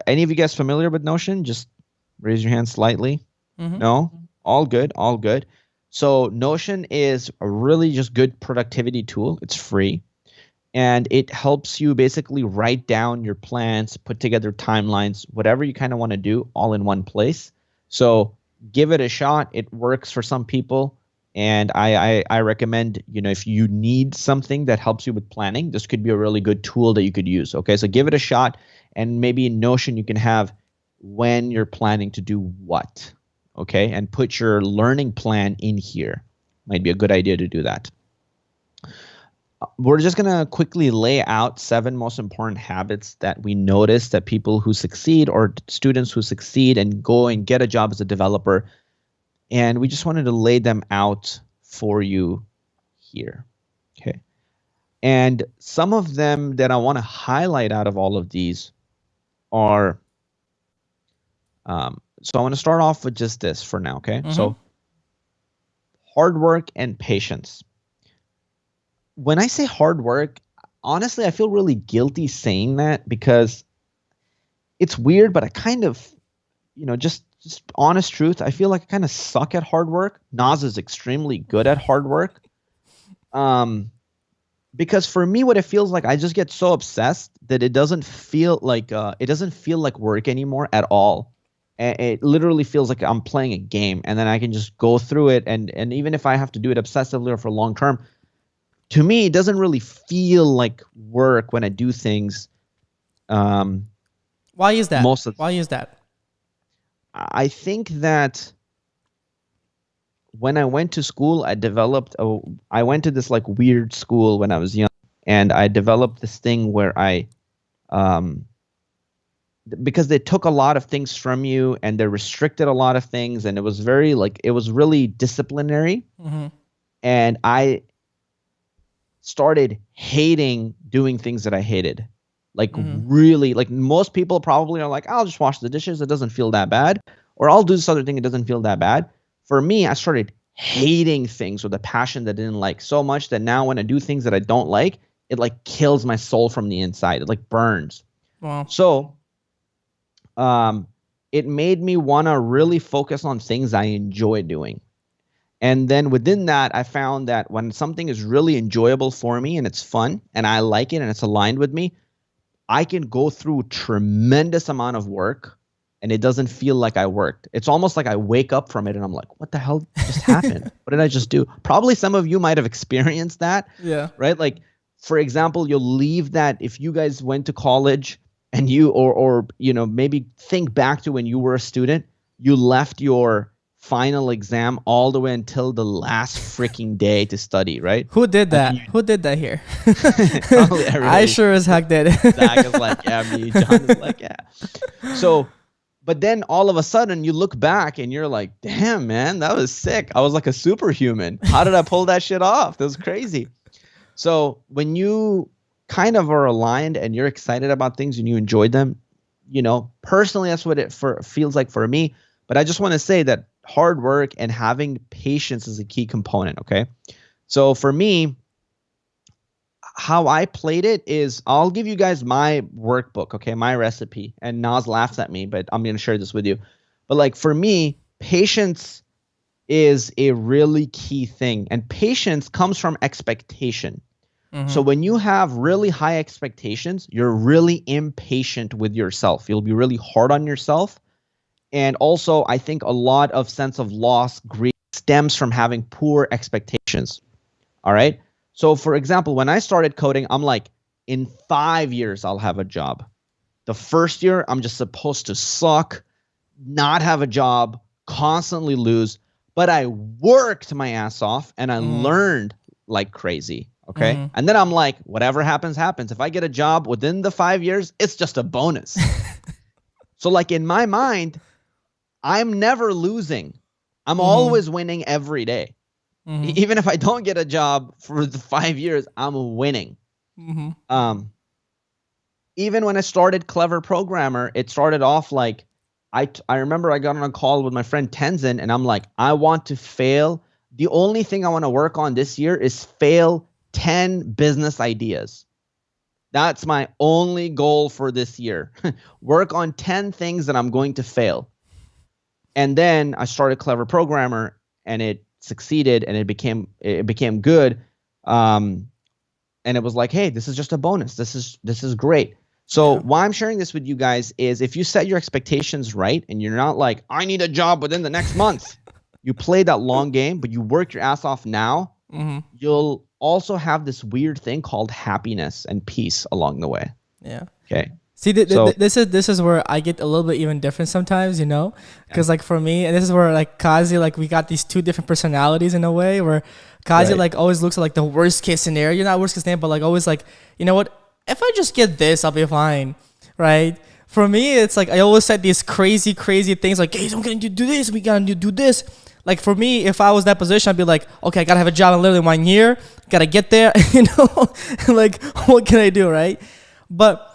Speaker 3: any of you guys familiar with Notion, just raise your hand slightly. No? All good. All good. So Notion is a really just good productivity tool. It's free. And it helps you basically write down your plans, put together timelines, whatever you kind of want to do all in one place. So give it a shot. It works for some people. And I recommend, if you need something that helps you with planning, this could be a really good tool that you could use. Okay, so give it a shot. And maybe in Notion, you can have when you're planning to do what. Okay, and put your learning plan in here. Might be a good idea to do that. We're just going to quickly lay out 7 most important habits that we notice that people who succeed or students who succeed and go and get a job as a developer. And we just wanted to lay them out for you here. Okay. And some of them that I want to highlight out of all of these are, so I want to start off with just this for now. Okay. So hard work and patience. When I say hard work, honestly, I feel really guilty saying that because it's weird, but I kind of, just honest truth, I feel like I kind of suck at hard work. Naz is extremely good at hard work. Because for me, what it feels like, I just get so obsessed that it doesn't feel like work anymore at all. And it literally feels like I'm playing a game, and then I can just go through it. And even if I have to do it obsessively or for long term, to me, it doesn't really feel like work when I do things.
Speaker 1: Why is that? Why is that?
Speaker 3: I think that when I went to school, I went to this like weird school when I was young, and I developed this thing where because they took a lot of things from you and they restricted a lot of things, and it was really disciplinary. And I started hating doing things that I hated. Really, like most people probably are like, I'll just wash the dishes, it doesn't feel that bad. Or I'll do this other thing, it doesn't feel that bad. For me, I started hating things with a passion that I didn't like so much that now when I do things that I don't like, it like kills my soul from the inside. It like burns.
Speaker 1: Wow.
Speaker 3: So it made me want to really focus on things I enjoy doing. And then within that, I found that when something is really enjoyable for me and it's fun and I like it and it's aligned with me, I can go through tremendous amount of work and it doesn't feel like I worked. It's almost like I wake up from it and I'm like, what the hell just happened? What did I just do? Probably some of you might have experienced that.
Speaker 1: Yeah.
Speaker 3: Right? Like, for example, you'll leave that if you guys went to college and you, or maybe think back to when you were a student, you left your final exam all the way until the last freaking day to study, right?
Speaker 1: Who did that? Who did that here?
Speaker 3: Probably everybody.
Speaker 1: I sure as heck did.
Speaker 3: Zach is like, yeah, me. John is like, yeah. So, but then all of a sudden you look back and you're like, damn, man, that was sick. I was like a superhuman. How did I pull that shit off? That was crazy. So when you kind of are aligned and you're excited about things and you enjoy them, personally, that's what it feels like for me. But I just want to say that hard work and having patience is a key component, okay? So for me, how I played it is I'll give you guys my workbook, okay, my recipe. And Naz laughs at me, but I'm going to share this with you. But like for me, patience is a really key thing. And patience comes from expectation. Mm-hmm. So when you have really high expectations, you're really impatient with yourself. You'll be really hard on yourself. And also, I think a lot of sense of loss, grief stems from having poor expectations. All right. So for example, when I started coding, I'm like, in 5 years, I'll have a job. The first year, I'm just supposed to suck, not have a job, constantly lose. But I worked my ass off and I learned like crazy. Okay. Mm-hmm. And then I'm like, whatever happens, happens. If I get a job within the 5 years, it's just a bonus. So like in my mind, I'm never losing. I'm always winning every day. Mm-hmm. Even if I don't get a job for the 5 years, I'm winning. Mm-hmm. Even when I started Clever Programmer, it started off like, I remember I got on a call with my friend Tenzin and I'm like, I want to fail. The only thing I want to work on this year is fail 10 business ideas. That's my only goal for this year. Work on 10 things that I'm going to fail. And then I started Clever Programmer and it succeeded and it became good. And it was like, hey, this is just a bonus. This is great. So why I'm sharing this with you guys is if you set your expectations right and you're not like, I need a job within the next month. You play that long game, but you work your ass off now, you'll also have this weird thing called happiness and peace along the way. Yeah. Okay.
Speaker 1: See, this is where I get a little bit even different sometimes, because like for me, and this is where like Qazi, like we got these two different personalities in a way where Qazi like always looks at like the worst case scenario, not worst case scenario, but like always like, you know what, if I just get this, I'll be fine, right? For me, it's like I always said these crazy things like, hey, I'm going to do this, we got to do this. Like for me, if I was that position, I'd be like, okay, I got to have a job in literally 1 year, got to get there, like what can I do, right? But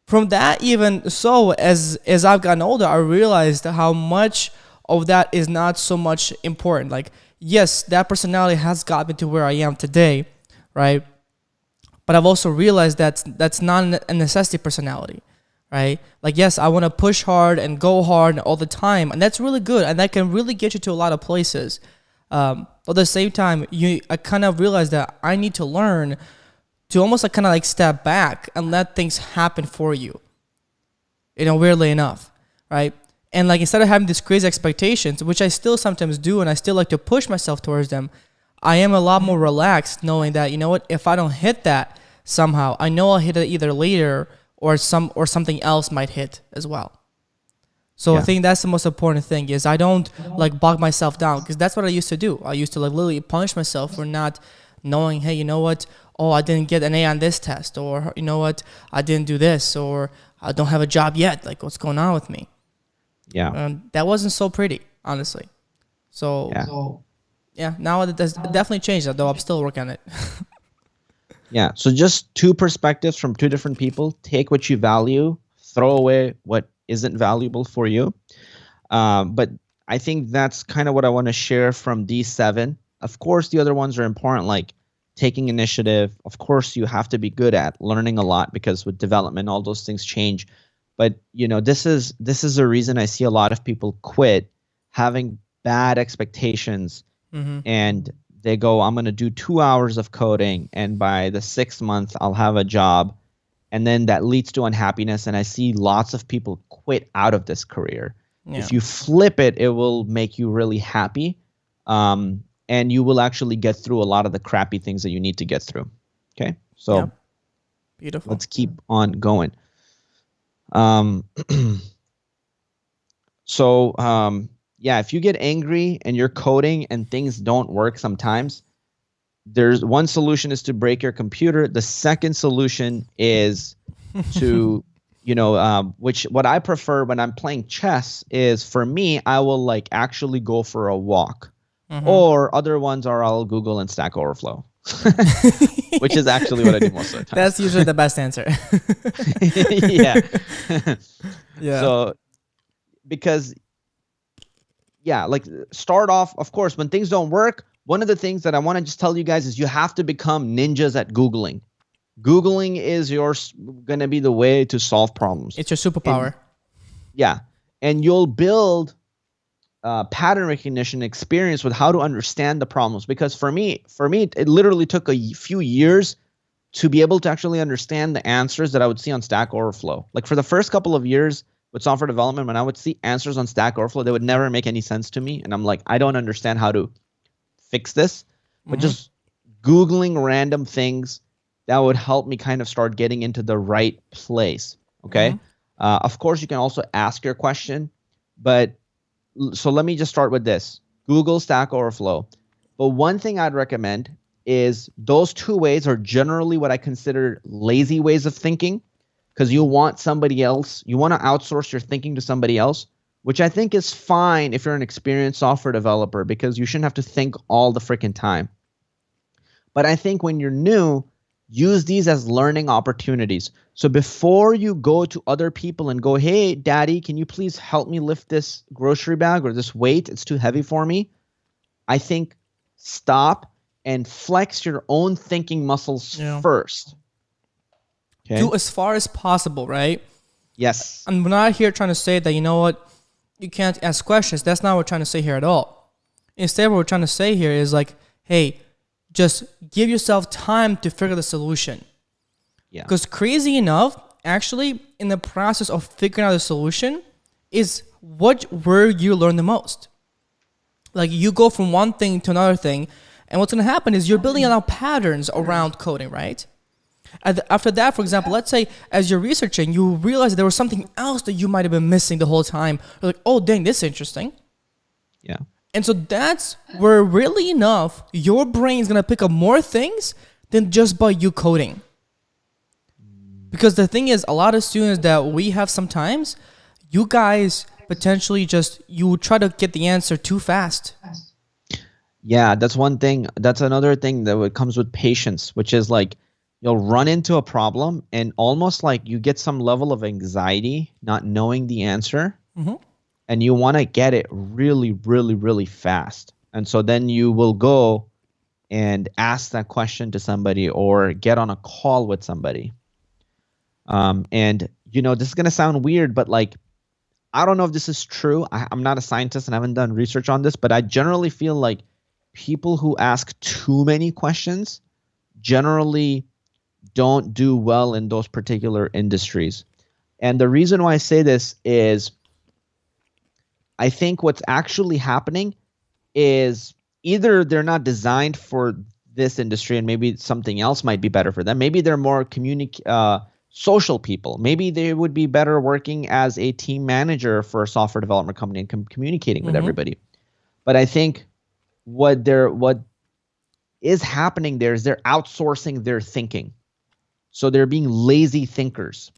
Speaker 1: from that, even so, as I've gotten older, I realized how much of that is not so much important. Like, yes, that personality has got me to where I am today, right? But I've also realized that's not a necessity personality, right? Like, yes, I want to push hard and go hard all the time, and that's really good, and that can really get you to a lot of places. But at the same time, I kind of realized that I need to learn to almost like kind of like step back and let things happen for you, weirdly enough, right? And like instead of having these crazy expectations, which I still sometimes do, and I still like to push myself towards them, I am a lot more relaxed knowing that, if I don't hit that somehow, I know I'll hit it either later or something else might hit as well. So I think that's the most important thing is I don't like bog myself down, because that's what I used to do. I used to like literally punish myself for not knowing, hey, you know what? Oh, I didn't get an A on this test, or you know what? I didn't do this, or I don't have a job yet. Like, what's going on with me? Yeah. That wasn't so pretty, honestly. So, now it has definitely changed, though I'm still working on it.
Speaker 3: Yeah. So just two perspectives from two different people. Take what you value, throw away what isn't valuable for you. But I think that's kind of what I want to share from D7. Of course, the other ones are important, like taking initiative. Of course, you have to be good at learning a lot, because with development, all those things change. But this is the reason I see a lot of people quit, having bad expectations, and they go, I'm going to do 2 hours of coding, and by the 6th month I'll have a job, and then that leads to unhappiness. And I see lots of people quit out of this career. Yeah. If you flip it, it will make you really happy, and you will actually get through a lot of the crappy things that you need to get through. Okay, so
Speaker 1: beautiful.
Speaker 3: Let's keep on going. Yeah, if you get angry and you're coding and things don't work sometimes, there's one solution is to break your computer. The second solution is to, which what I prefer when I'm playing chess is, for me, I will like actually go for a walk, or other ones are I'll Google and Stack Overflow, which is actually what I do most of the time.
Speaker 1: That's usually the best answer.
Speaker 3: Yeah. So, because like start off, of course, when things don't work, one of the things that I want to just tell you guys is you have to become ninjas at Googling. Googling is going to be the way to solve problems.
Speaker 1: It's your superpower.
Speaker 3: And you'll build pattern recognition experience with how to understand the problems. Because for me, it literally took a few years to be able to actually understand the answers that I would see on Stack Overflow. Like for the first couple of years with software development, when I would see answers on Stack Overflow, they would never make any sense to me. And I'm like, I don't understand how to fix this. But just Googling random things, that would help me kind of start getting into the right place. Okay. Of course, you can also ask your question. But so let me just start with this. Google Stack Overflow. But one thing I'd recommend is those 2 ways are generally what I consider lazy ways of thinking, because you want somebody else. You want to outsource your thinking to somebody else, which I think is fine if you're an experienced software developer, because you shouldn't have to think all the freaking time. But I think when you're new, use these as learning opportunities. So before you go to other people and go, hey, daddy, can you please help me lift this grocery bag or this weight? It's too heavy for me. I think stop and flex your own thinking muscles first. Okay?
Speaker 1: Do as far as possible, right?
Speaker 3: Yes.
Speaker 1: And we're not here trying to say that, you can't ask questions. That's not what we're trying to say here at all. Instead, what we're trying to say here is like, hey, just give yourself time to figure the solution. Yeah. Because crazy enough, actually, in the process of figuring out the solution is where you learn the most. Like you go from one thing to another thing, and what's going to happen is you're building out patterns around coding, right? After that, for example, let's say as you're researching, you realize there was something else that you might have been missing the whole time. You're like, oh, dang, this is interesting.
Speaker 3: Yeah.
Speaker 1: And so that's where really enough, your brain is going to pick up more things than just by you coding. Because the thing is, a lot of students that we have sometimes, you guys potentially you try to get the answer too fast.
Speaker 3: Yeah, that's one thing. That's another thing that comes with patience, which is like, you'll run into a problem and almost like you get some level of anxiety not knowing the answer. And you want to get it really, really, really fast. And so then you will go and ask that question to somebody or get on a call with somebody. And, this is going to sound weird, but like, I don't know if this is true. I'm not a scientist and I haven't done research on this, but I generally feel like people who ask too many questions generally don't do well in those particular industries. And the reason why I say this is I think what's actually happening is either they're not designed for this industry and maybe something else might be better for them. Maybe they're more social people. Maybe they would be better working as a team manager for a software development company and communicating with everybody. But I think what is happening there is they're outsourcing their thinking. So they're being lazy thinkers,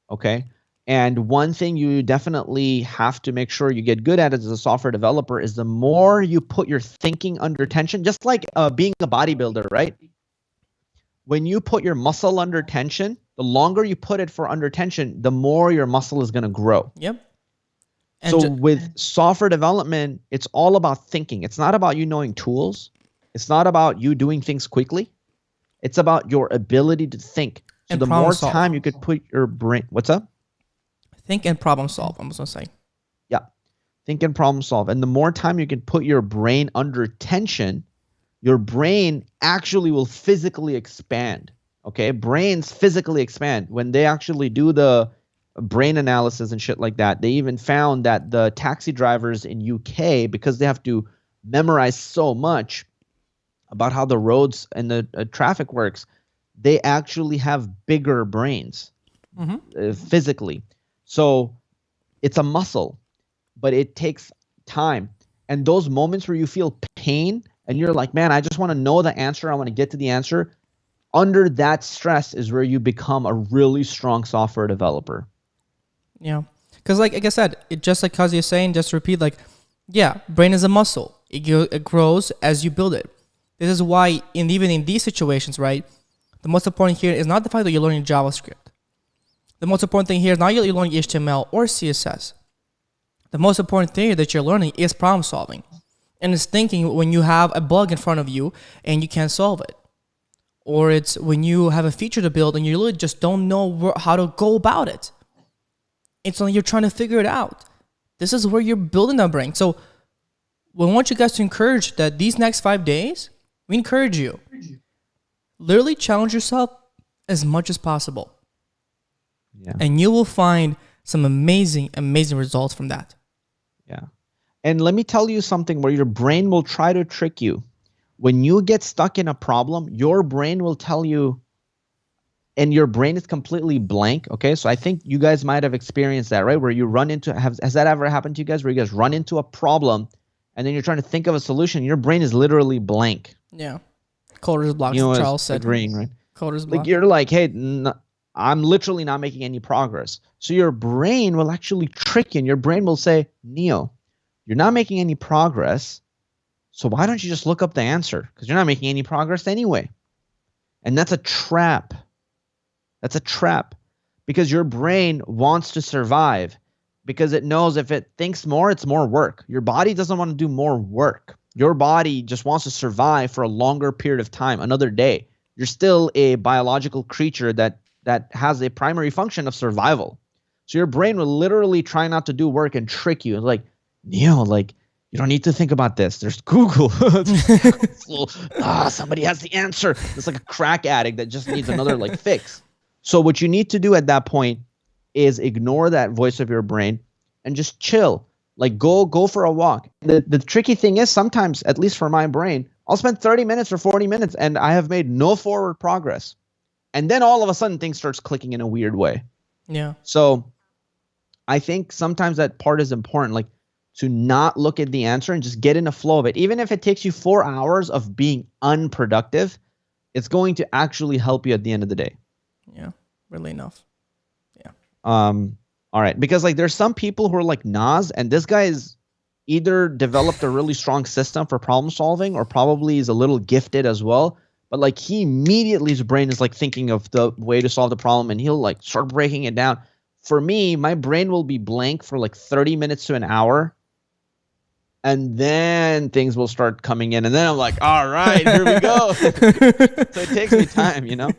Speaker 3: okay? And one thing you definitely have to make sure you get good at as a software developer is the more you put your thinking under tension, just like being a bodybuilder, right? When you put your muscle under tension, the longer you put it for under tension, the more your muscle is going to grow.
Speaker 1: Yep.
Speaker 3: And so with software development, it's all about thinking. It's not about you knowing tools. It's not about you doing things quickly. It's about your ability to think. So the more time you could put your brain, what's up?
Speaker 1: Think and problem solve, I'm just going to say.
Speaker 3: Yeah. Think and problem solve. And the more time you can put your brain under tension, your brain actually will physically expand. Okay? Brains physically expand. When they actually do the brain analysis and shit like that, they even found that the taxi drivers in UK, because they have to memorize so much about how the roads and the traffic works, they actually have bigger brains physically. So it's a muscle, but it takes time. And those moments where you feel pain and you're like, man, I just want to know the answer, I want to get to the answer, under that stress is where you become a really strong software developer.
Speaker 1: Yeah. Because like I said, just like Qazi is saying, just to repeat, like, yeah, brain is a muscle. It grows as you build it. This is why even in these situations, right, the most important here is not the fact that you're learning JavaScript. The most important thing here is not you're learning HTML or CSS. The most important thing that you're learning is problem solving. And it's thinking when you have a bug in front of you and you can't solve it. Or it's when you have a feature to build and you really just don't know how to go about it. It's when you're trying to figure it out. This is where you're building that brain. So we want you guys to encourage that these next 5 days, we encourage you. Literally challenge yourself as much as possible.
Speaker 3: Yeah.
Speaker 1: And you will find some amazing, amazing results from that.
Speaker 3: Yeah. And let me tell you something where your brain will try to trick you. When you get stuck in a problem, your brain will tell you, and your brain is completely blank. Okay. So I think you guys might have experienced that, right? Where you run into, has that ever happened to you guys, where you guys run into a problem and then you're trying to think of a solution? Your brain is literally blank.
Speaker 1: Yeah. Coder's block,
Speaker 3: You know,
Speaker 1: Charles said.
Speaker 3: agreeing, right?
Speaker 1: Coder's block.
Speaker 3: Like you're like, hey, I'm literally not making any progress. So your brain will actually trick you, and your brain will say, Neo, you're not making any progress, so why don't you just look up the answer? Because you're not making any progress anyway. And that's a trap. That's a trap. Because your brain wants to survive, because it knows if it thinks more, it's more work. Your body doesn't want to do more work. Your body just wants to survive for a longer period of time, another day. You're still a biological creature that has a primary function of survival. So your brain will literally try not to do work and trick you. Like, Neo, like, you don't need to think about this. There's Google. Somebody has the answer. It's like a crack addict that just needs another like fix. So what you need to do at that point is ignore that voice of your brain and just chill. Like go for a walk. The tricky thing is sometimes, at least for my brain, I'll spend 30 minutes or 40 minutes and I have made no forward progress. And then all of a sudden things starts clicking in a weird way.
Speaker 1: Yeah.
Speaker 3: So I think sometimes that part is important, like to not look at the answer and just get in a flow of it. Even if it takes you 4 hours of being unproductive, it's going to actually help you at the end of the day.
Speaker 1: Yeah, really enough. Yeah.
Speaker 3: All right. Because like there's some people who are like Naz, and this guy is either developed a really strong system for problem solving or probably is a little gifted as well. But like he immediately, his brain is like thinking of the way to solve the problem and he'll like start breaking it down. For me, my brain will be blank for like 30 minutes to an hour. And then things will start coming in. And then I'm like, all right, here we go. So it takes me time, you know?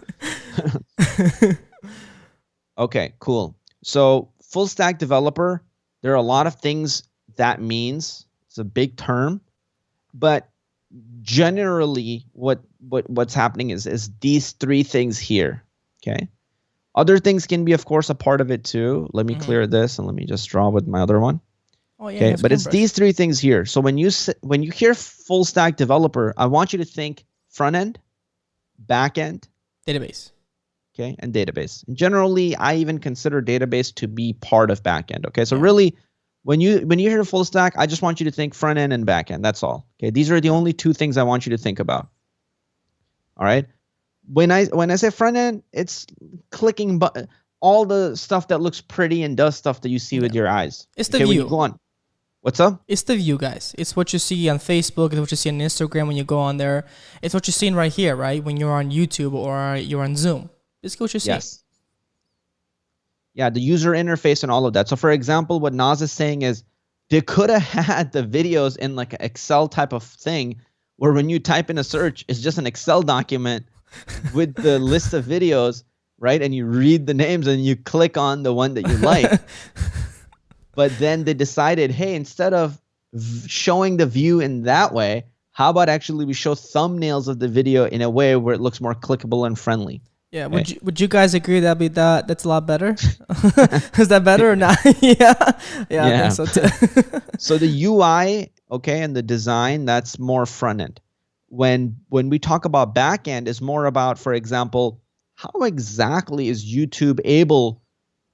Speaker 3: Okay, cool. So full stack developer, there are a lot of things that means. It's a big term. But generally what's happening is these 3 things here. Okay. Other things can be, of course, a part of it too. Let me clear this and let me just draw with my other one.
Speaker 1: Oh, yeah,
Speaker 3: okay, but it's these 3 things here. So when you hear full stack developer, I want you to think front end, back end,
Speaker 1: database.
Speaker 3: Okay, and database. And generally, I even consider database to be part of back end. Okay, so really, when you hear full stack, I just want you to think front end and back end. That's all. Okay, these are the only 2 things I want you to think about. All right. When I say front end, it's clicking all the stuff that looks pretty and does stuff that you see with your eyes.
Speaker 1: It's the view.
Speaker 3: When you go on. What's up?
Speaker 1: It's the view, guys. It's what you see on Facebook. It's what you see on Instagram when you go on there. It's what you're seeing right here, right? When you're on YouTube or you're on Zoom. It's what you see.
Speaker 3: Yes. Yeah, the user interface and all of that. So for example, what Naz is saying is they could have had the videos in like an Excel type of thing where when you type in a search, it's just an Excel document with the list of videos. right? And you read the names and you click on the one that you like. But then they decided, hey, instead of showing the view in that way, how about actually we show thumbnails of the video in a way where it looks more clickable and friendly?
Speaker 1: Yeah, would you guys agree that's a lot better? Is that better or not? Yeah, I think so too.
Speaker 3: So the UI, okay, and the design, that's more front end. When we talk about back end, is more about, for example, how exactly is YouTube able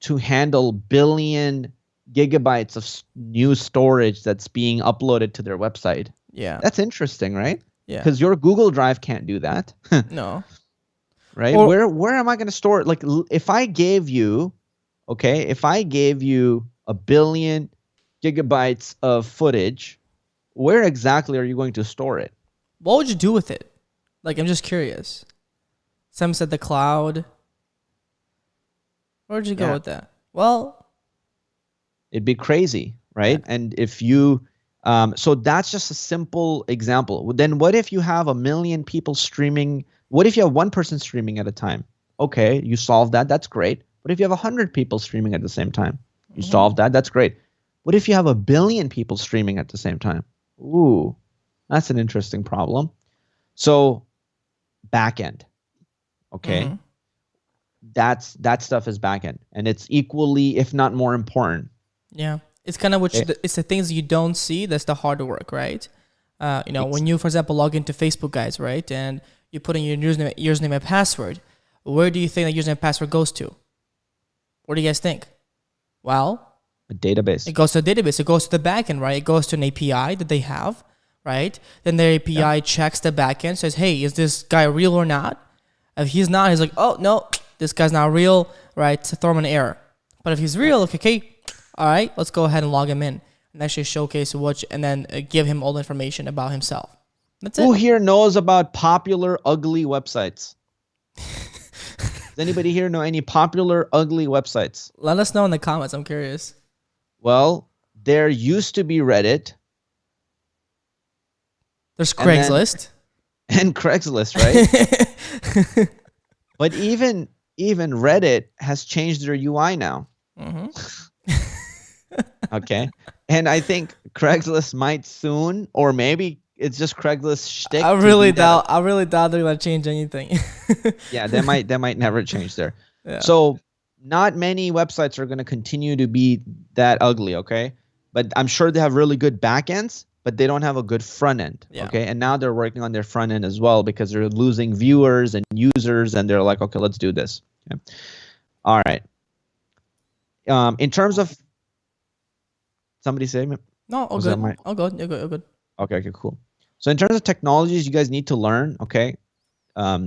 Speaker 3: to handle billion gigabytes of new storage that's being uploaded to their website?
Speaker 1: Yeah,
Speaker 3: that's interesting, right?
Speaker 1: Yeah,
Speaker 3: because your Google Drive can't do that.
Speaker 1: No.
Speaker 3: Right? Where am I going to store it? Like, if I gave you, if I gave you 1 billion gigabytes of footage, where exactly are you going to store it?
Speaker 1: What would you do with it? Like, I'm just curious. Some said the cloud. Where'd you go with that? Well,
Speaker 3: it'd be crazy, right? Yeah. And if you, so that's just a simple example. Then what if you have 1 million people streaming? What if you have one person streaming at a time? Okay, you solve that. That's great. What if you have 100 people streaming at the same time? You solve that. That's great. What if you have 1 billion people streaming at the same time? Ooh, that's an interesting problem. So backend, okay? That stuff is backend, and it's equally, if not more important.
Speaker 1: Yeah, it's kind of it's the things you don't see that's the hard work, right? When you, for example, log into Facebook, guys, right, and you put in your username and password, where do you think that username and password goes to? What do you guys think? Well,
Speaker 3: a database.
Speaker 1: It goes to a database. It goes to the backend, right? It goes to an API that they have, right? Then the API checks the backend, says, hey, is this guy real or not? If he's not, he's like, oh, no, this guy's not real, right? To throw him an error. But if he's real, okay, all right, let's go ahead and log him in and actually showcase and then give him all the information about himself. That's it.
Speaker 3: Who here knows about popular ugly websites? Does anybody here know any popular ugly websites?
Speaker 1: Let us know in the comments. I'm curious.
Speaker 3: Well, there used to be Reddit.
Speaker 1: There's Craigslist.
Speaker 3: And Craigslist, right? But even Reddit has changed their UI now. Okay. And I think Craigslist might soon, or maybe it's just Craigslist shtick.
Speaker 1: I really doubt they're gonna change anything.
Speaker 3: Yeah, they might never change there. Yeah. So not many websites are gonna continue to be that ugly, okay? But I'm sure they have really good backends, but they don't have a good front end. Yeah. Okay. And now they're working on their front end as well because they're losing viewers and users, and they're like, okay, let's do this. Okay. All right. In terms of somebody say
Speaker 1: no, all good. All good. You're good.
Speaker 3: Okay, cool. So in terms of technologies you guys need to learn, okay,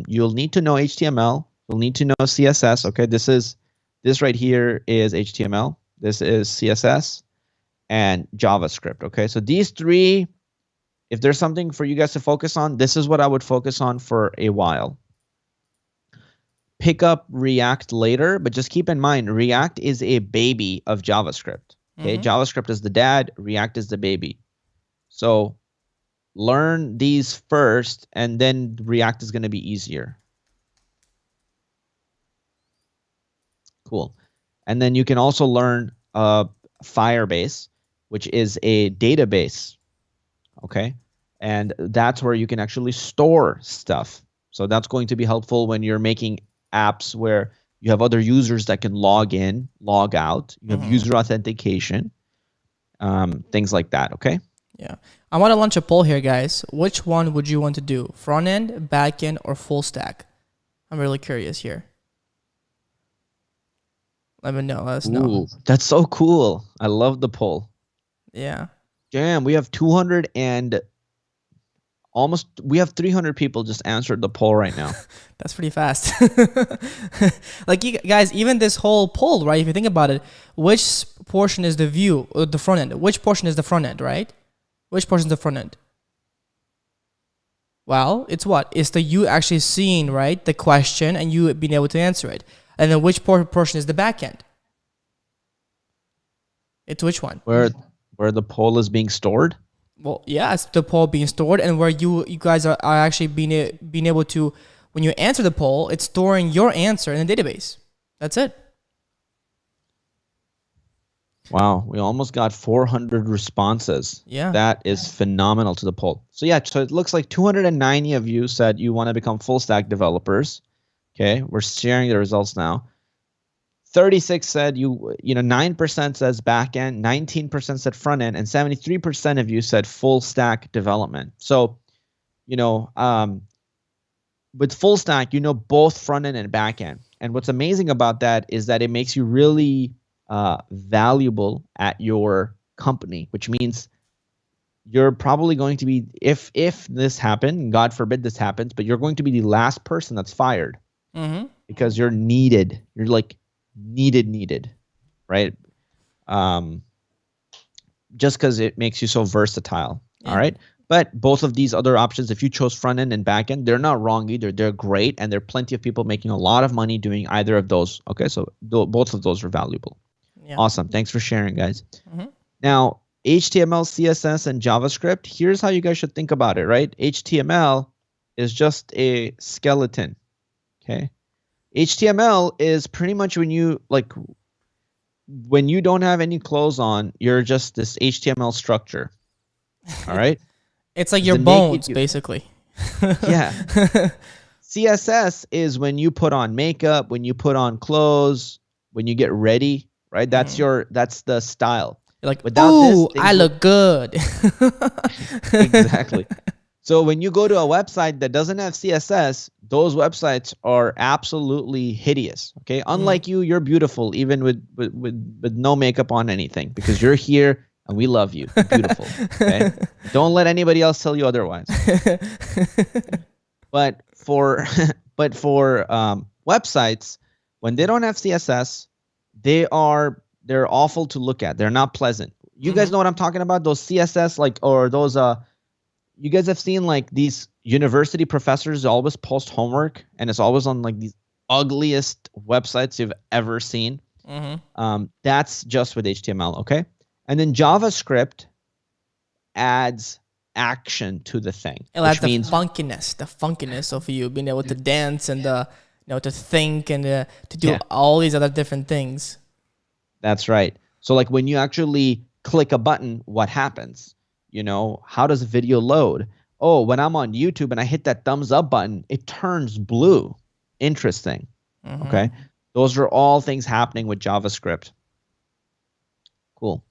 Speaker 3: you'll need to know HTML. You'll need to know CSS. Okay, this right here is HTML. This is CSS and JavaScript. Okay, so these three, if there's something for you guys to focus on, this is what I would focus on for a while. Pick up React later, but just keep in mind, React is a baby of JavaScript. Okay, JavaScript is the dad, React is the baby. So learn these first, and then React is going to be easier. Cool. And then you can also learn Firebase, which is a database. Okay, and that's where you can actually store stuff. So that's going to be helpful when you're making apps where you have other users that can log in, log out. You have user authentication, things like that. Okay.
Speaker 1: Yeah. I want to launch a poll here, guys. Which one would you want to do? Front end, back end, or full stack? I'm really curious here. Let us know.
Speaker 3: Ooh, that's so cool. I love the poll.
Speaker 1: Yeah.
Speaker 3: Damn, we have 300 people just answered the poll right now.
Speaker 1: That's pretty fast. Like, you guys, even this whole poll, right? If you think about it, which portion is the view, or the front end? Which portion is the front end, right? Which portion is the front end? Well, it's what? It's the you actually seeing, right, the question and you being able to answer it. And then which portion is the back end? It's which one?
Speaker 3: Where the poll is being stored?
Speaker 1: Well, yeah, it's the poll being stored, and where you guys are actually being able to when you answer the poll, it's storing your answer in the database. That's it.
Speaker 3: Wow, we almost got 400 responses.
Speaker 1: Yeah.
Speaker 3: That is phenomenal to the poll. So yeah, so it looks like 290 of you said you want to become full stack developers. Okay, we're sharing the results now. 36 said you know, 9% says backend, 19% said front end, and 73% of you said full stack development. So, you know, with full stack, you know, both front end and back end. And what's amazing about that is that it makes you really valuable at your company, which means you're probably going to be, if this happened, God forbid this happens, but you're going to be the last person that's fired because you're needed. You're like needed, right? Just because it makes you so versatile. Yeah. All right. But both of these other options, if you chose front end and back end, they're not wrong either. They're great, and there are plenty of people making a lot of money doing either of those. Okay, so both of those are valuable. Yeah. Awesome. Thanks for sharing, guys. Now, HTML, CSS, and JavaScript, here's how you guys should think about it, right? HTML is just a skeleton, okay? HTML is pretty much when you don't have any clothes on, you're just this HTML structure, all right?
Speaker 1: It's like your bones, basically.
Speaker 3: Yeah. CSS is when you put on makeup, when you put on clothes, when you get ready, right? That's that's the style.
Speaker 1: You're like, ooh, I look good.
Speaker 3: Exactly. So when you go to a website that doesn't have CSS, those websites are absolutely hideous. Okay. Unlike you, you're beautiful, even with no makeup on anything, because you're here and we love you. You're beautiful. Okay. Don't let anybody else tell you otherwise. But for websites, when they don't have CSS, they're awful to look at. They're not pleasant. You guys know what I'm talking about? Those CSS, or those you guys have seen like these university professors always post homework, and it's always on like these ugliest websites you've ever seen. That's just with HTML, okay? And then JavaScript adds action to the thing.
Speaker 1: It adds the funkiness of you being able to dance and to think and to do all these other different things. That's right.
Speaker 3: So like when you actually click a button, what happens? You know, how does a video load? Oh, when I'm on YouTube and I hit that thumbs up button, it turns blue. Interesting. Okay. Those are all things happening with JavaScript. Cool.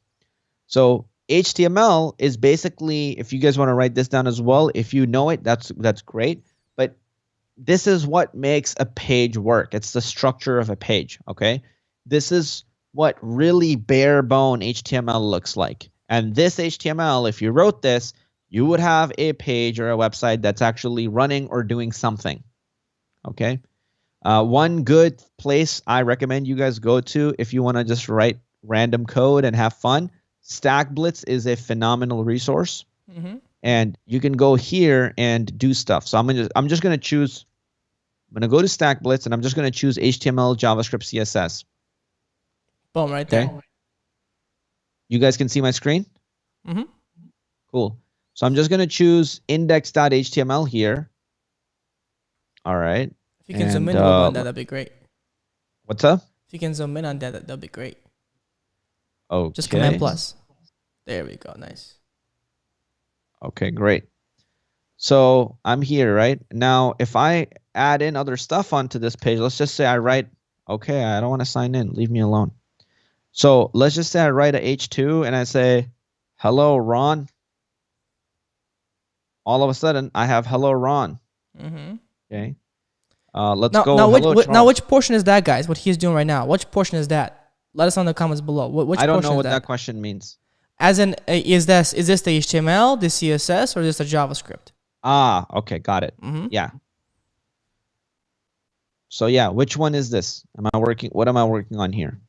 Speaker 3: So HTML is basically, if you guys want to write this down as well, if you know it, that's great. But this is what makes a page work. It's the structure of a page. Okay. This is what really bare bone HTML looks like. And this HTML, if you wrote this, you would have a page or a website that's actually running or doing something. Okay. One good place I recommend you guys go to if you want to just write random code and have fun, Stack Blitz is a phenomenal resource. And you can go here and do stuff. So I'm just going to choose, I'm going to go to Stack Blitz and I'm just going to choose HTML, JavaScript, CSS.
Speaker 1: Boom, right there. Okay.
Speaker 3: You guys can see my screen? Cool. So I'm just going to choose index.html here. All right.
Speaker 1: If you can zoom in a little bit on that, that'd be great.
Speaker 3: What's up?
Speaker 1: If you can zoom in on that, that'd be great.
Speaker 3: Okay.
Speaker 1: Just Command plus. There we go. Nice.
Speaker 3: Okay, great. So I'm here, right? Now, if I add in other stuff onto this page, let's just say I write, okay, I don't want to sign in. Leave me alone. So let's just say I write a H2 and I say, hello, Ron. All of a sudden, I have hello, Ron. Okay. Let's go.
Speaker 1: Now, which portion is that, guys? What he's doing right now? Which portion is that? Let us know in the comments below. Which
Speaker 3: I don't know what that question means.
Speaker 1: As in, is this the HTML, the CSS, or is this the JavaScript?
Speaker 3: Ah, okay, got it. Yeah. So yeah, which one is this? What am I working on here?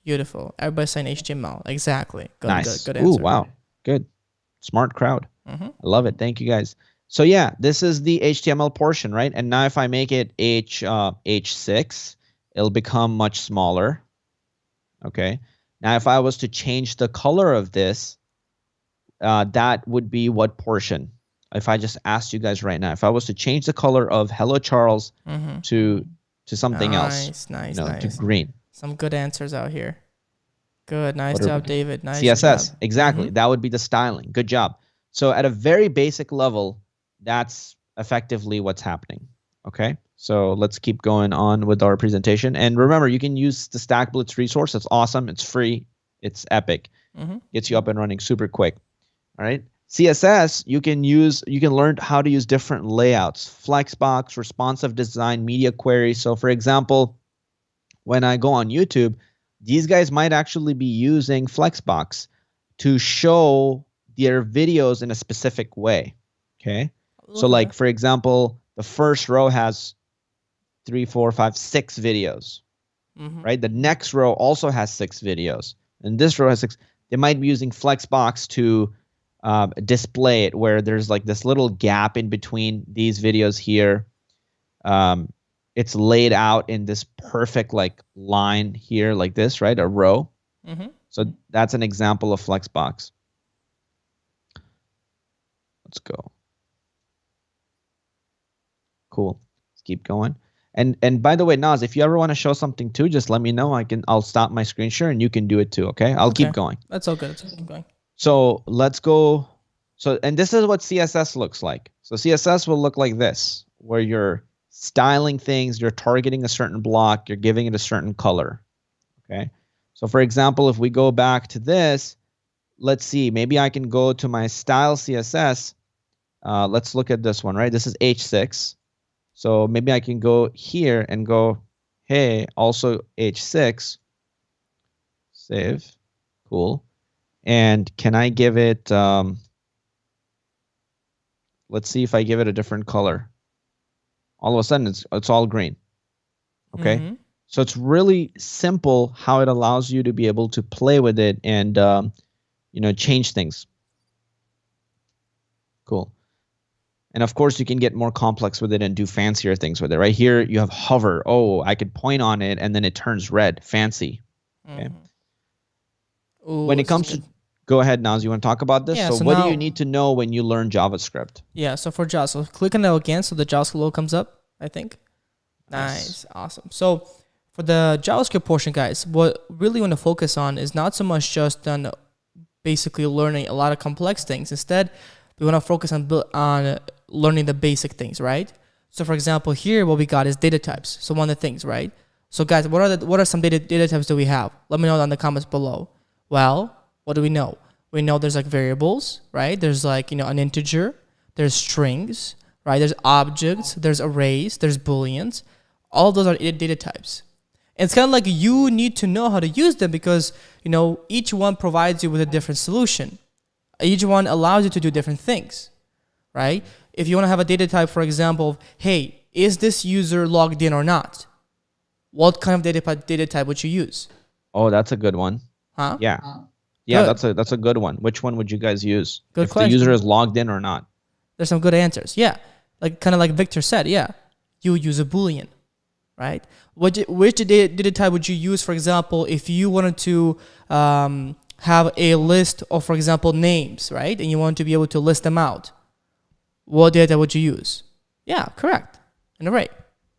Speaker 1: Beautiful. Everybody's saying HTML. Exactly. Good,
Speaker 3: nice.
Speaker 1: Good answer.
Speaker 3: Ooh, wow. Good. Smart crowd. I love it. Thank you, guys. So yeah, this is the HTML portion, right? And now if I make it H6, it'll become much smaller. Okay. Now if I was to change the color of this, that would be what portion? if I just asked you guys right now, if I was to change the color of Hello Charles to something else,
Speaker 1: Nice.
Speaker 3: to green.
Speaker 1: Some good answers out here. Good, nice job, David. Nice
Speaker 3: CSS,
Speaker 1: job.
Speaker 3: exactly. That would be the styling. Good job. So at a very basic level, that's effectively what's happening. Okay, so let's keep going on with our presentation. And remember, you can use the Stack Blitz resource. It's awesome. It's free. It's epic. Gets you up and running super quick. All right. CSS, you can learn how to use different layouts, Flexbox, responsive design, media query. So for example, when I go on YouTube, these guys might actually be using Flexbox to show their videos in a specific way. Okay. So like, for example, the first row has 3, 4, 5, 6 videos, right? The next row also has 6 videos, and this row has 6. They might be using Flexbox to display it where there's like this little gap in between these videos here. It's laid out in this perfect like line here like this, right? A row. So that's an example of Flexbox. Let's go. Cool. Let's keep going. And by the way, Naz, if you ever want to show something too, just let me know. I'll stop my screen share and you can do it too. Okay. I'll keep going.
Speaker 1: That's all good. Let's keep going.
Speaker 3: So let's go. So, and this is what CSS looks like. So CSS will look like this, where you're styling things, you're targeting a certain block, you're giving it a certain color. Okay. So for example, if we go back to this, let's see, maybe I can go to my style CSS. Let's look at this one, right? This is H6. So maybe I can go here and go, hey, also H6. Save. Cool. And can I give it, let's see if I give it a different color. All of a sudden, it's all green. Okay. So it's really simple how it allows you to be able to play with it and, change things. Cool. And of course, you can get more complex with it and do fancier things with it. Right here, you have hover. Oh, I could point on it and then it turns red. Fancy. Okay.
Speaker 1: Ooh,
Speaker 3: when it comes to, go ahead, Naz. You want to talk about this?
Speaker 1: Yeah,
Speaker 3: so what do you need to know when you learn JavaScript?
Speaker 1: Yeah. So for Java, so click on that again. So the JavaScript logo comes up, I think. Nice. Awesome. So for the JavaScript portion, guys, what really want to focus on is not so much just on basically learning a lot of complex things. Instead, we want to focus on learning the basic things, right? So for example, here what we got is data types. So one of the things, right? So guys, what are some data types that we have? Let me know in the comments below. Well, what do we know? We know there's like variables, right? There's like, an integer, there's strings, right? There's objects, there's arrays, there's booleans. All of those are data types. And it's kind of like you need to know how to use them because, each one provides you with a different solution. Each one allows you to do different things, right? If you want to have a data type, for example, hey, is this user logged in or not? What kind of data type would you use?
Speaker 3: Oh, that's a good one.
Speaker 1: Huh?
Speaker 3: Yeah. Yeah,
Speaker 1: Good.
Speaker 3: that's a good one. Which one would you guys use?
Speaker 1: Good
Speaker 3: if
Speaker 1: question.
Speaker 3: the user is logged in or not?
Speaker 1: There's some good answers. Yeah. Kind of like Victor said, yeah. You use a Boolean, right? Which data type would you use, for example, if you wanted to have a list of, for example, names, right? And you want to be able to list them out. What data would you use? Yeah, correct. An array,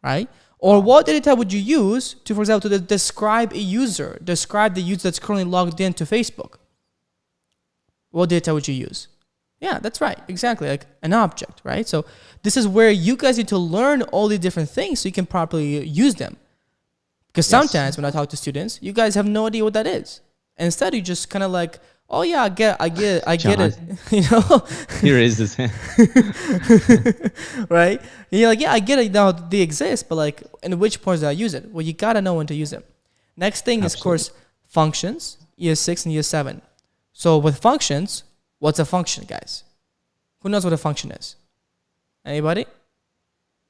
Speaker 1: right? Or what data type would you use to, for example, to describe a user, describe the user that's currently logged into Facebook? What data would you use? Yeah, that's right. Exactly. Like an object, right? So this is where you guys need to learn all the different things so you can properly use them. Because sometimes when I talk to students, you guys have no idea what that is. And instead, you just kind of like, oh yeah, I get it.
Speaker 3: Here is this.
Speaker 1: Right? And you're like, yeah, I get it now they exist, but like, in which points do I use it? Well, you gotta know when to use them. Next thing is, of course, functions, year 6 and year 7. So with functions, what's a function, guys? Who knows what a function is? Anybody?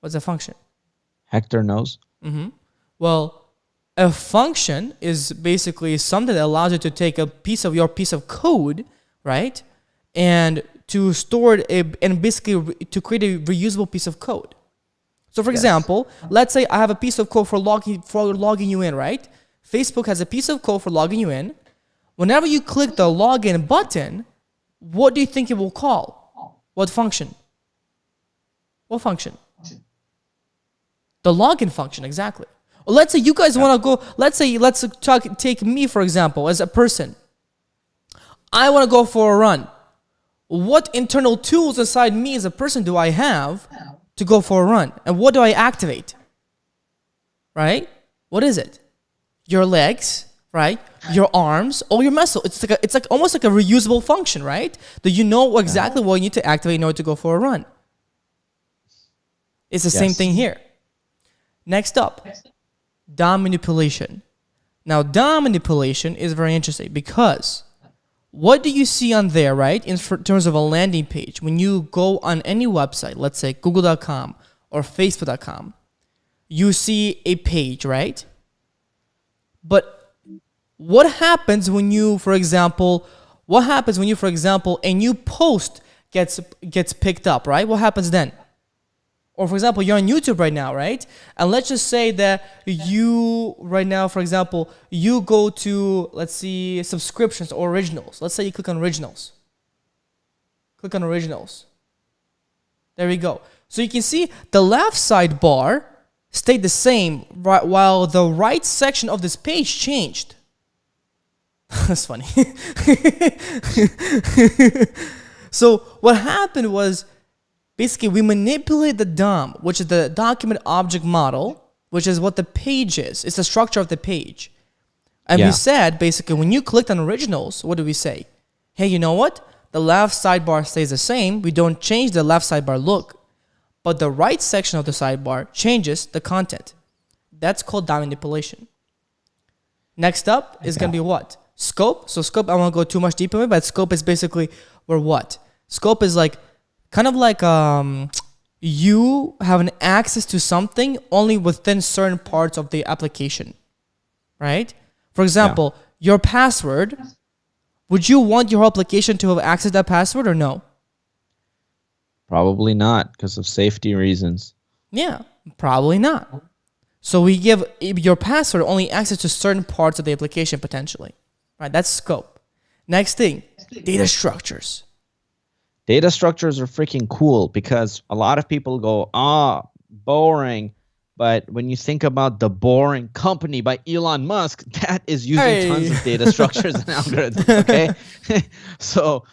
Speaker 1: What's a function?
Speaker 3: Hector knows.
Speaker 1: Well, a function is basically something that allows you to take a piece of your piece of code, right, and to store it and basically to create a reusable piece of code. So, for example, let's say I have a piece of code for logging you in, right? Facebook has a piece of code for logging you in. Whenever you click the login button, what do you think it will call? What function? What function? The login function, exactly. Well, let's say you guys want to go, let's take me, for example, as a person. I want to go for a run. What internal tools inside me as a person do I have to go for a run? And what do I activate? Right? What is it? Your legs, right? Your arms, all your muscle. It's like almost like a reusable function, right? Do you know exactly what you need to activate in order to go for a run? It's the same thing here. Next up, DOM manipulation. Now, DOM manipulation is very interesting because what do you see on there, right? In terms of a landing page, when you go on any website, let's say google.com or facebook.com, you see a page, right? But what happens when you, for example, a new post gets picked up, right? What happens then? Or for example, you're on YouTube right now, right? And let's just say that you, right now, for example, you go to, let's see, subscriptions or originals. Let's say you click on originals. Click on originals. There we go. So you can see the left sidebar stayed the same while the right section of this page changed. That's funny. So what happened was, basically, we manipulate the DOM, which is the document object model, which is what the page is. It's the structure of the page. And we said, basically, when you clicked on originals, what do we say? Hey, you know what? The left sidebar stays the same. We don't change the left sidebar look. But the right section of the sidebar changes the content. That's called DOM manipulation. Next up is going to be what? Scope. So scope, I won't go too much deeper, but scope is basically where what? Scope is like, kind of like you have an access to something only within certain parts of the application, right? For example, your password, would you want your whole application to have access to that password or no?
Speaker 3: Probably not, because of safety reasons.
Speaker 1: Yeah, probably not. So we give your password only access to certain parts of the application potentially, right? That's scope. Next thing, data structures.
Speaker 3: Data structures are freaking cool because a lot of people go, boring. But when you think about The Boring Company by Elon Musk, that is using tons of data structures and algorithms, okay? So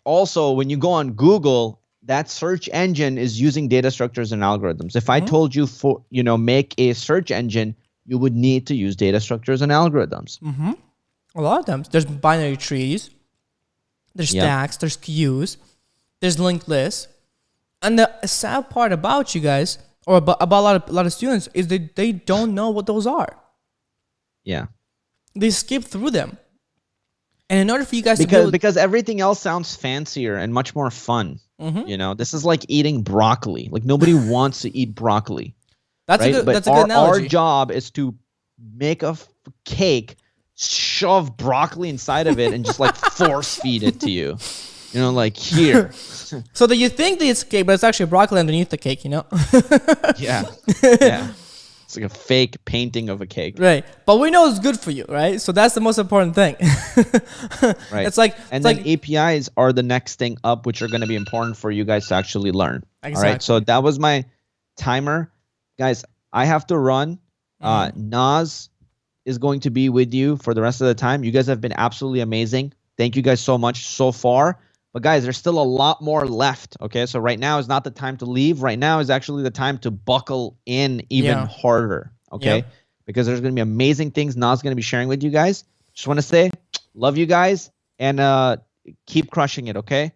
Speaker 3: also, when you go on Google, that search engine is using data structures and algorithms. If I told you, make a search engine, you would need to use data structures and algorithms.
Speaker 1: A lot of them. There's binary trees. There's stacks. There's queues. There's linked lists. And the sad part about you guys, or about a lot of students, is that they don't know what those are.
Speaker 3: Yeah.
Speaker 1: They skip through them. And in order for you guys
Speaker 3: because everything else sounds fancier and much more fun. This is like eating broccoli. Like nobody wants to eat broccoli.
Speaker 1: That's
Speaker 3: right?
Speaker 1: a good analogy.
Speaker 3: Our job is to make a cake, shove broccoli inside of it, and just like force feed it to you. Like here.
Speaker 1: So that you think that it's cake, but it's actually broccoli underneath the cake,
Speaker 3: Yeah. It's like a fake painting of a cake.
Speaker 1: Right. But we know it's good for you, right? So that's the most important thing.
Speaker 3: Right.
Speaker 1: It's like...
Speaker 3: APIs are the next thing up, which are going to be important for you guys to actually learn.
Speaker 1: Exactly.
Speaker 3: All right. So that was my timer. Guys, I have to run. Naz is going to be with you for the rest of the time. You guys have been absolutely amazing. Thank you guys so much so far. But guys, there's still a lot more left, okay? So right now is not the time to leave. Right now is actually the time to buckle in even harder, okay? Because there's going to be amazing things Naz is going to be sharing with you guys. Just want to say, love you guys, and keep crushing it, okay?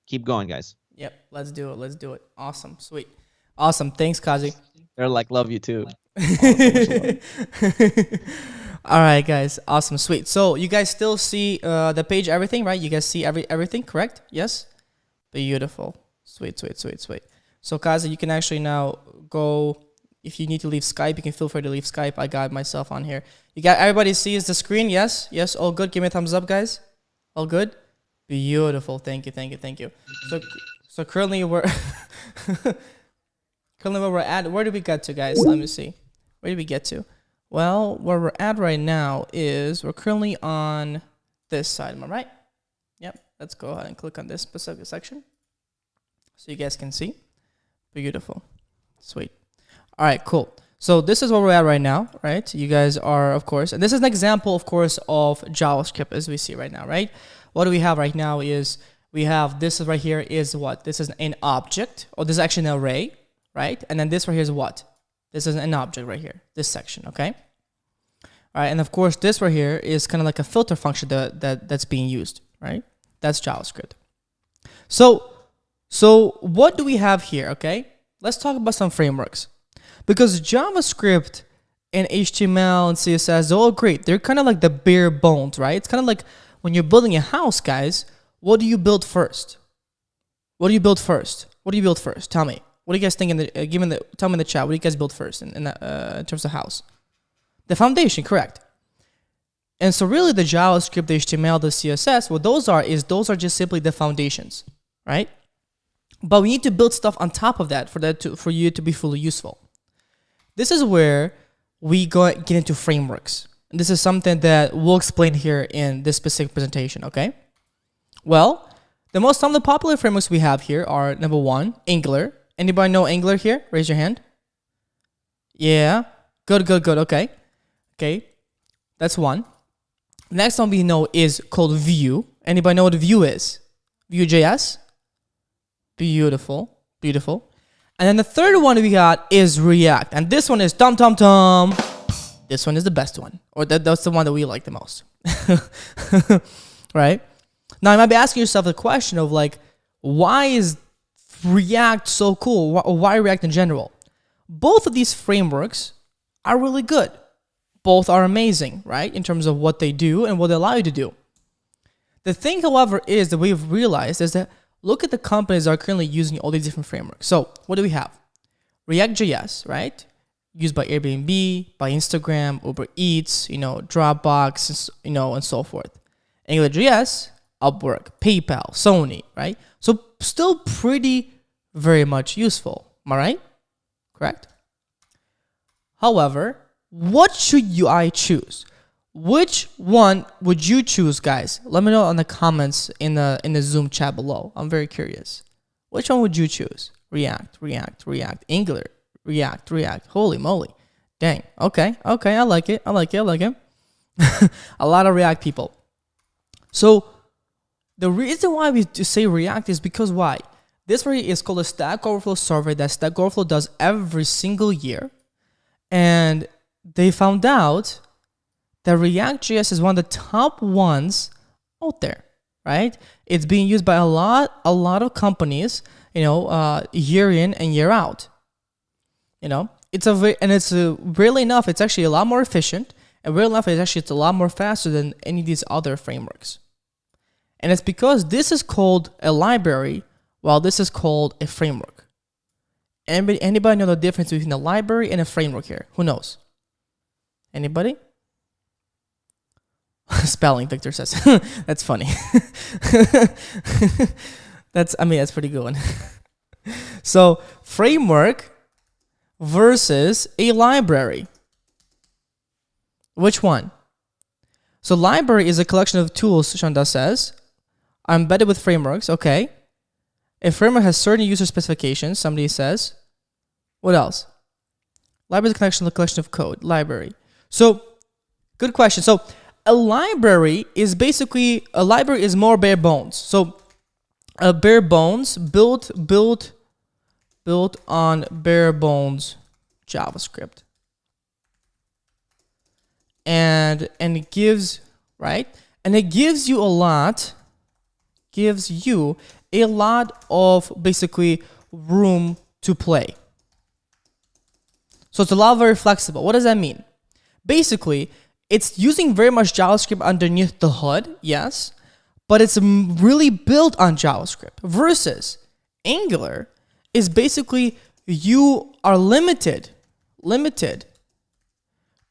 Speaker 3: Keep going, guys.
Speaker 1: Yep, let's do it. Let's do it. Awesome. Sweet. Awesome. Thanks, Qazi.
Speaker 3: They're like, love you too.
Speaker 1: All right, guys. Awesome. Sweet. So you guys still see the page, everything, right? You guys see everything, correct? Yes? Beautiful. Sweet, sweet, sweet, sweet. So, Qazi, you can actually now go, if you need to leave Skype, you can feel free to leave Skype. I got myself on here. You got everybody sees the screen? Yes? Yes? All good? Give me a thumbs up, guys. All good? Beautiful. Thank you, thank you, thank you. So currently we're... currently where we're at, where did we get to, guys? Let me see. Where did we get to? Well, where we're at right now is we're currently on this side. Am I right? Yep. Let's go ahead and click on this specific section so you guys can see. Beautiful. Sweet. All right, cool. So this is where we're at right now, right? You guys are, of course, and this is an example, of course, of JavaScript as we see right now, right? What do we have right now is we have this right here is what? This is an object, or this is actually an array, right? And then this right here is what? This is an object right here, this section, okay? All right, and of course, this right here is kind of like a filter function that's being used, right? That's JavaScript. So what do we have here, okay? Let's talk about some frameworks. Because JavaScript and HTML and CSS, they're all great. They're kind of like the bare bones, right? It's kind of like when you're building a house, guys, what do you build first? What do you build first? What do you build first? Tell me. What do you guys think tell me in the chat, what do you guys build first in terms of house? The foundation, correct. And so really the JavaScript, the HTML, the CSS, what those are just simply the foundations, right? But we need to build stuff on top of that for you to be fully useful. This is where we get into frameworks. And this is something that we'll explain here in this specific presentation, okay? Well, some of the popular frameworks we have here are, number one, Angular. Anybody know Angular here? Raise your hand. Yeah. Good. Okay. Okay. That's one. The next one we know is called Vue. Anybody know what Vue is? Vue.js? Beautiful. And then the third one we got is React. And this one is tom. This one is the best one. Or that's the one that we like the most. Right? Now you might be asking yourself the question of like, why is React so cool? Why React in general? Both of these frameworks are really good. Both are amazing, right? In terms of what they do and what they allow you to do. The thing, however, is that we've realized is that look at the companies that are currently using all these different frameworks. So what do we have? React.js, right? Used by Airbnb, by Instagram, Uber Eats, Dropbox, and so forth. Angular.js, Upwork, PayPal, Sony, right? So still pretty very much useful. Am I right? Correct? However, what should I choose? Which one would you choose, guys? Let me know in the comments in the Zoom chat below. I'm very curious. Which one would you choose? React, Angular, React. Holy moly. Dang. Okay. I like it. A lot of React people. So the reason why we say React is because why? This is called a Stack Overflow survey that Stack Overflow does every single year. And they found out that React.js is one of the top ones out there, right? It's being used by a lot of companies, year in and year out. Really enough, it's actually a lot more efficient, and really enough, it's a lot more faster than any of these other frameworks. And it's because this is called a library, while this is called a framework. Anybody know the difference between a library and a framework here? Who knows? Anybody? Spelling, Victor says. That's funny. That's pretty good one. So, framework versus a library. Which one? So, library is a collection of tools, Shanda says, are embedded with frameworks. Okay. A framework has certain user specifications, somebody says. What else? Library is a collection of code. Library. So, good question. So, a library is more bare bones. So, a bare bones built on bare bones JavaScript, and it gives you a lot of basically room to play. So it's a lot very flexible. What does that mean? Basically, it's using very much JavaScript underneath the hood, yes, but it's really built on JavaScript. Versus Angular is basically you are limited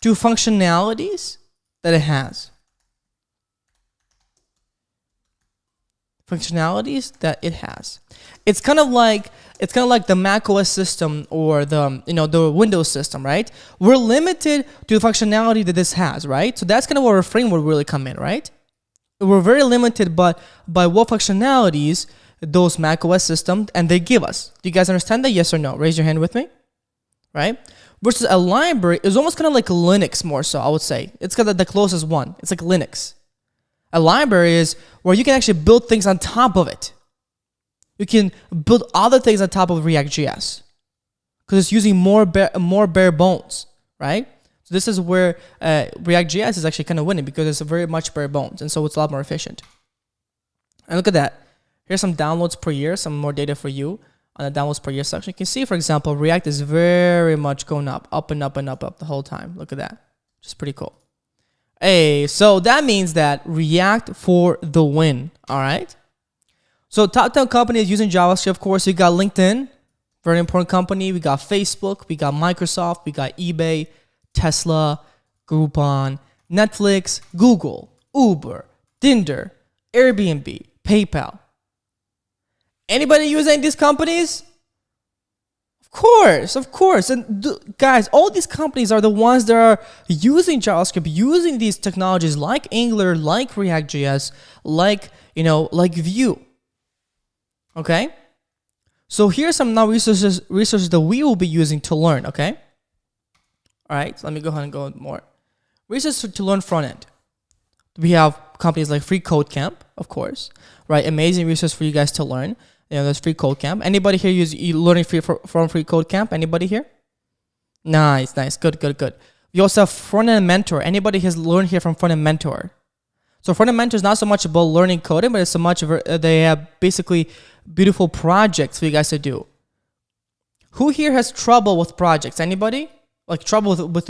Speaker 1: to functionalities that it has. It's kind of like the Mac OS system or the Windows system, right? We're limited to the functionality that this has, right? So that's kind of where our framework really come in, right? We're very limited by what functionalities those macOS systems, and they give us. Do you guys understand that? Yes or no? Raise your hand with me. Right? Versus a library is almost kind of like Linux more so, I would say. It's kind of the closest one. It's like Linux. A library is where you can actually build things on top of it. You can build other things on top of React.js because it's using more bare bones, right? So this is where React.js is actually kind of winning because it's very much bare bones, and so it's a lot more efficient. And look at that. Here's some downloads per year, some more data for you on the downloads per year section. You can see, for example, React is very much going up and up and up the whole time. Look at that. Which is pretty cool. Hey, so that means that React for the win, all right? So top 10 companies using JavaScript, of course. We got LinkedIn, very important company. We got Facebook, we got Microsoft, we got eBay, Tesla, Groupon, Netflix, Google, Uber, Tinder, Airbnb, PayPal. Anybody using these companies? Of course. And guys, all these companies are the ones that are using JavaScript, using these technologies like Angular, like React.js, like Vue. Okay? So here's some now resources that we will be using to learn, okay? All right, so let me go ahead and go more. Resources to learn front end. We have companies like Free Code Camp, of course, right? Amazing resource for you guys to learn. There's Free Code Camp. Anybody here learning from Free Code Camp? Anybody here? Nice. Good. We also have Front End Mentor. Anybody has learned here from Front End Mentor? So Front End Mentor is not so much about learning coding, but it's so much they have basically beautiful projects for you guys to do. Who here has trouble with projects? Anybody? Like trouble with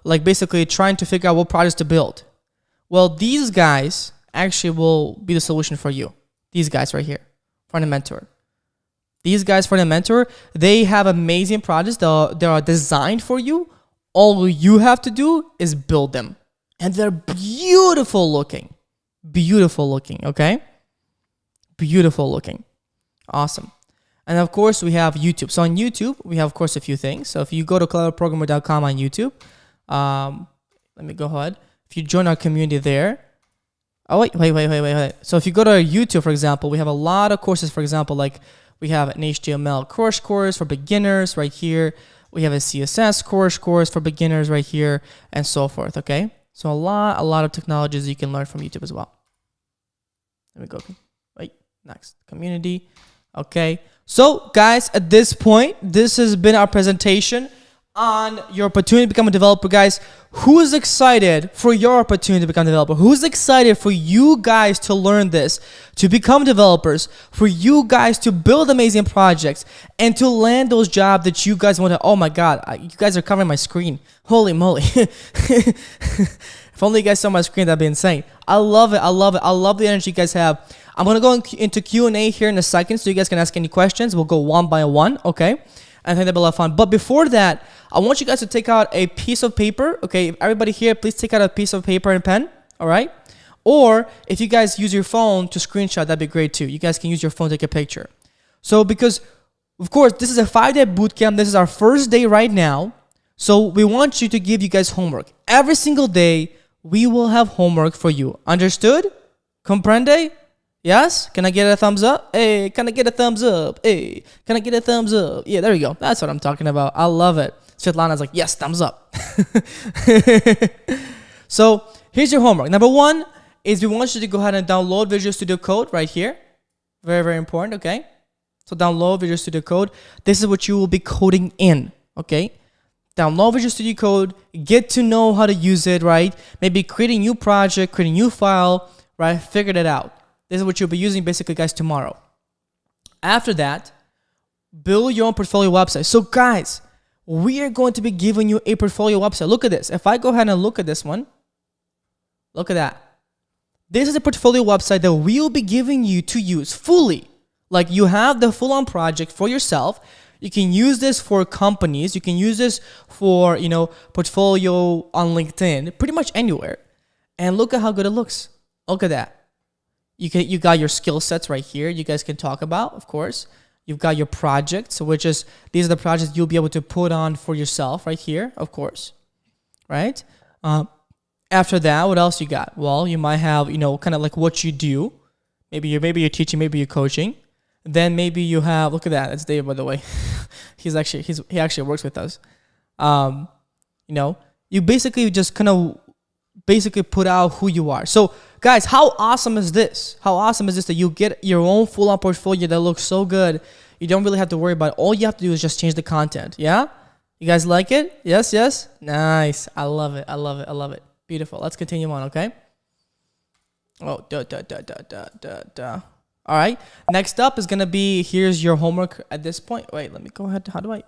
Speaker 1: like basically trying to figure out what projects to build? Well, these guys actually will be the solution for you. These guys right here, Front End Mentor. These guys, Front End Mentor, they have amazing projects that are designed for you. All you have to do is build them. And they're beautiful looking, okay? Beautiful looking. Awesome. And of course, we have YouTube. So on YouTube, we have, of course, a few things. So if you go to cleverprogrammer.com on YouTube, let me go ahead. If you join our community there, wait. So if you go to our YouTube, for example, we have a lot of courses. For example, like we have an HTML course for beginners right here. We have a CSS course for beginners right here, and so forth, okay? So a lot of technologies you can learn from YouTube as well. Let me go. Wait, next. Community. Okay. So, guys, at this point, this has been our presentation on your opportunity to become a developer. Guys, who is excited for your opportunity to become a developer? Who's excited for you guys to learn this, to become developers, for you guys to build amazing projects, and to land those jobs that you guys want to? Oh my God, you guys are covering my screen. Holy moly. If only you guys saw my screen, that'd be insane. I love it. I love the energy you guys have. I'm going to go into Q&A here in a second so you guys can ask any questions. We'll go one by one, okay? I think that'll be a lot of fun. But before that, I want you guys to take out a piece of paper, okay? Everybody here, please take out a piece of paper and pen, all right? Or if you guys use your phone to screenshot, that'd be great too. You guys can use your phone to take a picture. So because, of course, this is a 5-day bootcamp. This is our first day right now. So we want you to give you guys homework. Every single day, we will have homework for you. Understood? Comprende? Yes? Can I get a thumbs up? Hey, can I get a thumbs up? Hey, can I get a thumbs up? Yeah, there you go. That's what I'm talking about. I love it. Svetlana's like, yes, thumbs up. So here's your homework. Number one is we want you to go ahead and download Visual Studio Code right here. Very, very important, okay? So download Visual Studio Code. This is what you will be coding in, okay? Download Visual Studio Code. Get to know how to use it, right? Maybe create a new project, create a new file, right? Figure it out. This is what you'll be using basically, guys, tomorrow. After that, build your own portfolio website. So, guys, we are going to be giving you a portfolio website. Look at this. If I go ahead and look at this one, look at that. This is a portfolio website that we will be giving you to use fully. Like you have the full-on project for yourself. You can use this for companies. You can use this for, portfolio on LinkedIn, pretty much anywhere. And look at how good it looks. Look at that. You got your skill sets right here. You guys can talk about, of course. You've got your projects, which is these are the projects you'll be able to put on for yourself right here, of course, right? After that, what else you got? Well, you might have, kind of like what you do. Maybe you're teaching, maybe you're coaching. Then maybe you have, look at that, it's Dave, by the way. he actually works with us. You know, you basically just kind of basically put out who you are. So guys, how awesome is this? How awesome is this that you get your own full-on portfolio that looks so good? You don't really have to worry about it. All you have to do is just change the content. Yeah? You guys like it? Yes, yes? Nice. I love it. I love it. I love it. Beautiful. Let's continue on, okay? Oh, All right. Next up is going to be, here's your homework at this point. Wait, let me go ahead. How do I?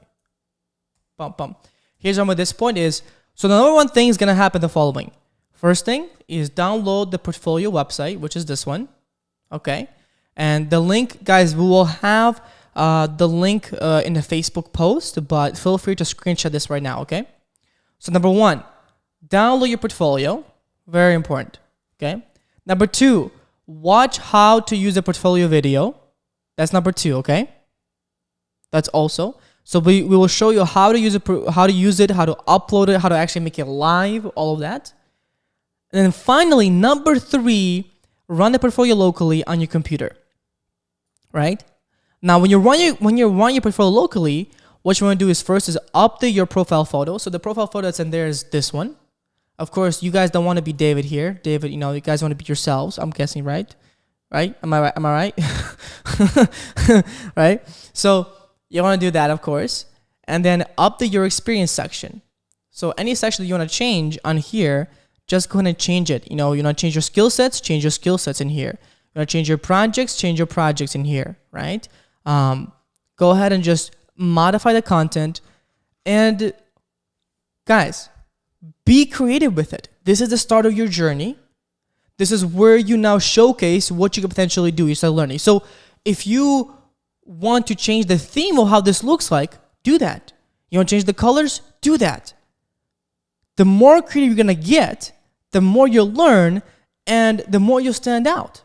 Speaker 1: Here's your homework at this point is, so the number one thing is going to happen the following. First thing is download the portfolio website, which is this one. Okay. And the link, guys, we will have the link in the Facebook post, but feel free to screenshot this right now, okay? So number one, download your portfolio. Very important, okay? Number two, watch how to use a portfolio video. That's number two, okay? That's also. So we will show you how to use it, how to upload it, how to actually make it live, all of that. And then finally, number three, run the portfolio locally on your computer, right? Now, when you run your portfolio locally, what you want to do is first is update your profile photo. So the profile photo that's in there is this one. Of course, you guys don't want to be David here. David, you know, you guys want to be yourselves. I'm guessing, right? Right? Am I right? Am I right? Right? So you want to do that, of course, and then update your experience section. So any section that you want to change on here, just go ahead and change it. You know, you want to change your skill sets, change your skill sets in here. You want to change your projects, change your projects in here, right? Go ahead and just modify the content. And guys, be creative with it. This is the start of your journey. This is where you now showcase what you can potentially do. You start learning. So if you want to change the theme of how this looks like, do that. You want to change the colors? Do that. The more creative you're going to get, the more you'll learn and the more you'll stand out.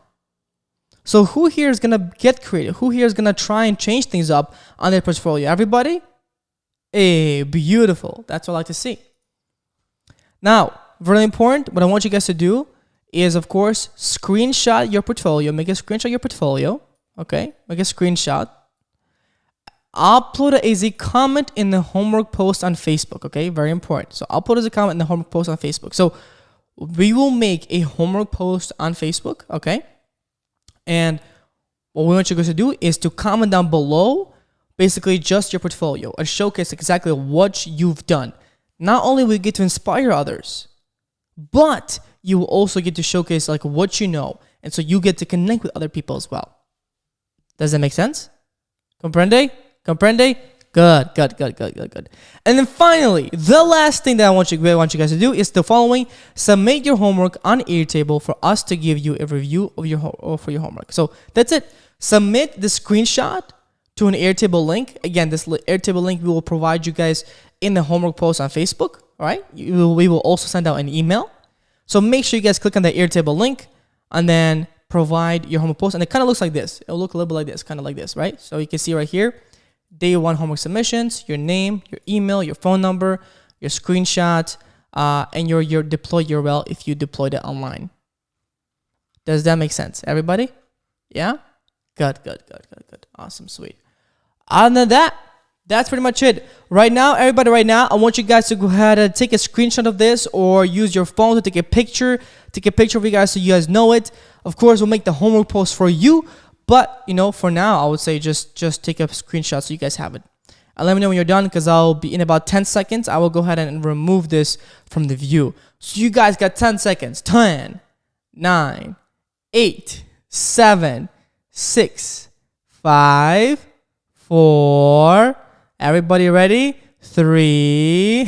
Speaker 1: So who here is going to get creative? Who here is going to try and change things up on their portfolio? Everybody? Hey, beautiful. That's what I like to see. Now, really important, what I want you guys to do is, of course, screenshot your portfolio. Make a screenshot of your portfolio. Okay? Make a screenshot. Upload it as a comment in the homework post on Facebook. Okay? Very important. So upload as a comment in the homework post on Facebook. So we will make a homework post on Facebook. Okay? And what we want you guys to do is to comment down below basically just your portfolio and showcase exactly what you've done. Not only will you get to inspire others, but you will also get to showcase like what you know. And so you get to connect with other people as well. Does that make sense? Comprende? Comprende? Good. And then finally, the last thing that I want you guys to do is the following. Submit your homework on Airtable for us to give you a review of your homework. So that's it. Submit the screenshot to an Airtable link. Again, this Airtable link we will provide you guys in the homework post on Facebook. All right. We will also send out an email. So make sure you guys click on the Airtable link and then provide your homework post. And it kind of looks like this. It'll look a little bit like this, kind of like this, right? So you can see right here. Day 1 homework submissions, your name, your email, your phone number, your screenshot, and your deployed URL if you deployed it online. Does that make sense, everybody? Yeah? Good. Awesome, sweet. Other than that, that's pretty much it. Right now, everybody, I want you guys to go ahead and take a screenshot of this or use your phone to take a picture. Take a picture of you guys so you guys know it. Of course, we'll make the homework post for you. But, you know, for now, I would say just take a screenshot so you guys have it. And let me know when you're done because I'll be in about 10 seconds. I will go ahead and remove this from the view. So you guys got 10 seconds. 10, 9, 8, 7, 6, 5, 4. Everybody ready? 3,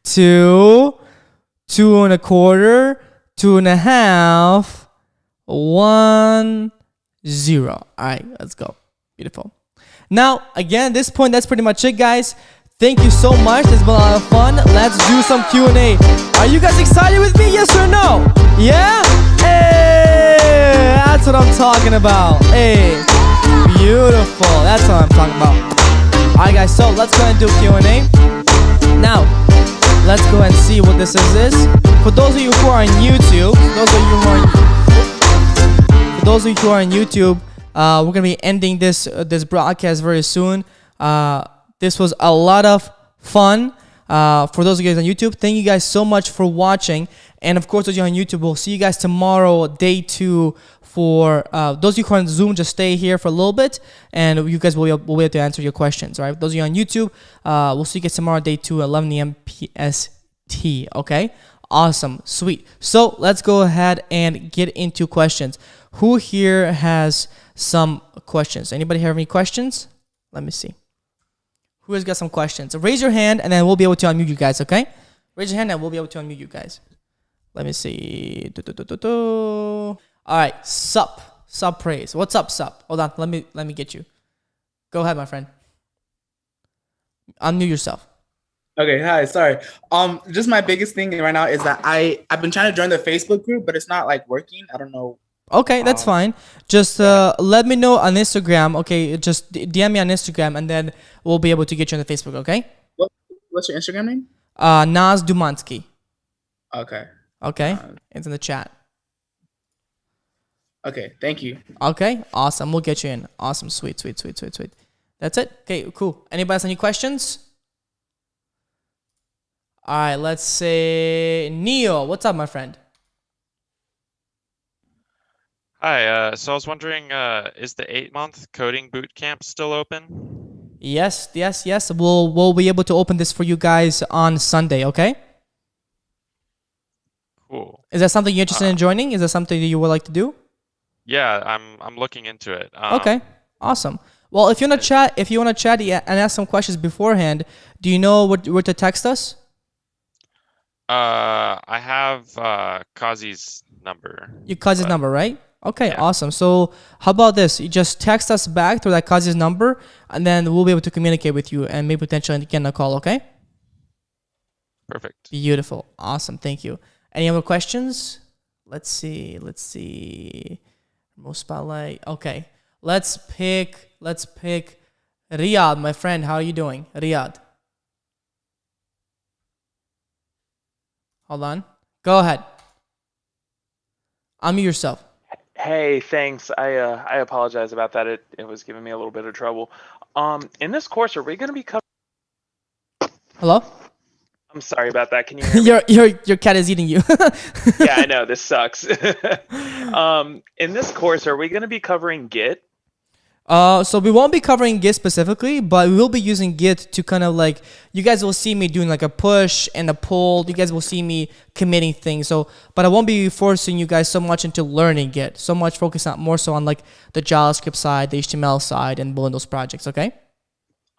Speaker 1: 2, 2 1/4, 2 1/2. 1, 0. All right, let's go. Beautiful. Now, again, at this point, that's pretty much it, guys. Thank you so much. It's been a lot of fun. Let's do some Q&A. Are you guys excited with me? Yes or no? Yeah? Hey, that's what I'm talking about. Hey, beautiful. That's what I'm talking about. All right, guys. So let's go ahead and do Q&A. Now, let's go ahead and see what this is. For those of you who are on YouTube, those of you who are on YouTube, We're gonna be ending this broadcast very soon. This was a lot of fun. For those of you guys on YouTube, thank you guys so much for watching. And of course, those of you on YouTube, we'll see you guys tomorrow, day 2. For those of you who are on Zoom, just stay here for a little bit, and you guys will be able to answer your questions. All right, those of you on YouTube, we'll see you guys tomorrow, day 2, 11 a.m. PST. Okay, awesome, sweet. So let's go ahead and get into questions. Who here has some questions? Anybody have any questions? Let me see. Who has got some questions? Raise your hand, and then we'll be able to unmute you guys. Okay, raise your hand, and we'll be able to unmute you guys. Let me see. All right, sup praise. What's up, sup? Hold on, let me get you. Go ahead, my friend. Unmute yourself.
Speaker 4: Okay, hi, sorry. Just my biggest thing right now is that I've been trying to join the Facebook group, but it's not like working. I don't know.
Speaker 1: Okay, that's fine. Just let me know on Instagram. Okay, just DM me on Instagram, and then we'll be able to get you on the Facebook. Okay.
Speaker 4: What's your Instagram name?
Speaker 1: Naz Dumansky.
Speaker 4: Okay.
Speaker 1: Okay, it's in the chat.
Speaker 4: Okay, thank you.
Speaker 1: Okay, awesome. We'll get you in. Awesome, sweet. That's it. Okay, cool. Anybody has any questions? All right, let's say Neo. What's up, my friend?
Speaker 5: Hi, so I was wondering, is the 8-month coding bootcamp still open?
Speaker 1: Yes. We'll be able to open this for you guys on Sunday, okay?
Speaker 5: Cool.
Speaker 1: Is that something you're interested in joining? Is that something that you would like to do?
Speaker 5: Yeah, I'm looking into it.
Speaker 1: Okay, awesome. Well, if you want to chat and ask some questions beforehand, do you know where to text us?
Speaker 5: I have Qazi's number.
Speaker 1: Your Qazi's number, right? Okay,
Speaker 5: yeah.
Speaker 1: Awesome. So how about this? You just text us back through that Qazi's number, and then we'll be able to communicate with you and maybe potentially get a call, okay?
Speaker 5: Perfect.
Speaker 1: Beautiful. Awesome. Thank you. Any other questions? Let's see. Most spotlight. Okay. Let's pick Riyadh, my friend. How are you doing? Riyadh. Hold on. Go ahead. Unmute yourself.
Speaker 6: Hey, thanks. I apologize about that. It was giving me a little bit of trouble. In this course, are we going to be covering?
Speaker 1: Hello?
Speaker 6: I'm sorry about that. Can you hear me?
Speaker 1: Your cat is eating you.
Speaker 6: Yeah, I know. This sucks. In this course, are we going to be covering Git?
Speaker 1: So we won't be covering Git specifically, but we will be using Git to kind of like, you guys will see me doing like a push and a pull. You guys will see me committing things. So, but I won't be forcing you guys so much into learning Git. So much focus on more so on like the JavaScript side, the HTML side, and building those projects. Okay.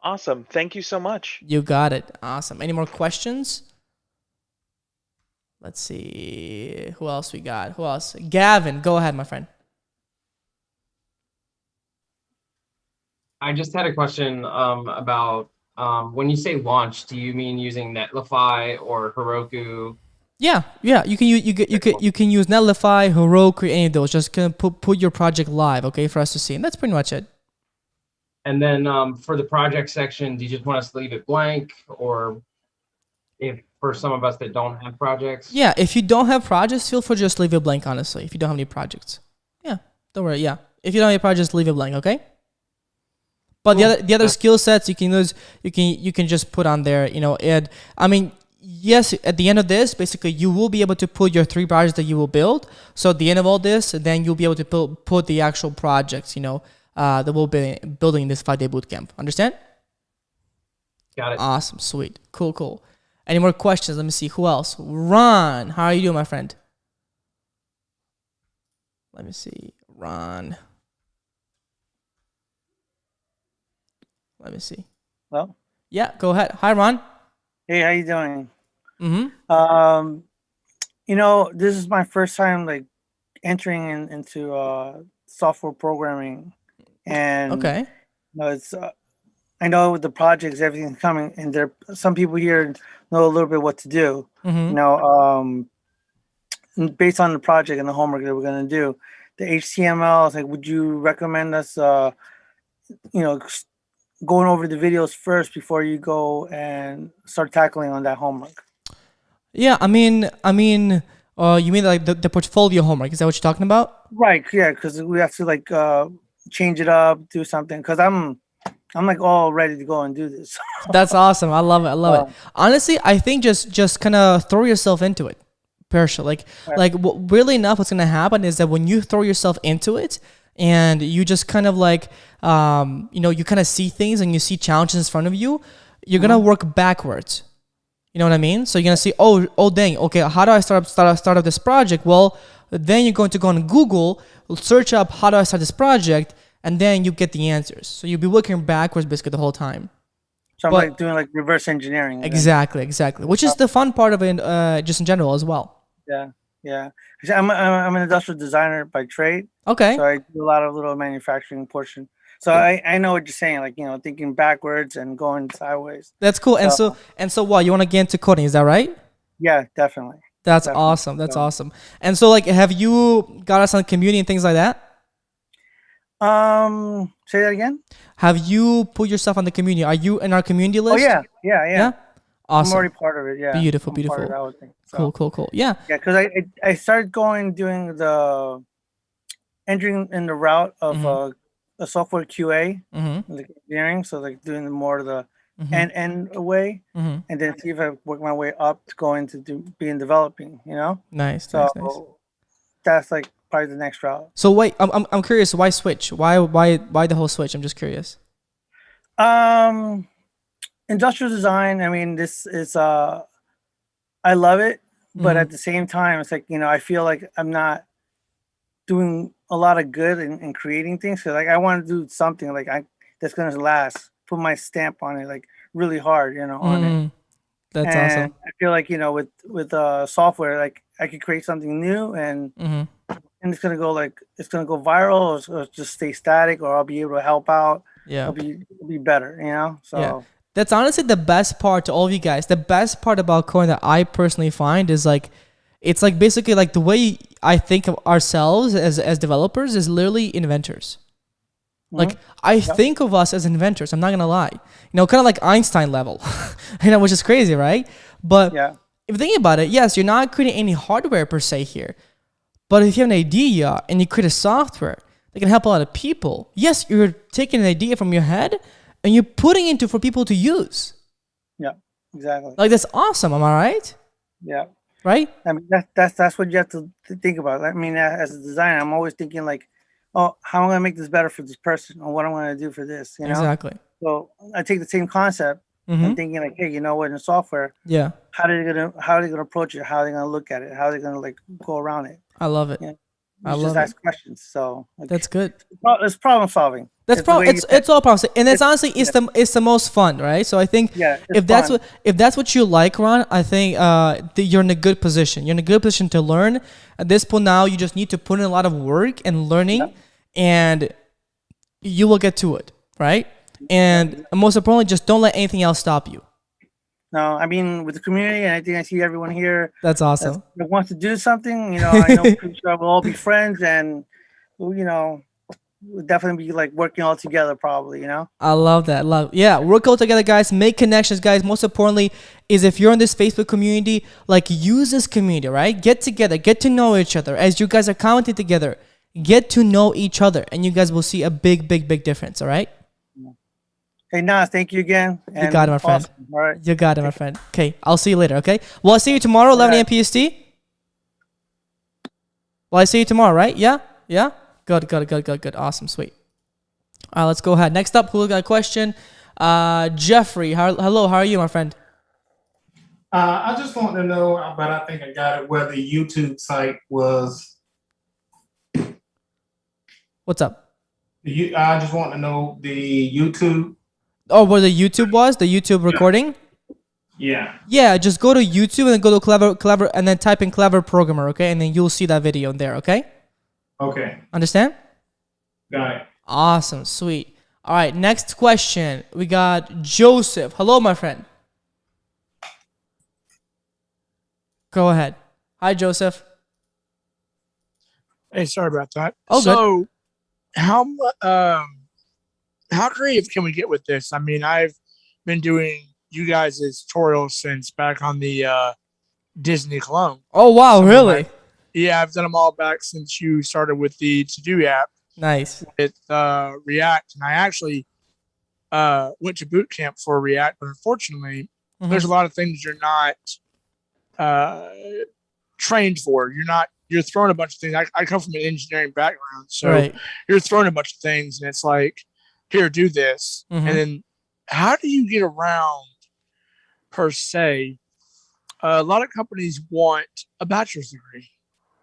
Speaker 6: Awesome. Thank you so much.
Speaker 1: You got it. Awesome. Any more questions? Let's see. Who else we got? Who else? Gavin, go ahead, my friend.
Speaker 7: I just had a question about when you say launch, do you mean using Netlify or Heroku?
Speaker 1: Yeah. You can use Netlify, Heroku, any of those. Just kind of put your project live, okay, for us to see, and that's pretty much it.
Speaker 7: And then for the project section, do you just want us to leave it blank, or if for some of us that don't have projects?
Speaker 1: Yeah, if you don't have projects, feel free to just leave it blank. Honestly, if you don't have any projects, yeah, don't worry. Yeah, if you don't have any projects, leave it blank, okay. But cool. the other skill sets you can use, you can just put on there. You know, and I mean, yes, at the end of this, basically, you will be able to put your 3 projects that you will build. So at the end of all this, then you'll be able to put the actual projects. You know, that we'll be building this 5-day bootcamp. Understand?
Speaker 7: Got it.
Speaker 1: Awesome, sweet, cool. Any more questions? Let me see. Who else? Ron, how are you doing, my friend? Let me see. Ron. Let me see.
Speaker 8: Well,
Speaker 1: yeah, go ahead. Hi, Ron.
Speaker 8: Hey, how you doing?
Speaker 1: Mm-hmm.
Speaker 8: You know, this is my first time like entering into software programming, and
Speaker 1: okay.
Speaker 8: You know, it's I know with the projects, everything's coming, and there some people here know a little bit what to do.
Speaker 1: Mm-hmm.
Speaker 8: You know, based on the project and the homework that we're gonna do, the HTML. Like, would you recommend us, you know, going over the videos first before you go and start tackling on that homework?
Speaker 1: Yeah, I mean, you mean like the portfolio homework? Is that what you're talking about?
Speaker 8: Right. Yeah, because we have to like change it up, do something, because I'm like all ready to go and do this.
Speaker 1: That's awesome. I love it. I love it. Honestly, I think just kind of throw yourself into it. Personally, really enough, what's gonna happen is that when you throw yourself into it and you just kind of like, you kind of see things and you see challenges in front of you, you're gonna work backwards. You know what I mean? So you're gonna see, oh dang, okay, how do I start up this project? Well, then you're going to go on Google, search up how do I start this project, and then you get the answers. So you'll be working backwards basically the whole time.
Speaker 8: So I'm like doing like reverse engineering.
Speaker 1: Exactly. Which is the fun part of it, just in general as well.
Speaker 8: Yeah. I'm an industrial designer by trade.
Speaker 1: Okay.
Speaker 8: So I do a lot of little manufacturing portion. So I know what you're saying, like, thinking backwards and going sideways.
Speaker 1: That's cool. And so what, you want to get into coding, is that right?
Speaker 8: Yeah, definitely.
Speaker 1: That's awesome. That's awesome. And so like, have you got us on the community and things like that?
Speaker 8: Say that again?
Speaker 1: Have you put yourself on the community? Are you in our community list?
Speaker 8: Oh yeah.
Speaker 1: Awesome.
Speaker 8: I'm already part of it. Yeah.
Speaker 1: Beautiful. Cool. Yeah.
Speaker 8: Yeah, because I started doing the entering in the route of a software QA, like engineering. So like doing more of the end way, and then see if I work my way up to go into being developing.
Speaker 1: Nice.
Speaker 8: So
Speaker 1: nice.
Speaker 8: that's like probably the next route.
Speaker 1: So wait, I'm curious. Why switch? Why the whole switch? I'm just curious.
Speaker 8: Industrial design. I mean, this is I love it, but at the same time, it's like I feel like I'm not doing a lot of good in creating things. So like I want to do something like that's gonna last. Put my stamp on it, like really hard, on it.
Speaker 1: That's awesome.
Speaker 8: I feel like with software, like I could create something new and it's gonna go viral or just stay static, or I'll be able to help out.
Speaker 1: Yeah,
Speaker 8: it'll be better, So
Speaker 1: yeah. That's honestly the best part to all of you guys. The best part about coding that I personally find is like, it's like basically like the way I think of ourselves as developers is literally inventors. Like I think of us as inventors. I'm not gonna lie. Kind of like Einstein level, which is crazy, right? But if you think about it, yes, you're not creating any hardware per se here. But if you have an idea and you create a software that can help a lot of people, yes, you're taking an idea from your head and you're putting it for people to use.
Speaker 8: Yeah, exactly.
Speaker 1: Like that's awesome. Am I right?
Speaker 8: Yeah.
Speaker 1: Right?
Speaker 8: I mean, that's what you have to think about. I mean, as a designer, I'm always thinking like, oh, how am I gonna make this better for this person, or what I'm gonna do for this,
Speaker 1: Exactly.
Speaker 8: So I take the same concept and thinking like, hey, in the software, how are they gonna approach it? How are they gonna look at it? How are they gonna like go around it?
Speaker 1: I love it. I love
Speaker 8: ask questions. So like,
Speaker 1: that's good.
Speaker 8: It's problem solving.
Speaker 1: It's all problem solving, and it's honestly it's the most fun, right? So I think if that's what you like, Ron, I think you're in a good position. You're in a good position to learn. At this point now, you just need to put in a lot of work and learning, and you will get to it, right? And most importantly, just don't let anything else stop you.
Speaker 8: No, I mean, with the community, and I think I see everyone here.
Speaker 1: That's awesome.
Speaker 8: That wants to do something, I know pretty sure we'll all be friends, and we'll definitely be like working all together, probably.
Speaker 1: I love that. Work all together, guys. Make connections, guys. Most importantly, is if you're in this Facebook community, like use this community, right? Get together, get to know each other. As you guys are commenting together, get to know each other, and you guys will see a big difference. All right.
Speaker 8: Hey, Naz, thank you again.
Speaker 1: You got it, my friend.
Speaker 8: Awesome. All right.
Speaker 1: You got it, my friend. Okay, I'll see you later, okay? Well, I'll see you tomorrow, 11 a.m. PST. Well, I see you tomorrow, right? Yeah? Good. Awesome, sweet. All right, let's go ahead. Next up, who got a question? Jeffrey, hello, how are you, my friend?
Speaker 9: I just want to know, but I think I got it, where the YouTube site was.
Speaker 1: What's up?
Speaker 9: I just want to know the YouTube.
Speaker 1: Oh, where the YouTube was? The YouTube recording?
Speaker 9: Yeah.
Speaker 1: Yeah, just go to YouTube and then go to Clever, and then type in Clever Programmer, okay? And then you'll see that video in there, okay?
Speaker 9: Okay.
Speaker 1: Understand?
Speaker 9: Got it.
Speaker 1: Awesome, sweet. All right, next question. We got Joseph. Hello, my friend. Go ahead. Hi, Joseph.
Speaker 10: Hey, sorry about that.
Speaker 1: Oh,
Speaker 10: so,
Speaker 1: good.
Speaker 10: How creative can we get with this? I mean, I've been doing you guys' tutorials since back on the Disney clone.
Speaker 1: Oh, wow, really?
Speaker 10: Yeah, I've done them all back since you started with the To-Do app.
Speaker 1: Nice.
Speaker 10: with React, and I actually went to boot camp for React, but unfortunately, there's a lot of things you're not trained for. You're thrown a bunch of things. I come from an engineering background, so you're thrown a bunch of things, and it's like, here, do this, and then how do you get around, per se? A lot of companies want a bachelor's degree,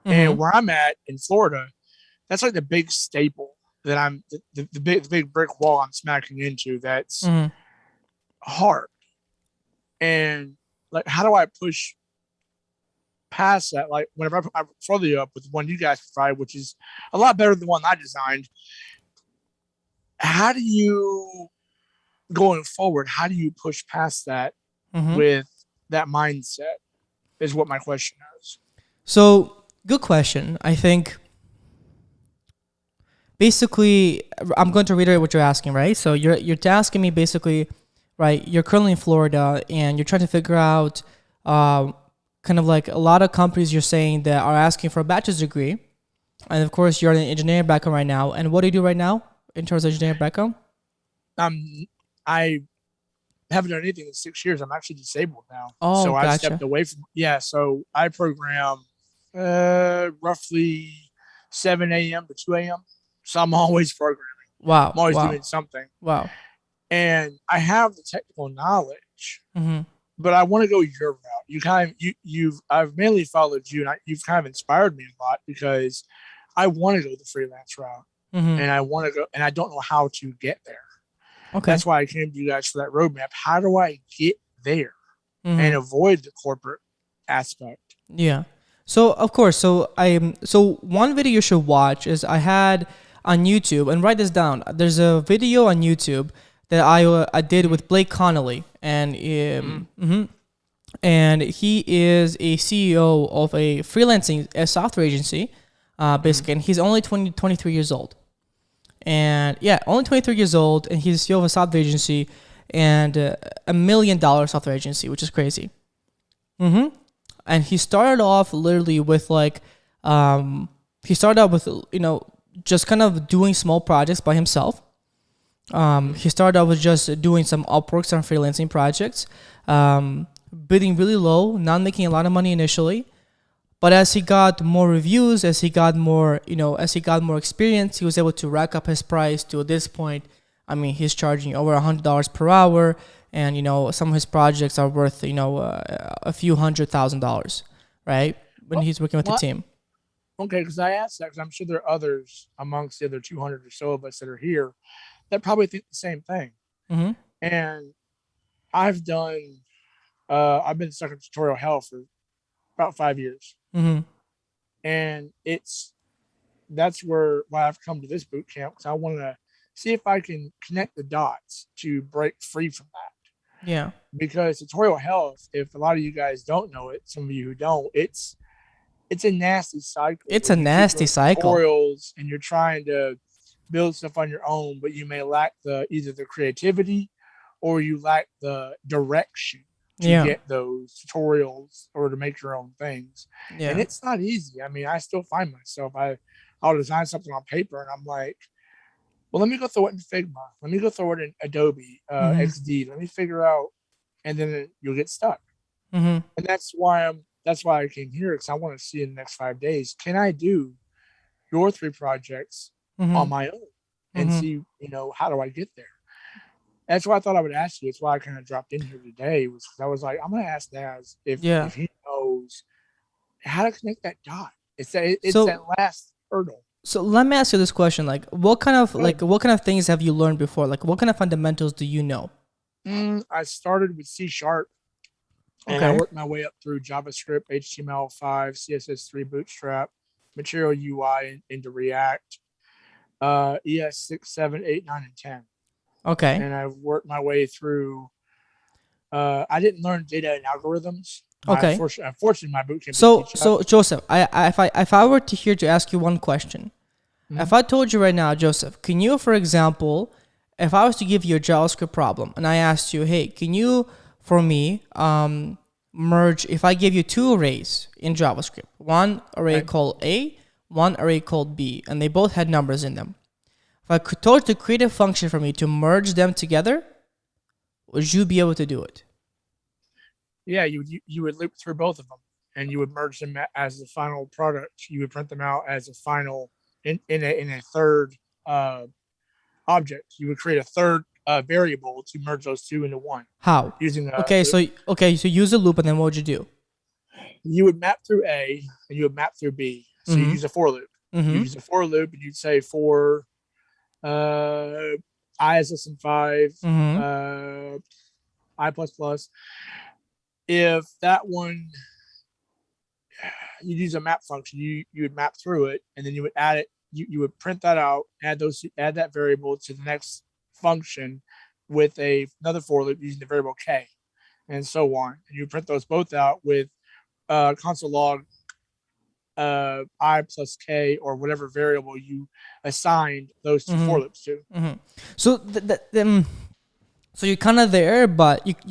Speaker 10: and where I'm at in Florida, that's like the big staple that I'm the big brick wall I'm smacking into. That's hard, and like, how do I push past that? Like, whenever I put my portfolio up with the one you guys provide, which is a lot better than the one I designed, how do you, going forward, how do you push past that with that mindset is what my question is.
Speaker 1: So, good question. I think basically, I'm going to reiterate what you're asking, right? So you're asking me basically, right, you're currently in Florida and you're trying to figure out kind of like a lot of companies you're saying that are asking for a bachelor's degree. And of course, you're in an engineering background right now. And what do you do right now in terms of engineering background?
Speaker 10: I haven't done anything in 6 years. I'm actually disabled now.
Speaker 1: Oh,
Speaker 10: so
Speaker 1: gotcha.
Speaker 10: I stepped away from, so I program roughly 7 a.m. to 2 a.m. So I'm always programming.
Speaker 1: Wow.
Speaker 10: I'm always doing something.
Speaker 1: Wow.
Speaker 10: And I have the technical knowledge, but I want to go your route. I've mainly followed you, and you've kind of inspired me a lot because I want to go the freelance route, and I want to go, and I don't know how to get there.
Speaker 1: Okay.
Speaker 10: That's why I came to you guys for that roadmap. How do I get there and avoid the corporate aspect?
Speaker 1: Yeah. So of course, so one video you should watch is I had on YouTube, and write this down. There's a video on YouTube that I did with Blake Connolly, and and he is a CEO of a freelancing software agency, basically, and he's only 23 years old. And only 23 years old, and he's CEO of a software agency and $1 million software agency, which is crazy. And he started off literally with just kind of doing small projects by himself. He started out with just doing some Upworks and freelancing projects, bidding really low, not making a lot of money initially. But as he got more reviews, as he got more experience, he was able to rack up his price to this point. I mean, he's charging over $100 per hour, and some of his projects are worth a few $100,000, right? When he's working with the team.
Speaker 10: Okay, because I asked that because I'm sure there are others amongst the other 200 or so of us that are here that probably think the same thing. And I've been stuck in tutorial hell for about 5 years. And that's why I've come to this boot camp, because I want to see if I can connect the dots to break free from that.
Speaker 1: Yeah.
Speaker 10: Because tutorial hell, if a lot of you guys don't know it, some of you who don't, it's a nasty cycle.
Speaker 1: It's a nasty cycle.
Speaker 10: Tutorials, and you're trying to build stuff on your own, but you may lack either the creativity or you lack the direction to get those tutorials or to make your own things. And it's not easy. I mean, I still find myself, I'll design something on paper and I'm like, well, let me go throw it in Figma. Let me go throw it in Adobe XD. Let me figure out, and then you'll get stuck. And that's why I came here, because I want to see in the next 5 days, can I do your 3 projects on my own and see, how do I get there? That's why I thought I would ask you. It's why I kind of dropped in here today, was because I was like, I'm going to ask Naz if he knows how to connect that dot. It's that last hurdle.
Speaker 1: So let me ask you this question: what kind of things have you learned before? Like, what kind of fundamentals do you know?
Speaker 10: I started with C#, and I worked my way up through JavaScript, HTML5, CSS3, Bootstrap, Material UI into React, ES 6, 7, 8, 9, and 10.
Speaker 1: Okay.
Speaker 10: And I've worked my way through. I didn't learn data and algorithms.
Speaker 1: Okay.
Speaker 10: Unfortunately, my bootcamp.
Speaker 1: So Joseph, if I were to ask you one question, if I told you right now, Joseph, can you, for example, if I was to give you a JavaScript problem and I asked you, hey, can you, for me, merge, if I give you 2 arrays in JavaScript, one array called A, one array called B, and they both had numbers in them. If I told you to create a function for me to merge them together, would you be able to do it?
Speaker 10: Yeah, you would loop through both of them, and you would merge them as the final product. You would print them out as a final in a third object. You would create a third variable to merge those two into one.
Speaker 1: How?
Speaker 10: Using
Speaker 1: so use a loop, and then what would you do?
Speaker 10: You would map through A and you would map through B. So you use a for loop. You use a for loop, and you'd say for I is less than 5, I plus plus. If that one, you'd use a map function, you would map through it, and then you would add it. You would print that out, add that variable to the next function with another for loop using the variable k, and so on. And you print those both out with console log I plus k, or whatever variable you assigned those two for loops to.
Speaker 1: So so you're kind of there, but in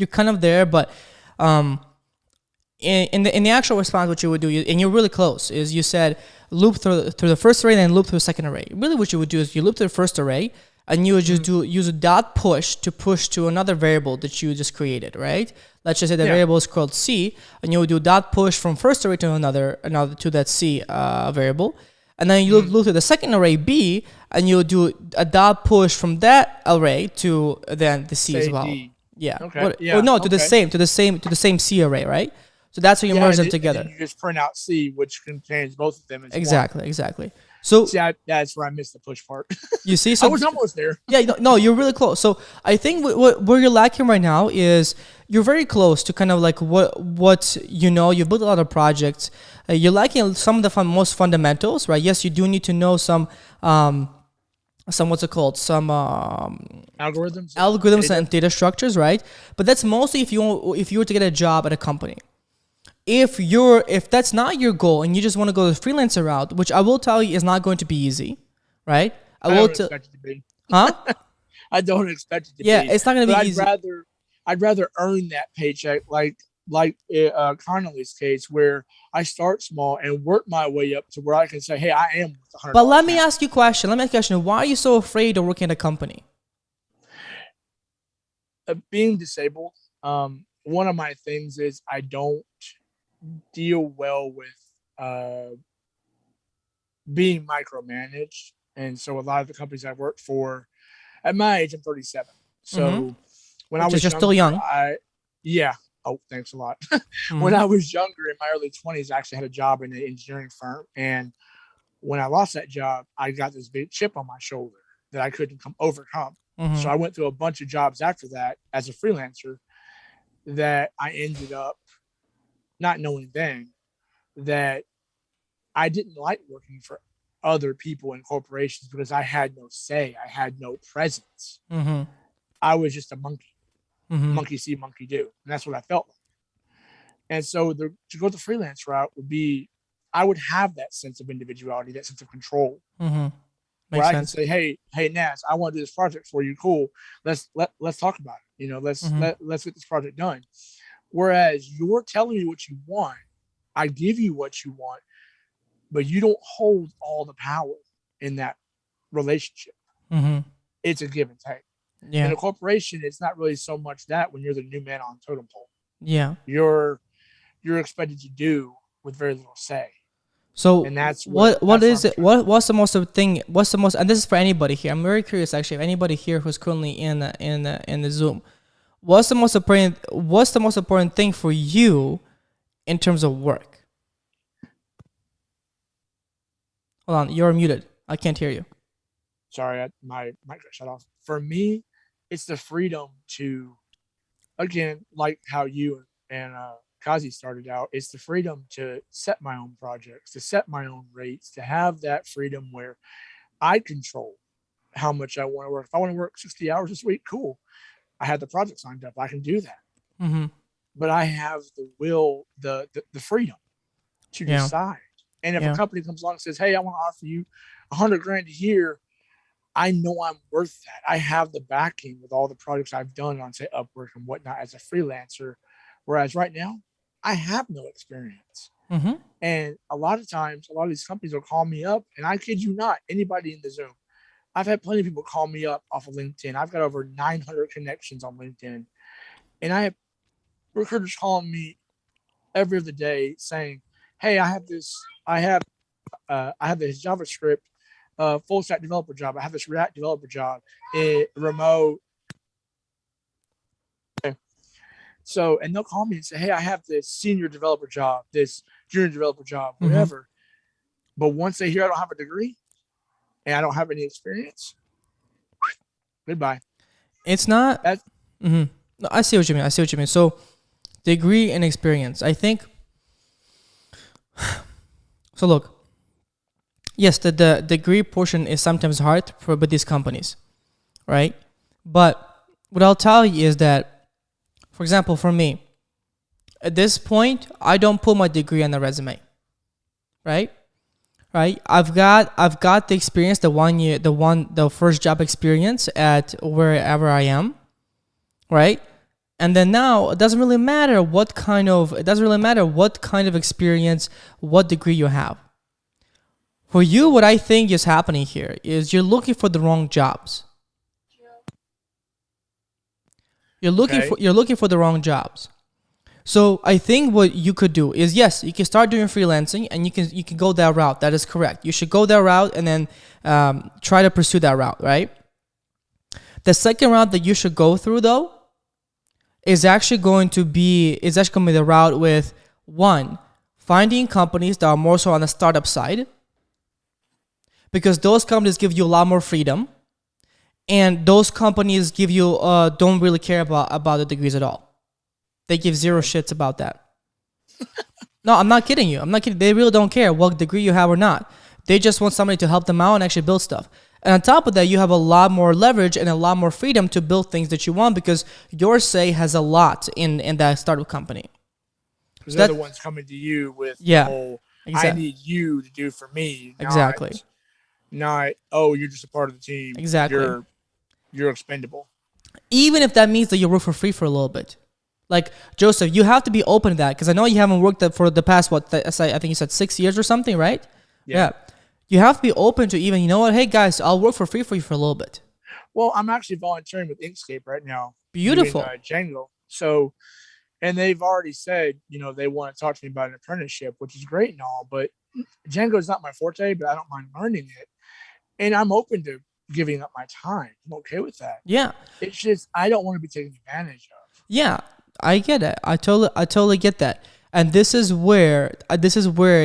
Speaker 1: the actual response, what you would do, and you're really close, is you said loop through the first array, then loop through the second array. Really, what you would do is you loop through the first array, and you would just use a dot push to another variable that you just created, right? Let's just say the variable is called C, and you would do dot push from first array to another to that C variable, and then you loop through the second array B, and you would do a dot push from that array to then the C as well. D. Yeah. Okay. To the same C array, right? So that's how you merge them together.
Speaker 10: And you just print out C, which contains both of them as
Speaker 1: Exactly. So
Speaker 10: that's where I missed the push part.
Speaker 1: You see, so
Speaker 10: I was almost there.
Speaker 1: Yeah, no, you're really close. So I think where you're lacking right now is you're very close to kind of like what you know. You built a lot of projects. You're lacking some of the most fundamentals, right? Yes, you do need to know some what's it called? Some algorithms and data structures, right? But that's mostly if you were to get a job at a company. If that's not your goal and you just want to go the freelancer route, which I will tell you is not going to be easy, right?
Speaker 10: I don't expect it to be.
Speaker 1: Huh?
Speaker 10: I don't expect it to be.
Speaker 1: Yeah, it's not going to be easy.
Speaker 10: I'd rather earn that paycheck like Connolly's case, where I start small and work my way up to where I can say, hey, I am worth $100.
Speaker 1: But let me ask you a question. Why are you so afraid of working at a company?
Speaker 10: Being disabled, one of my things is I don't deal well with being micromanaged. And so a lot of the companies I've worked for, at my age, I'm 37. So when I was
Speaker 1: you're still young.
Speaker 10: Oh, thanks a lot. When I was younger, in my early 20s, I actually had a job in an engineering firm. And when I lost that job, I got this big chip on my shoulder that I couldn't overcome. So I went through a bunch of jobs after that as a freelancer that I ended up not knowing then that I didn't like working for other people and corporations because I had no say. I had no presence. I was just a monkey. Monkey see, monkey do. And that's what I felt like. And so to go the freelance route would be, I would have that sense of individuality, that sense of control. Where I can say, hey, Naz, I want to do this project for you. Cool. Let's talk about it. Let's get this project done. Whereas you're telling me what you want, I give you what you want, but you don't hold all the power in that relationship. It's a give and take.
Speaker 1: Yeah.
Speaker 10: In a corporation, it's not really so much that when you're the new man on the totem pole.
Speaker 1: Yeah.
Speaker 10: You're expected to do with very little say.
Speaker 1: So and that's what's the most and this is for anybody here. I'm very curious actually, if anybody here who's currently in the Zoom. What's the most important thing for you in terms of work? Hold on, you're muted. I can't hear you.
Speaker 10: Sorry, my mic got shut off. For me, it's the freedom to, again, like how you and Qazi started out, it's the freedom to set my own projects, to set my own rates, to have that freedom where I control how much I want to work. If I want to work 60 hours this week, cool. I have the project signed up. I can do that. But I have the will, the freedom to decide. And if a company comes along and says, hey, I want to offer you $100,000 a year, I know I'm worth that. I have the backing with all the projects I've done on, say, Upwork and whatnot as a freelancer. Whereas right now, I have no experience. And a lot of times, a lot of these companies will call me up, and I kid you not, anybody in the Zoom, I've had plenty of people call me up off of LinkedIn. I've got over 900 connections on LinkedIn, and I have recruiters calling me every other day saying, "Hey, I have this JavaScript Fullstack developer job. I have this React developer job, remote." So, and they'll call me and say, "Hey, I have this senior developer job, this junior developer job, whatever." But once they hear I don't have a degree and I don't have any experience, goodbye.
Speaker 1: It's not. No, I see what you mean. So, degree and experience. I think. So look. Yes, the degree portion is sometimes hard with these companies, right? But what I'll tell you is that, for example, for me, at this point, I don't put my degree on the resume, right? Right? I've got the experience, the first job experience at wherever I am, right? And then now it doesn't really matter what kind of experience, what degree you have. For you, what I think is happening here is you're looking for the wrong jobs. You're looking for the wrong jobs. So I think what you could do is, yes, you can start doing freelancing, and you can go that route. That is correct. You should go that route and then try to pursue that route, right? The second route that you should go through, though, is actually going to be the route with, one, finding companies that are more so on the startup side, because those companies give you a lot more freedom. And those companies give you don't really care about the degrees at all. They give zero shits about that. No, I'm not kidding you. They really don't care what degree you have or not. They just want somebody to help them out and actually build stuff. And on top of that, you have a lot more leverage and a lot more freedom to build things that you want, because your say has a lot in that startup company.
Speaker 10: Because they're the ones coming to you with the whole, I need you to do for me.
Speaker 1: Exactly.
Speaker 10: Not, oh, you're just a part of the team.
Speaker 1: Exactly.
Speaker 10: You're expendable.
Speaker 1: Even if that means that you work for free for a little bit. Like, Joseph, you have to be open to that, because I know you haven't worked for the past, I think you said 6 years or something, right? Yeah. You have to be open to even, you know what, hey guys, I'll work for free for you for a little bit.
Speaker 10: Well, I'm actually volunteering with Inkscape right now.
Speaker 1: Beautiful.
Speaker 10: Doing, Django. So, and they've already said, they want to talk to me about an apprenticeship, which is great and all, but Django is not my forte, but I don't mind learning it. And I'm open to giving up my time. I'm okay with that.
Speaker 1: Yeah.
Speaker 10: It's just, I don't want to be taken advantage of.
Speaker 1: Yeah, I get it. I totally get that. And this is where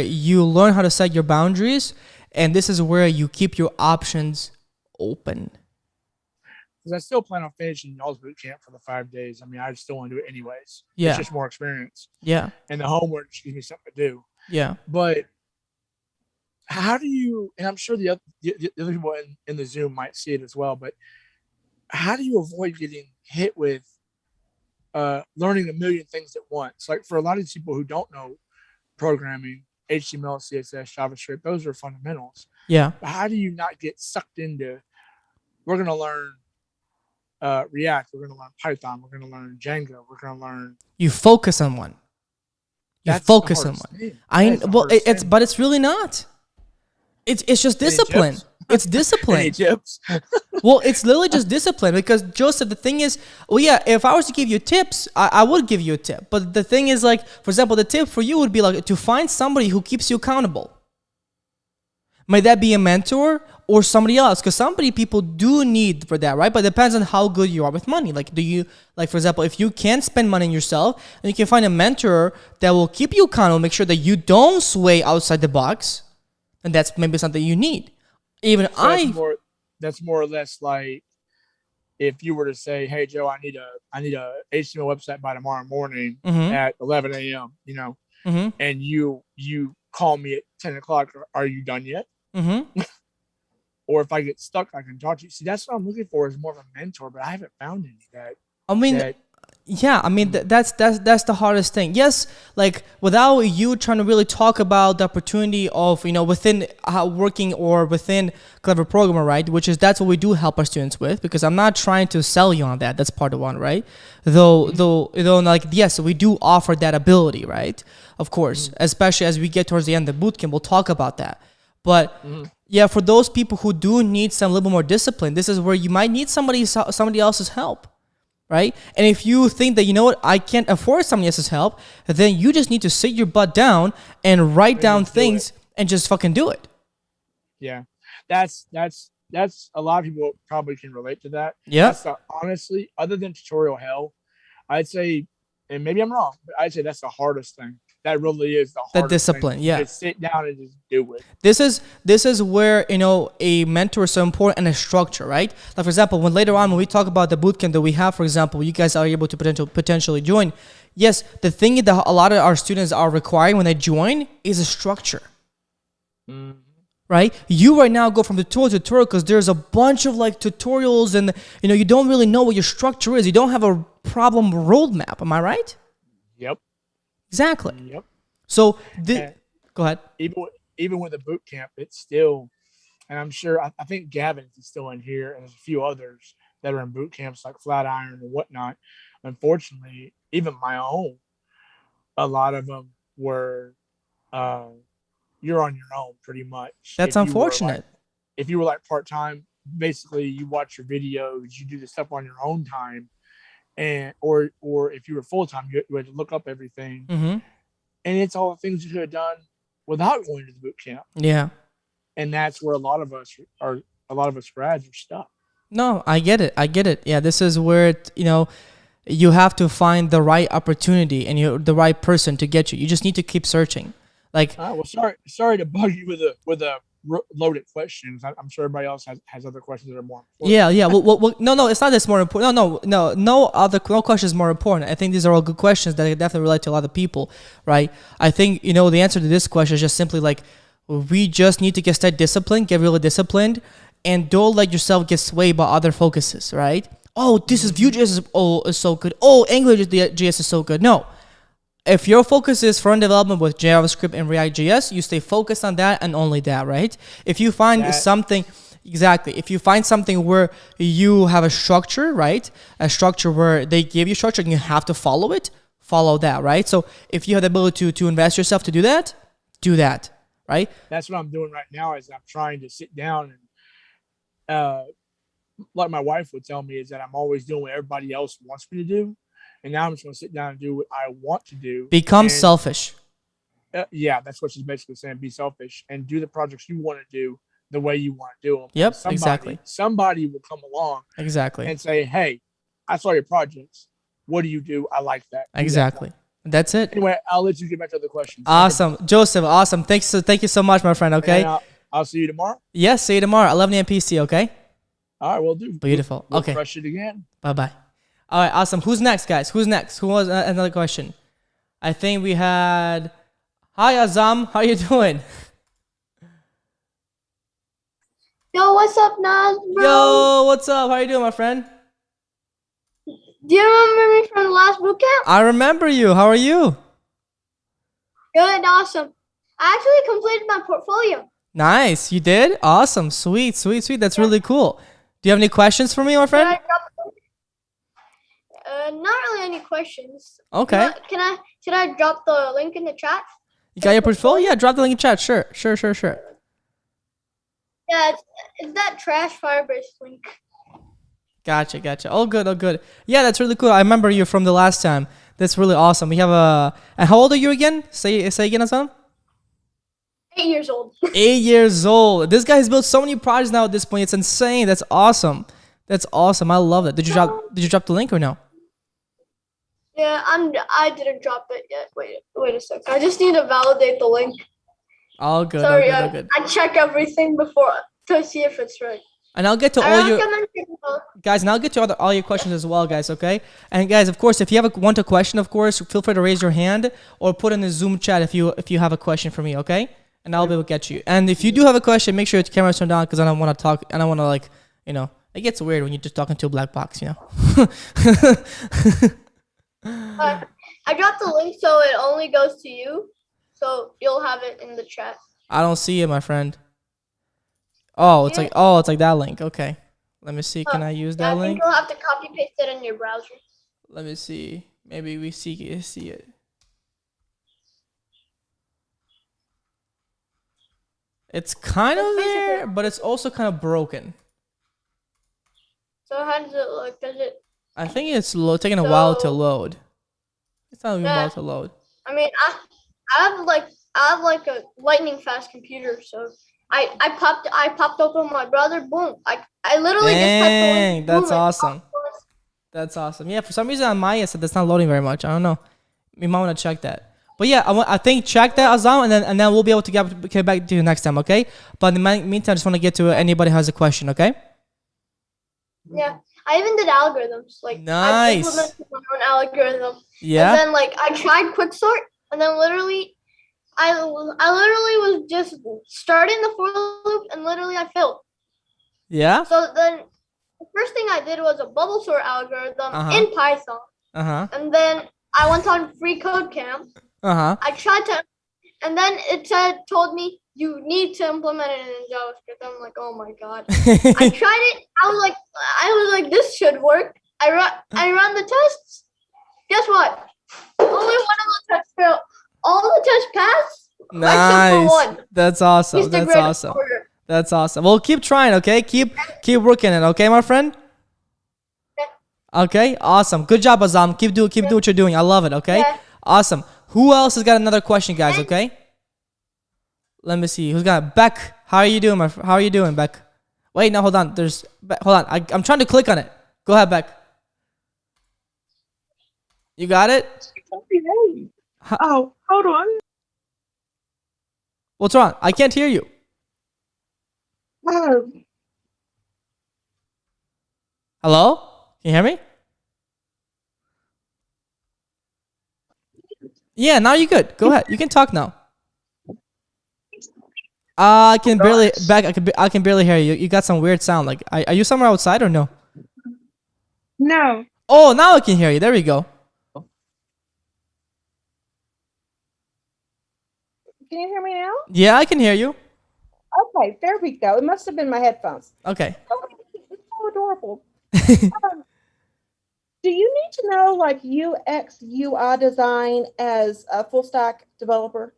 Speaker 1: you learn how to set your boundaries, and this is where you keep your options open.
Speaker 10: Because I still plan on finishing y'all's boot camp for the 5 days. I mean, I still want to do it anyways.
Speaker 1: Yeah.
Speaker 10: It's just more experience.
Speaker 1: Yeah.
Speaker 10: And the homework just gives me something to do.
Speaker 1: Yeah.
Speaker 10: But how do you, and I'm sure the other people in the Zoom might see it as well, but how do you avoid getting hit with learning a million things at once? Like, for a lot of these people who don't know programming, HTML, CSS, JavaScript, those are fundamentals.
Speaker 1: Yeah.
Speaker 10: But how do you not get sucked into, we're going to learn React, we're going to learn Python, we're going to learn Django, we're going to learn.
Speaker 1: You focus on one. Focus on one. But it's really not. It's just discipline. It's discipline. Well, it's literally just discipline, because Joseph, the thing is, if I was to give you tips, I would give you a tip. But the thing is, like, for example, the tip for you would be like to find somebody who keeps you accountable. Might that be a mentor or somebody else? Because somebody people do need for that, right? But it depends on how good you are with money. Like, for example, if you can't spend money on yourself, then you can find a mentor that will keep you accountable, make sure that you don't sway outside the box. And that's maybe something you need.
Speaker 10: That's more or less like if you were to say, "Hey Joe, I need a HTML website by tomorrow morning at 11 a.m." And you call me at 10 o'clock. Are you done yet? Or if I get stuck, I can talk to you. See, that's what I'm looking for, is more of a mentor, but I haven't found any that.
Speaker 1: That's the hardest thing. Yes, like, without you trying to really talk about the opportunity of, within working or within Clever Programmer, right? That's what we do help our students with, because I'm not trying to sell you on that. That's part of one, right? Though, like, yes, we do offer that ability, right? Of course, especially as we get towards the end of the bootcamp, we'll talk about that. But yeah, for those people who do need some little more discipline, this is where you might need somebody else's help, right? And if you think that, you know what, I can't afford somebody else's help, then you just need to sit your butt down and write down things and just fucking do it.
Speaker 10: Yeah, that's a lot of people probably can relate to that.
Speaker 1: Yeah.
Speaker 10: Honestly, other than tutorial hell, I'd say, and maybe I'm wrong, but I'd say that's the hardest thing. That really is the hardest
Speaker 1: The discipline,
Speaker 10: thing.
Speaker 1: yeah.
Speaker 10: Just sit down and just do it.
Speaker 1: This is where, you know, a mentor is so important, and a structure, right? Like, for example, when later on when we talk about the bootcamp that we have, for example, you guys are able to potentially join. Yes, the thing that a lot of our students are requiring when they join is a structure. Right? You right now go from tutorial to tutorial because there's a bunch of like tutorials, and you know, you don't really know what your structure is. You don't have a problem roadmap. Am I right?
Speaker 10: Yep.
Speaker 1: Exactly.
Speaker 10: Yep.
Speaker 1: So go ahead.
Speaker 10: Even with the boot camp, it's still, and I'm sure I think Gavin's is still in here, and there's a few others that are in boot camps like Flatiron and whatnot. Unfortunately, even my own, a lot of them were you're on your own pretty much.
Speaker 1: That's unfortunate.
Speaker 10: If you were like part-time, basically you watch your videos, you do the stuff on your own time, and or if you were full-time, you had to look up everything. And it's all the things you could have done without going to the boot camp.
Speaker 1: Yeah.
Speaker 10: And that's where a lot of us grads are stuck.
Speaker 1: No, I get it. Yeah, this is where you know, you have to find the right opportunity and the right person to get you. You just need to keep searching. Like,
Speaker 10: well, sorry to bug you with a loaded questions. I'm sure everybody else has other questions that are more important.
Speaker 1: Yeah. Well, no, it's not that's more important. No question is more important. I think these are all good questions that definitely relate to a lot of people, right? I think, you know, the answer to this question is just simply like, we just need to get disciplined, get really disciplined, and don't let yourself get swayed by other focuses, right? Oh, this is Vue.js is so good. Oh, AngularJS is so good. No. If your focus is front development with JavaScript and React.js, you stay focused on that and only that, right? If you find something, exactly, if you find something where you have a structure, right? A structure where they give you structure and you have to follow it, follow that, right? So if you have the ability to invest yourself to do that, right?
Speaker 10: That's what I'm doing right now is I'm trying to sit down and like my wife would tell me is that I'm always doing what everybody else wants me to do. And now I'm just going to sit down and do what I want to do.
Speaker 1: Become selfish.
Speaker 10: Yeah, that's what she's basically saying. Be selfish and do the projects you want to do the way you want to do them.
Speaker 1: Yep, exactly.
Speaker 10: Somebody will come along and say, hey, I saw your projects. What do you do? I like that.
Speaker 1: Exactly. That's it.
Speaker 10: Anyway, I'll let you get back to the questions.
Speaker 1: Awesome. Joseph, awesome. Thank you so much, my friend, okay?
Speaker 10: And, I'll see you tomorrow.
Speaker 1: Yes, see you tomorrow, 11 a.m. PC, okay?
Speaker 10: All right, we'll do.
Speaker 1: Beautiful.
Speaker 10: We'll
Speaker 1: okay.
Speaker 10: Crush it again.
Speaker 1: Bye-bye. All right, awesome. Who's next, guys? Who's next? Who was another question? I think we had... Hi, Azam. How you doing?
Speaker 11: Yo, what's up, Naz, bro?
Speaker 1: Yo, what's up? How you doing, my friend?
Speaker 11: Do you remember me from the last bootcamp?
Speaker 1: I remember you. How are you?
Speaker 11: Good, awesome. I actually completed my portfolio.
Speaker 1: Nice. You did? Awesome. Sweet. That's really cool. Do you have any questions for me, my friend?
Speaker 11: Not really any questions.
Speaker 1: Okay.
Speaker 11: Should I drop the link in the chat?
Speaker 1: You got your portfolio? Yeah, drop the link in chat. Sure.
Speaker 11: Yeah, it's that trash Firebase link.
Speaker 1: Gotcha. All good. Yeah, that's really cool. I remember you from the last time. That's really awesome. We have and how old are you again? Say again, Azam.
Speaker 11: 8 years old.
Speaker 1: 8 years old. This guy has built so many projects now at this point. It's insane. That's awesome. I love it. Did you drop the link or no?
Speaker 11: Yeah, I didn't drop it yet. Wait a sec. I just need to validate the link.
Speaker 1: All good.
Speaker 11: Sorry,
Speaker 1: all good.
Speaker 11: I check everything before to see if it's right.
Speaker 1: And I'll get to all your guys, and I'll get to all your questions as well, guys. Okay. And guys, of course, if you want a question, of course, feel free to raise your hand or put in the Zoom chat if you have a question for me. Okay. And I'll be able to get you. And if you do have a question, make sure your camera's turned on because I don't want to talk. I don't want to it gets weird when you're just talking to a black box,
Speaker 11: I dropped the link so it only goes to you, so you'll have it in the chat.
Speaker 1: I don't see it, my friend. Oh, it's like that link. Okay, let me see. Can I use that link?
Speaker 11: I think you'll have to copy paste it in your browser.
Speaker 1: Let me see. Maybe we see it. It's kind of there, but it's also kind of broken.
Speaker 11: So how does it look? Does it?
Speaker 1: I think it's taking a while to load. It's not even
Speaker 11: Yeah.
Speaker 1: while to load.
Speaker 11: I mean, I have like a lightning fast computer, so I popped open my brother. Boom! I literally just typed the
Speaker 1: Dang,
Speaker 11: link,
Speaker 1: that's
Speaker 11: boom,
Speaker 1: awesome. That's awesome. Yeah, for some reason on my end that's not loading very much. I don't know. You might want to check that. But yeah, I think check that, Azam, and then we'll be able to get back to you next time, okay? But in the meantime, I just want to get to anybody who has a question, okay?
Speaker 11: Yeah, I even did algorithms. Like I
Speaker 1: Nice.
Speaker 11: implemented my own algorithm.
Speaker 1: Yeah.
Speaker 11: And then like I tried quicksort, and then literally, I literally was just starting the for loop, and literally I failed.
Speaker 1: Yeah.
Speaker 11: So then the first thing I did was a bubble sort algorithm in Python. And then I went on free code camp. I tried to, and then it told me you need to implement it in JavaScript. I'm like, oh my god. I tried it. I was like, this should work. I ran the tests. Guess what? Only one of the tests failed. All the tests passed.
Speaker 1: Nice.
Speaker 11: Except for one.
Speaker 1: That's awesome.
Speaker 11: He's the
Speaker 1: That's
Speaker 11: greatest
Speaker 1: awesome.
Speaker 11: reporter.
Speaker 1: That's awesome. Well, keep trying, okay? Keep working it, okay, my friend? Okay, awesome. Good job, Azam. Keep doing what you're doing. I love it, okay?
Speaker 11: Yeah.
Speaker 1: Awesome. Who else has got another question, guys, okay? Let me see. Who's got it? Beck, how are you doing, how are you doing, Beck? Wait, no, hold on. Hold on. I'm trying to click on it. Go ahead, Beck. You got it?
Speaker 12: Oh, hold on.
Speaker 1: What's wrong? I can't hear you. Hello? Can you hear me? Yeah, now you're good. Go ahead. You can talk now. I can barely I can barely hear you. You got some weird sound. Like, are you somewhere outside or no?
Speaker 12: No.
Speaker 1: Oh, now I can hear you. There we go.
Speaker 12: Can you hear me now?
Speaker 1: Yeah, I can hear you.
Speaker 12: Okay, there we go. It must have been my headphones.
Speaker 1: Okay.
Speaker 12: Oh, it's so adorable. Do you need to know like UX UI design as a full stack developer?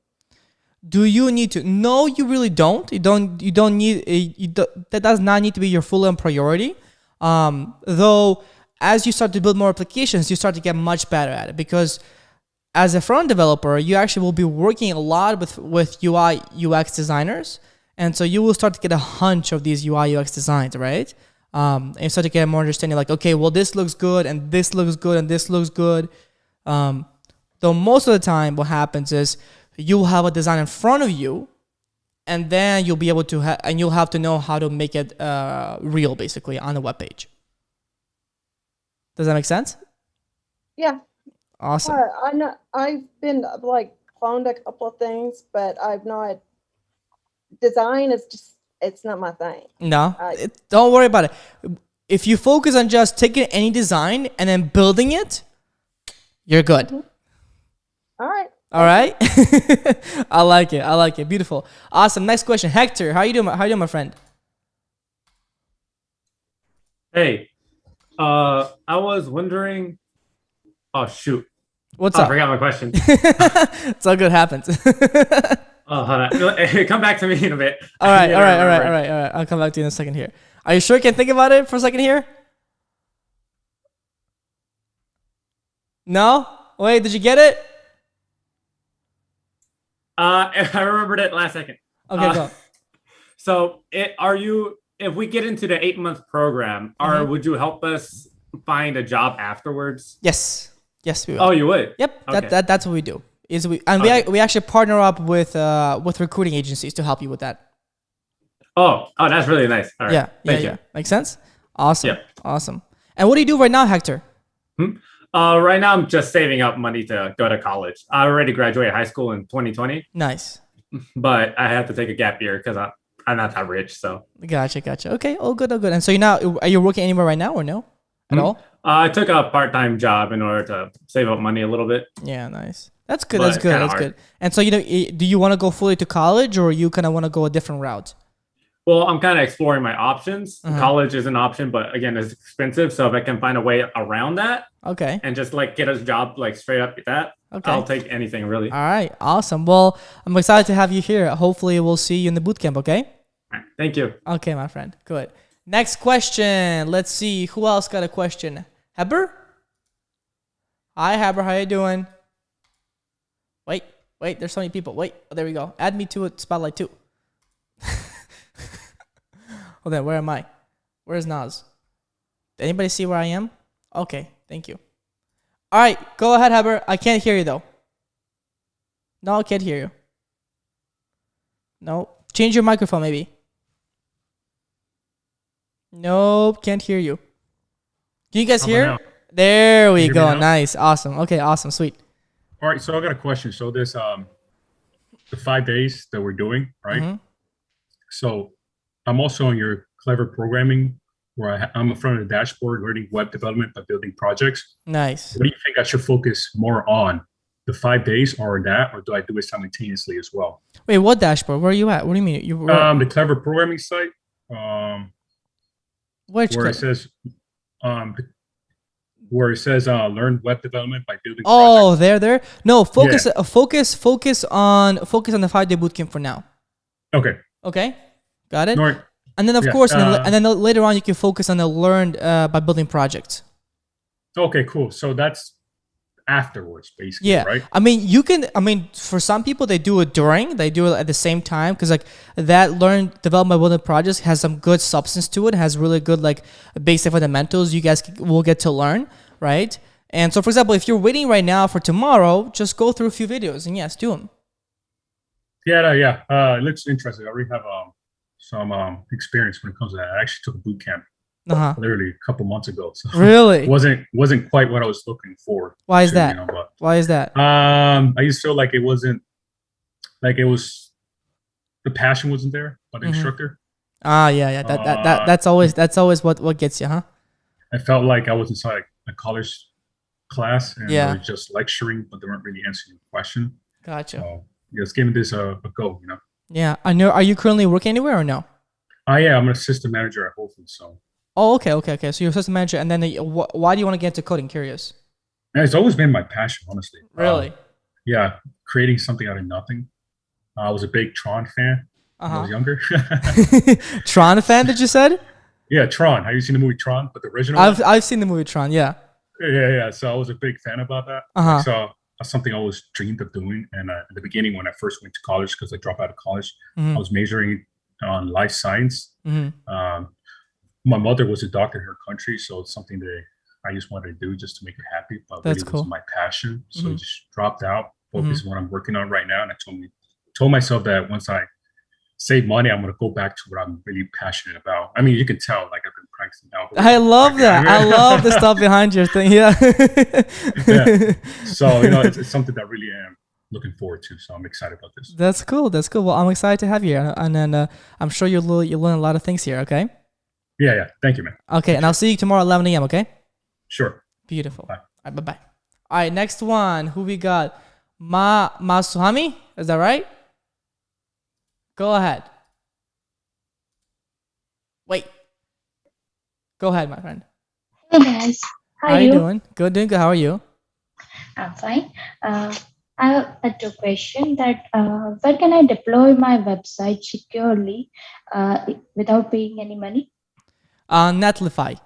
Speaker 1: Do you need to? No, you really don't. You don't need that does not need to be your full-on priority. Though as you start to build more applications, you start to get much better at it, because as a front developer, you actually will be working a lot with UI UX designers, and so you will start to get a hunch of these UI UX designs, right? And you start to get more understanding, like, okay, well, this looks good, and this looks good, and this looks good. Though most of the time, what happens is you'll have a design in front of you, and then you'll be able to and you'll have to know how to make it real, basically, on the web page. Does that make sense?
Speaker 12: Yeah.
Speaker 1: Awesome.
Speaker 12: I know I've been like cloned a couple of things, but I've not. Design is just, it's not my thing.
Speaker 1: No, don't worry about it. If you focus on just taking any design and then building it, you're good.
Speaker 12: All right.
Speaker 1: All right. I like it. I like it. Beautiful. Awesome. Next question, Hector. How you doing? How you doing, my friend?
Speaker 13: Hey, I was wondering. Oh shoot!
Speaker 1: What's up?
Speaker 13: I forgot my question.
Speaker 1: It's all good. Happens.
Speaker 13: Oh, hold on. Come back to me in a bit.
Speaker 1: All right. I'll come back to you in a second here. Are you sure you can think about it for a second here? No? Wait, did you get it?
Speaker 13: I remembered it last second.
Speaker 1: Okay, go.
Speaker 13: So, if we get into the 8-month program, would you help us find a job afterwards?
Speaker 1: Yes, we will.
Speaker 13: Oh, you would?
Speaker 1: Yep.
Speaker 13: Okay.
Speaker 1: That's what we do. We actually partner up with recruiting agencies to help you with that.
Speaker 13: Oh, that's really nice. All right. Thank you.
Speaker 1: Makes sense? Awesome.
Speaker 13: Yeah.
Speaker 1: Awesome. And what do you do right now, Hector?
Speaker 13: Right now, I'm just saving up money to go to college. I already graduated high school in 2020.
Speaker 1: Nice.
Speaker 13: But I had to take a gap year because I'm not that rich. So.
Speaker 1: Gotcha. Okay. All good. And so are you working anywhere right now or no? At all?
Speaker 13: I took a part-time job in order to save up money a little bit.
Speaker 1: Yeah, nice. That's good. That's good. And so, do you want to go fully to college, or you kind of want to go a different route?
Speaker 13: Well, I'm kind of exploring my options. College is an option, but again, it's expensive. So if I can find a way around that,
Speaker 1: okay,
Speaker 13: and just like get a job like straight up with that,
Speaker 1: okay,
Speaker 13: I'll take anything really.
Speaker 1: All right, awesome. Well, I'm excited to have you here. Hopefully, we'll see you in the bootcamp. Okay.
Speaker 13: All right, thank you.
Speaker 1: Okay, my friend. Good. Next question. Let's see who else got a question. Heber. Hi, Heber. How you doing? Wait. There's so many people. Wait. Oh, there we go. Add me to a spotlight too. Hold on, where am I? Where's Naz? Did anybody see where I am? Okay, thank you. All right, go ahead, Heber. I can't hear you though. No, I can't hear you. No, change your microphone maybe. Nope, can't hear you. Can you guys hear? There we go. Nice, awesome. Okay, awesome, sweet.
Speaker 14: All right, so I got a question. So this the 5 days that we're doing, right? So I'm also on your clever programming where I'm in front of the dashboard learning web development by building projects.
Speaker 1: Nice.
Speaker 14: What do you think I should focus more on? The 5 days or that, or do I do it simultaneously as well?
Speaker 1: Wait, what dashboard? Where are you at? What do you mean?
Speaker 14: The clever programming site.
Speaker 1: Which
Speaker 14: where it says learn web development by building
Speaker 1: projects.
Speaker 14: Projects.
Speaker 1: there. No, focus on the 5-day bootcamp for now. Okay. Got it?
Speaker 14: Right.
Speaker 1: And then of course, and then later on you can focus on the learned by building projects.
Speaker 14: Okay, cool. So that's afterwards, basically, right?
Speaker 1: I mean, for some people they do it at the same time, because like that learn development building projects has some good substance to it, has really good like basic fundamentals you guys will get to learn, right? And so for example, if you're waiting right now for tomorrow, just go through a few videos and yes, do them.
Speaker 14: Yeah. It looks interesting. I already have some experience when it comes to that. I actually took a boot camp literally a couple months ago. So
Speaker 1: really?
Speaker 14: wasn't quite what I was looking for.
Speaker 1: Why is that? Why is that?
Speaker 14: I just feel like it wasn't the passion wasn't there by the instructor.
Speaker 1: Yeah. That's always what gets you, huh?
Speaker 14: I felt like I was inside a college class and
Speaker 1: yeah.
Speaker 14: they were just lecturing, but they weren't really answering the question.
Speaker 1: Gotcha.
Speaker 14: So let's give this a go, you know.
Speaker 1: Yeah, I know. Are you currently working anywhere or no?
Speaker 14: Yeah, I'm an assistant manager at Whole Foods. So.
Speaker 1: Oh, okay. So you're assistant manager, and then why do you want to get into coding? Curious.
Speaker 14: Yeah, it's always been my passion, honestly.
Speaker 1: Really?
Speaker 14: Yeah, creating something out of nothing. I was a big Tron fan when I was younger.
Speaker 1: Tron fan? Did you said?
Speaker 14: Yeah, Tron. Have you seen the movie Tron, but the original?
Speaker 1: I've seen the movie Tron. Yeah.
Speaker 14: Yeah. So I was a big fan about that. So that's something I always dreamed of doing. And at the beginning, when I first went to college, because I dropped out of college, I was majoring on life science. My mother was a doctor in her country, so it's something that I just wanted to do just to make her happy. But
Speaker 1: that's
Speaker 14: really
Speaker 1: cool.
Speaker 14: Was my passion, so I just dropped out, focused on what I'm working on right now. And I told myself that once I save money, I'm going to go back to what I'm really passionate about. I mean, you can tell, like I've been practicing now.
Speaker 1: I love that. I love the stuff behind your thing. Yeah.
Speaker 14: So, it's something that I really am looking forward to. So I'm excited about this.
Speaker 1: That's cool. Well, I'm excited to have you here. And then I'm sure you'll learn a lot of things here. Okay.
Speaker 14: Yeah. Thank you, man.
Speaker 1: Okay. And I'll see you tomorrow at 11 a.m. Okay.
Speaker 14: Sure.
Speaker 1: Beautiful. Bye. All right, bye-bye. All right. Next one. Who we got? Masuhami. Is that right? Go ahead. Wait. Go ahead, my friend.
Speaker 15: Hey guys.
Speaker 1: How are you doing? Good, doing good. How are you?
Speaker 15: I'm fine. I have a question that where can I deploy my website securely without paying any money?
Speaker 1: Netlify.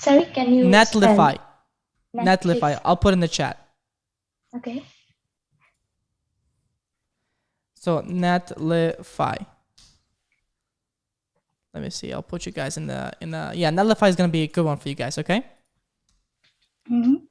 Speaker 15: Sorry, can you
Speaker 1: Netlify. Netlify. I'll put in the chat.
Speaker 15: Okay.
Speaker 1: So Netlify. Let me see. I'll put you guys in the yeah. Netlify is gonna be a good one for you guys. Okay.
Speaker 15: Thank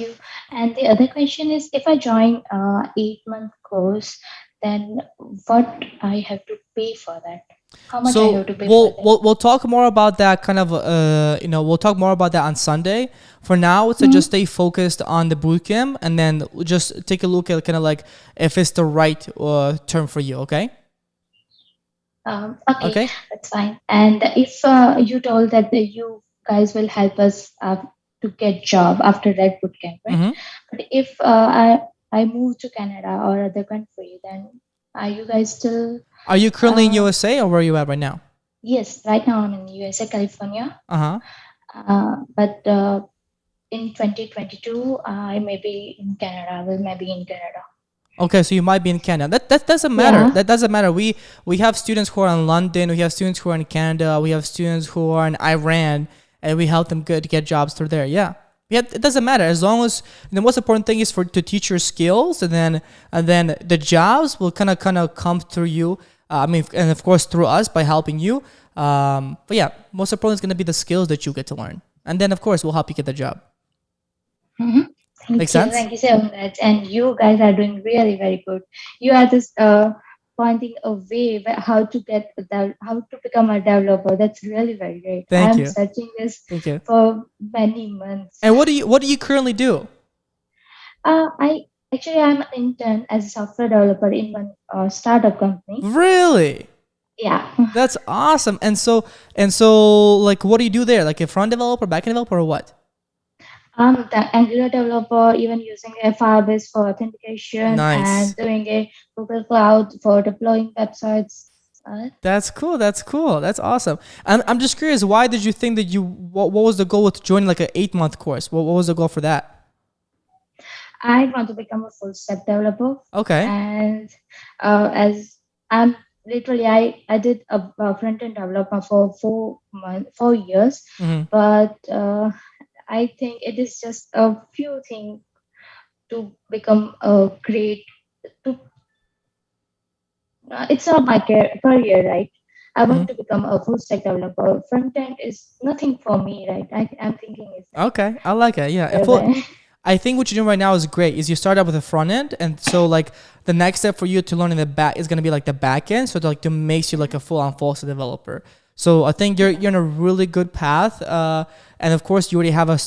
Speaker 15: you. And the other question is, if I join 8-month course, then what I have to pay for that? How much I have to pay for that?
Speaker 1: We'll talk more about that kind of we'll talk more about that on Sunday. For now, it's to just stay focused on the bootcamp, and then just take a look at kind of like if it's the right term for you. Okay.
Speaker 15: Okay, that's fine. And if you told that you guys will help us to get job after that bootcamp, right? But if I move to Canada or other country, then Are you guys still?
Speaker 1: Are you currently in USA or where are you at right now?
Speaker 15: Yes, right now I'm in USA, California. But in 2022, I may be in Canada. I will maybe in Canada.
Speaker 1: Okay, so you might be in Canada. That doesn't matter. Yeah. That doesn't matter. We have students who are in London. We have students who are in Canada. We have students who are in Iran, and we help them get jobs through there. Yeah, it doesn't matter as long as the most important thing is to teach your skills, and then the jobs will kind of come through you. And of course through us by helping you. But yeah, most important is going to be the skills that you get to learn, and then of course we'll help you get the job. Makes sense?
Speaker 15: Thank you so much. And you guys are doing really very good. You are just pointing a way how to become a developer. That's really very great.
Speaker 1: Thank you.
Speaker 15: I'm searching this for many months.
Speaker 1: And what do you currently do?
Speaker 15: I'm an intern as a software developer in one startup company.
Speaker 1: Really?
Speaker 15: Yeah.
Speaker 1: That's awesome. And so like what do you do there? Like a front developer, back end developer, or what?
Speaker 15: The Angular developer, even using a Firebase for authentication and doing a Google Cloud for deploying websites.
Speaker 1: That's cool. That's awesome. I'm just curious, why did you think that what was the goal with joining like an 8-month course? What was the goal for that?
Speaker 15: I want to become a full stack developer.
Speaker 1: Okay.
Speaker 15: And as I'm literally, I did a front-end developer for 4 years, but I think it is just a few things to become a great. It's not my career, right? I want to become a full stack developer. Front end is nothing for me, right? I'm thinking it's
Speaker 1: okay. I like it. Yeah. I think what you're doing right now is great. Is you start out with a front end, and so like the next step for you to learn in the back is gonna be like the back end, so to makes you like a full stack developer. So I think you're in a really good path, and of course you already have a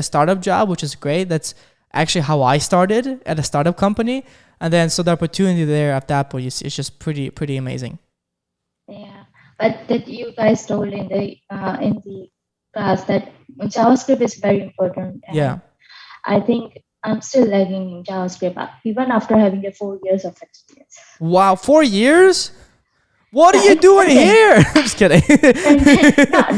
Speaker 1: startup job, which is great. That's actually how I started at a startup company, and then so the opportunity there at that point is just pretty amazing.
Speaker 15: Yeah, but that you guys told in the class that JavaScript is very important.
Speaker 1: Yeah,
Speaker 15: I think I'm still lagging in JavaScript even after having 4 years of experience.
Speaker 1: Wow, 4 years? What are you doing here? I'm just kidding.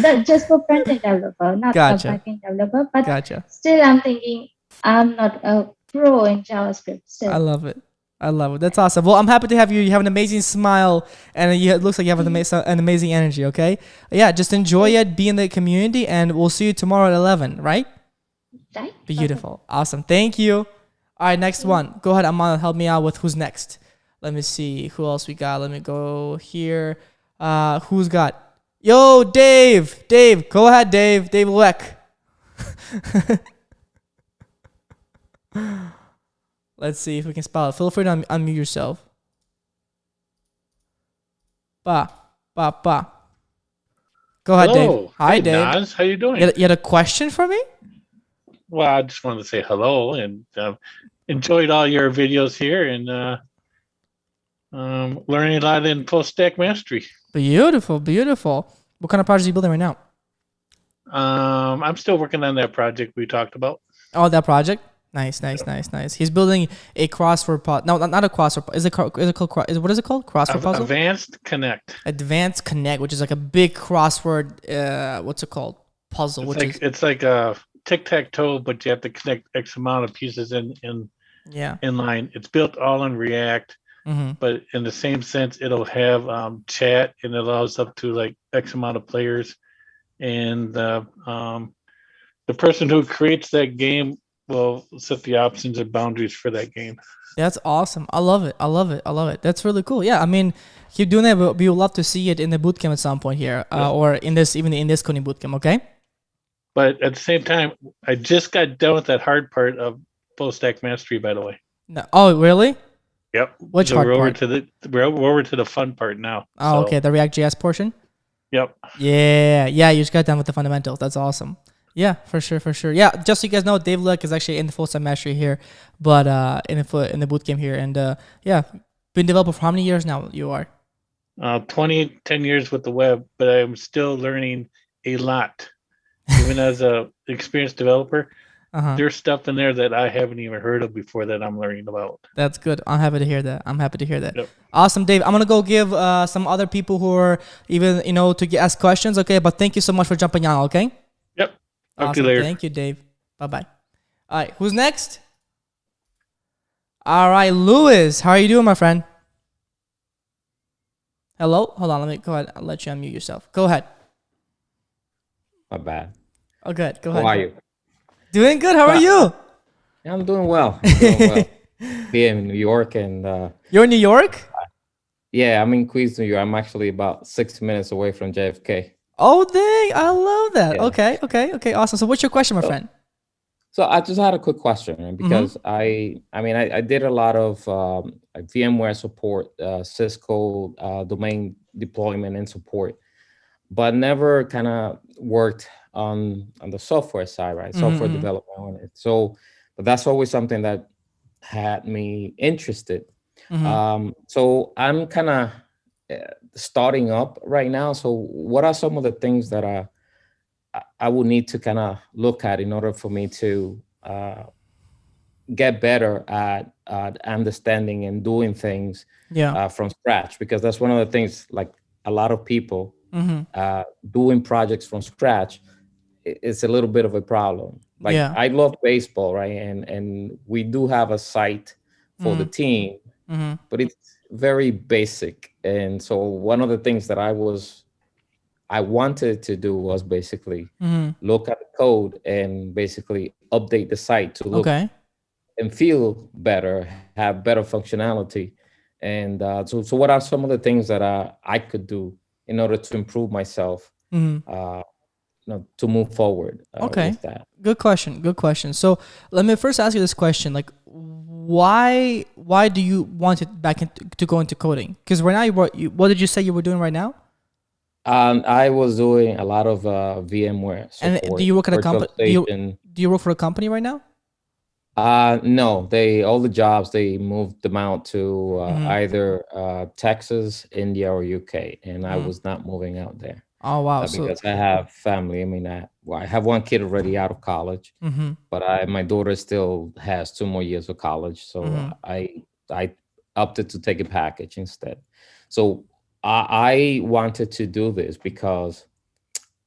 Speaker 15: No, just for front-end developer, not a back-end developer. But still, I'm thinking I'm not a pro in JavaScript. Still.
Speaker 1: I love it. That's awesome. Well, I'm happy to have you. You have an amazing smile, and it looks like you have an amazing energy, okay? Yeah, just enjoy it, be in the community, and we'll see you tomorrow at 11, right?
Speaker 15: Right.
Speaker 1: Beautiful. Awesome. Thank you. All right, next one. Go ahead, Amanda, help me out with who's next. Let me see who else we got. Let me go here. Who's got? Yo, Dave. Dave, go ahead, Dave. Dave Leck. Let's see if we can spell it. Feel free to unmute yourself. Ba. Go ahead,
Speaker 16: hello.
Speaker 1: Dave. Hi,
Speaker 16: hey,
Speaker 1: Dave.
Speaker 16: Naz, how you doing?
Speaker 1: You had a question for me?
Speaker 16: Well, I just wanted to say hello and enjoyed all your videos here and learning a lot in Fullstack mastery.
Speaker 1: Beautiful. What kind of project are you building right now?
Speaker 16: I'm still working on that project we talked about.
Speaker 1: Oh, that project? Nice. He's building a crossword puzzle. No, not a crossword. Is it called? What is it called? Crossword puzzle.
Speaker 16: Advanced Connect,
Speaker 1: which is like a big crossword. What's it called? Puzzle.
Speaker 16: It's like a tic-tac-toe, but you have to connect X amount of pieces in line. It's built all in React. But in the same sense, it'll have chat, and it allows up to like X amount of players. And the person who creates that game will set the options and boundaries for that game.
Speaker 1: That's awesome. I love it. That's really cool. Yeah, I mean, keep doing that. We would love to see it in the bootcamp at some point here, or in this coding bootcamp. Okay.
Speaker 16: But at the same time, I just got done with that hard part of Fullstack mastery. By the way.
Speaker 1: No. Oh, really?
Speaker 16: Yep.
Speaker 1: Which hard part?
Speaker 16: We're over to the fun part now.
Speaker 1: Oh, okay. The React.js portion?
Speaker 16: Yep.
Speaker 1: Yeah. You just got done with the fundamentals. That's awesome. Yeah, for sure. Yeah, just so you guys know, Dave Leck is actually in the Fullstack mastery here, but in the bootcamp here. And been developer for how many years now you are?
Speaker 16: 10 years with the web, but I'm still learning a lot. Even as a experienced developer, there's stuff in there that I haven't even heard of before that I'm learning about.
Speaker 1: That's good. I'm happy to hear that.
Speaker 16: Yep.
Speaker 1: Awesome, Dave. I'm gonna go give some other people who are even to ask questions. Okay, but thank you so much for jumping on. Okay.
Speaker 16: Yep. Talk to
Speaker 1: Awesome.
Speaker 16: you later.
Speaker 1: Thank you, Dave. Bye bye. All right, who's next? All right, Louis. How are you doing, my friend? Hello. Hold on. Let me go ahead. I'll let you unmute yourself. Go ahead.
Speaker 17: My bad.
Speaker 1: Oh, good. Go ahead.
Speaker 17: How are you?
Speaker 1: Doing good. How are you?
Speaker 17: Yeah, I'm doing well. Here in New York, and
Speaker 1: you're in New York?
Speaker 17: Yeah, I'm in Queens, New York. I'm actually about 6 minutes away from JFK.
Speaker 1: Oh, dang! I love that. Yeah. Okay. Awesome. So, what's your question, my friend?
Speaker 17: So, I just had a quick question because I did a lot of VMware support, Cisco domain deployment and support, but never kind of worked on the software side, right? Software development on it. So, but that's always something that had me interested. So I'm kind of starting up right now. So what are some of the things that I would need to kind of look at in order for me to get better at understanding and doing things from scratch? Because that's one of the things, like a lot of people doing projects from scratch, it's a little bit of a problem. Like I love baseball, right? And we do have a site for the team, but it's very basic. And so one of the things that I wanted to do was basically look at the code and basically update the site to look and feel better, have better functionality. And so what are some of the things that I could do in order to improve myself to move forward with that?
Speaker 1: Good question. So let me first ask you this question: like, why do you want it to go into coding? Because right now, what did you say you were doing right now?
Speaker 17: I was doing a lot of VMware support.
Speaker 1: And do you work at a company? Do you work for a company right now?
Speaker 17: No, all the jobs, they moved them out to either Texas, India, or UK, and I was not moving out there.
Speaker 1: Oh wow!
Speaker 17: Because I have family. I mean, I have one kid already out of college, but my daughter still has 2 more years of college. So I opted to take a package instead. So I wanted to do this because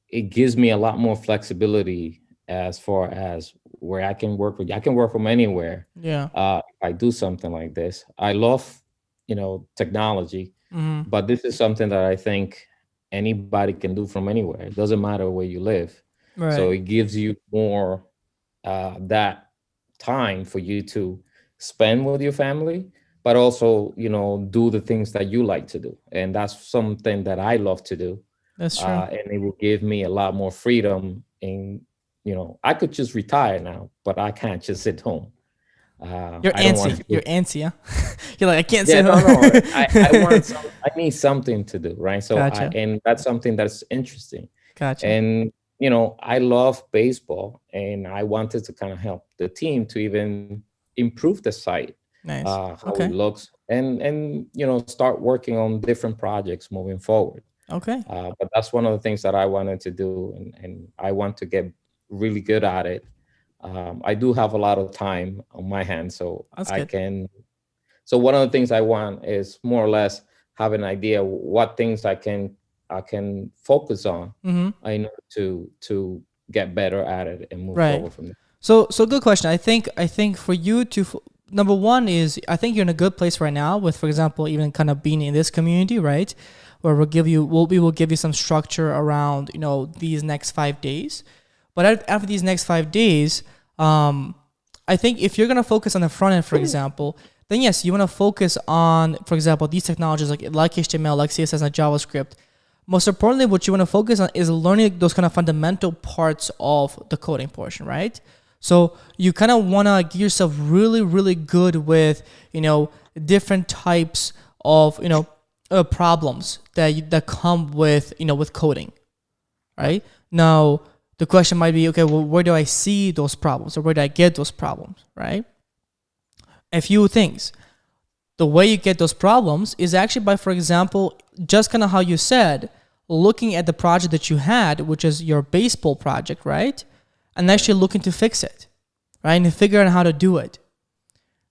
Speaker 17: it gives me a lot more flexibility as far as where I can work with. I can work from anywhere.
Speaker 1: Yeah.
Speaker 17: If I do something like this, I love, technology, but this is something that I think anybody can do from anywhere. It doesn't matter where you live.
Speaker 1: Right.
Speaker 17: So it gives you more that time for you to spend with your family, but also, do the things that you like to do. And that's something that I love to do.
Speaker 1: That's true.
Speaker 17: And it will give me a lot more freedom in, I could just retire now, but I can't just sit home.
Speaker 1: You're antsy. You're antsy, huh? You're like, I can't sit home.
Speaker 17: I need something to do, right? So,
Speaker 1: Gotcha.
Speaker 17: And that's something that's interesting.
Speaker 1: Gotcha.
Speaker 17: And, I love baseball, and I wanted to kind of help the team to even improve the site.
Speaker 1: Nice.
Speaker 17: How it looks, and start working on different projects moving forward.
Speaker 1: Okay.
Speaker 17: But that's one of the things that I wanted to do, and I want to get really good at it. I do have a lot of time on my hands, so I can. So one of the things I want is more or less have an idea what things I can focus on in order to get better at it and move forward from there.
Speaker 1: So good question. I think for you to number one is I think you're in a good place right now with, for example, even kind of being in this community, right? Where we will give you some structure around these next 5 days. But after these next 5 days, I think if you're going to focus on the front end, for example, then yes, you want to focus on, for example, these technologies like HTML, like CSS and JavaScript. Most importantly, what you want to focus on is learning those kind of fundamental parts of the coding portion, right? So you kind of want to get yourself really, really good with, different types of, problems that come with, with coding, right? Now, the question might be, okay, well, where do I see those problems or where do I get those problems, right? A few things. The way you get those problems is actually by, for example, just kind of how you said, looking at the project that you had, which is your baseball project, right? And actually looking to fix it, right? And figure out how to do it.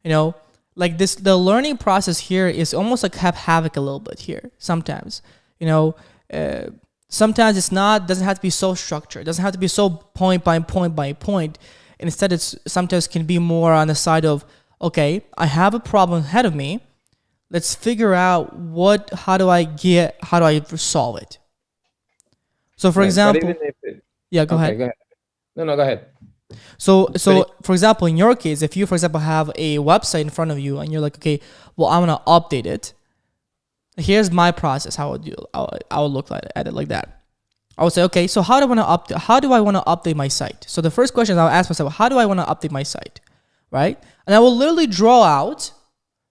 Speaker 1: You know, like this, the learning process here is almost like have havoc a little bit here sometimes. You know, sometimes doesn't have to be so structured. It doesn't have to be so point by point by point. Instead, it's sometimes can be more on the side of, okay, I have a problem ahead of me. Let's figure out how do I solve it? So for example, go ahead.
Speaker 17: No, go ahead.
Speaker 1: So for example, in your case, if you, for example, have a website in front of you and you're like, okay, well, I'm gonna update it. Here's my process. How I would look at it like that. I would say, okay, so how do I want to update my site? So the first question I'll ask myself, how do I want to update my site, right? And I will literally draw out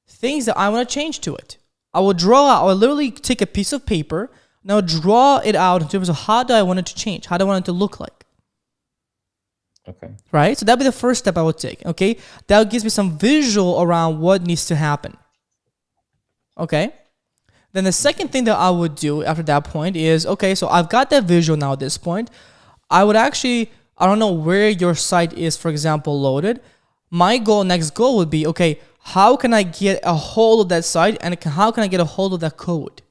Speaker 1: things that I want to change to it. I will literally take a piece of paper and I'll draw it out in terms of how do I want it to change? How do I want it to look like?
Speaker 17: Okay.
Speaker 1: Right? So that'd be the first step I would take, okay? That gives me some visual around what needs to happen. Okay? Then the second thing that I would do after that point is, okay, so I've got that visual now at this point. I would actually, I don't know where your site is, for example, loaded. My next goal would be, okay, how can I get a hold of that site and how can I get a hold of that code?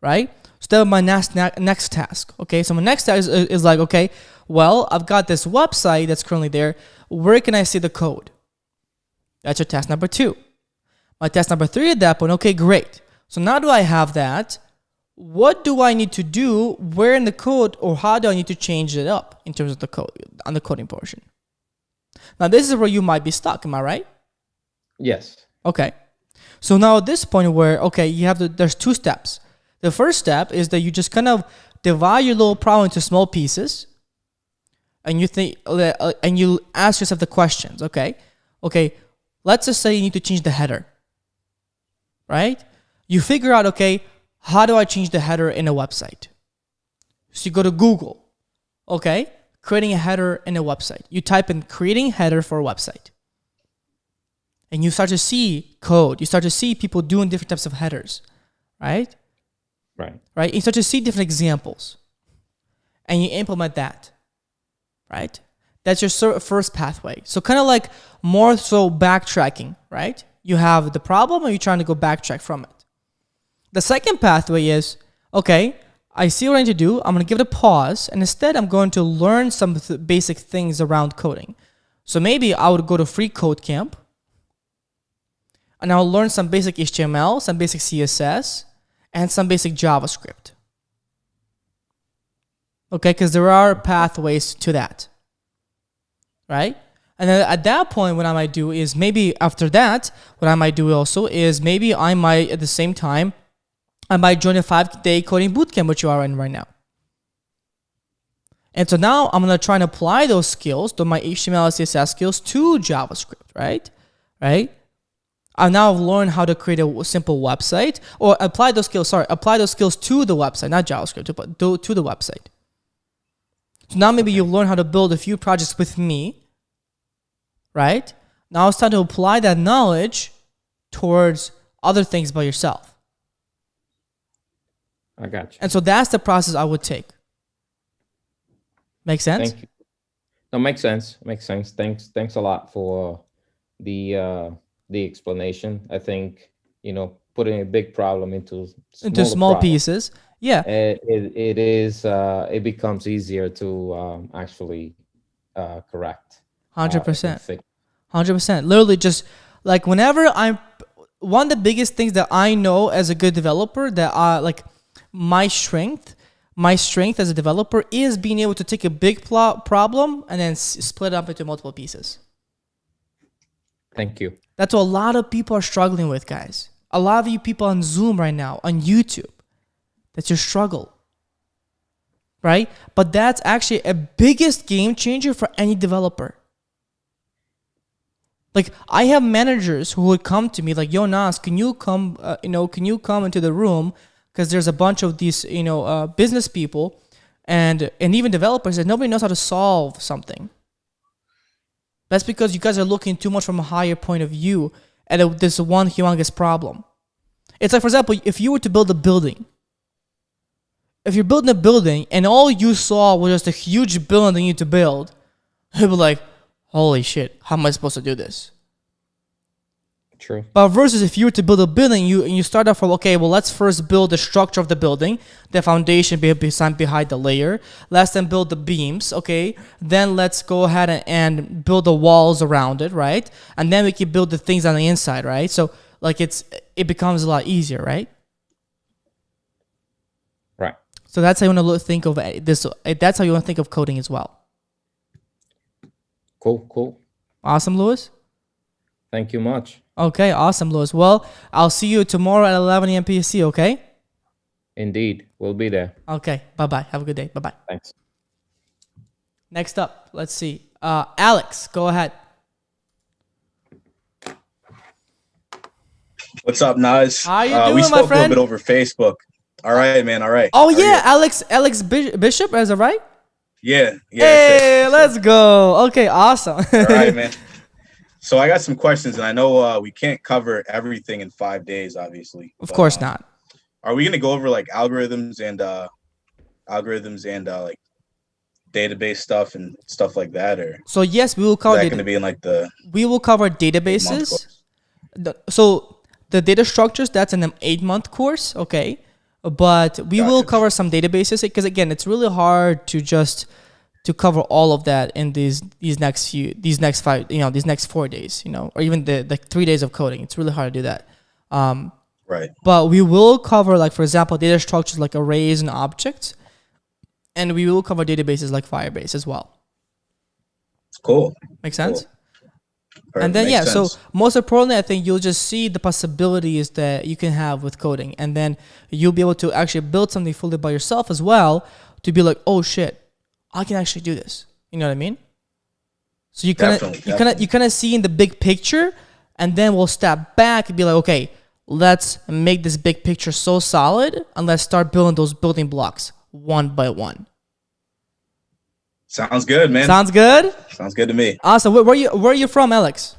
Speaker 1: Right? So that would be my next task. Okay, so my next task is like, okay, well, I've got this website that's currently there. Where can I see the code? That's your task number 2. My task number 3 at that point, okay, great. So now do I have that? What do I need to do? Where in the code, or how do I need to change it up in terms of the code, on the coding portion? Now this is where you might be stuck, am I right?
Speaker 17: Yes.
Speaker 1: Okay. So now at this point where, okay, there's 2 steps. The first step is that you just kind of divide your little problem into small pieces, and you think, and you ask yourself the questions. Okay, let's just say you need to change the header, right? You figure out, okay, how do I change the header in a website? So you go to Google, okay, creating a header in a website. You type in creating header for a website, and you start to see code. You start to see people doing different types of headers, right? Right. You start to see different examples, and you implement that, right? That's your first pathway. So kind of like more so backtracking, right? You have the problem, and you're trying to go backtrack from it. The second pathway is, okay, I see what I need to do. I'm going to give it a pause, and instead I'm going to learn some basic things around coding. So maybe I would go to free code camp, and I'll learn some basic HTML, some basic CSS, and some basic JavaScript. Okay, because there are pathways to that, right? And then at that point, what I might do is maybe after that, what I might do also is maybe I might, at the same time, I might join a 5-day coding bootcamp, which you are in right now. And so now I'm going to try and apply those skills, my HTML, CSS skills, to JavaScript, right? I now learn how to create a simple website, or apply those skills to the website, not JavaScript, but to the website. So now maybe you'll learn how to build a few projects with me, right? Now it's time to apply that knowledge towards other things by yourself.
Speaker 17: I got you.
Speaker 1: And so that's the process I would take. Make sense?
Speaker 17: Thank you. No, makes sense. Thanks a lot for the explanation. I think, putting a big problem into
Speaker 1: small pieces. Yeah.
Speaker 17: It becomes easier to actually correct.
Speaker 1: 100%. 100%. Literally just like whenever one of the biggest things that I know as a good developer that my strength as a developer is being able to take a big problem and then split it up into multiple pieces.
Speaker 17: Thank you.
Speaker 1: That's what a lot of people are struggling with, guys. A lot of you people on Zoom right now, on YouTube, that's your struggle, right? But that's actually a biggest game changer for any developer. Like, I have managers who would come to me like, "Yo, Naz, can you come into the room? Because there's a bunch of these, business people and even developers that nobody knows how to solve something." That's because you guys are looking too much from a higher point of view at this one humongous problem. It's like, for example, if you were to build a building. If you're building a building and all you saw was just a huge building you need to build, you'd be like, holy shit, how am I supposed to do this?
Speaker 17: True.
Speaker 1: But versus if you were to build a building, you start off from, okay, well, let's first build the structure of the building, the foundation behind the layer. Let's then build the beams, okay? Then let's go ahead and build the walls around it, right? And then we can build the things on the inside, right? So like it becomes a lot easier, right?
Speaker 17: Right.
Speaker 1: So that's how you want to think of this. That's how you want to think of coding as well.
Speaker 17: Cool.
Speaker 1: Awesome, Louis.
Speaker 17: Thank you much.
Speaker 1: Okay, awesome, Louis. Well, I'll see you tomorrow at 11 a.m. PST, okay?
Speaker 17: Indeed. We'll be there.
Speaker 1: Okay, bye-bye. Have a good day. Bye-bye.
Speaker 17: Thanks.
Speaker 1: Next up, let's see. Alex, go ahead.
Speaker 18: What's up, Naz?
Speaker 1: How you doing,
Speaker 18: we
Speaker 1: my
Speaker 18: spoke a
Speaker 1: friend?
Speaker 18: little bit over Facebook. All right, man. All right.
Speaker 1: Oh,
Speaker 18: How are
Speaker 1: yeah,
Speaker 18: you?
Speaker 1: Alex Bishop, is that right?
Speaker 18: Yeah.
Speaker 1: Hey, let's go. Okay, awesome.
Speaker 18: All right, man. So I got some questions, and I know we can't cover everything in 5 days, obviously.
Speaker 1: Of course not.
Speaker 18: Are we going to go over like algorithms and like database stuff and stuff like that, or?
Speaker 1: So yes, we will cover.
Speaker 18: Is that going to be in like the?
Speaker 1: We will cover databases. So the data structures, that's an 8-month course, okay? But we will cover some databases because again, it's really hard to cover all of that in these next 4 days, or even the 3 days of coding. It's really hard to do that.
Speaker 18: Right.
Speaker 1: But we will cover, like, for example, data structures like arrays and objects, and we will cover databases like Firebase as well.
Speaker 18: Cool.
Speaker 1: Make sense?
Speaker 18: Cool.
Speaker 1: And then,
Speaker 18: Makes
Speaker 1: so
Speaker 18: sense.
Speaker 1: most importantly, I think you'll just see the possibilities that you can have with coding. And then you'll be able to actually build something fully by yourself as well to be like, oh, shit, I can actually do this. You know what I mean? So you kind of see in the big picture, and then we'll step back and be like, okay, let's make this big picture so solid, and let's start building those building blocks one by one.
Speaker 18: Sounds good, man.
Speaker 1: Sounds good?
Speaker 18: Sounds good to me.
Speaker 1: Awesome. Where are you from, Alex?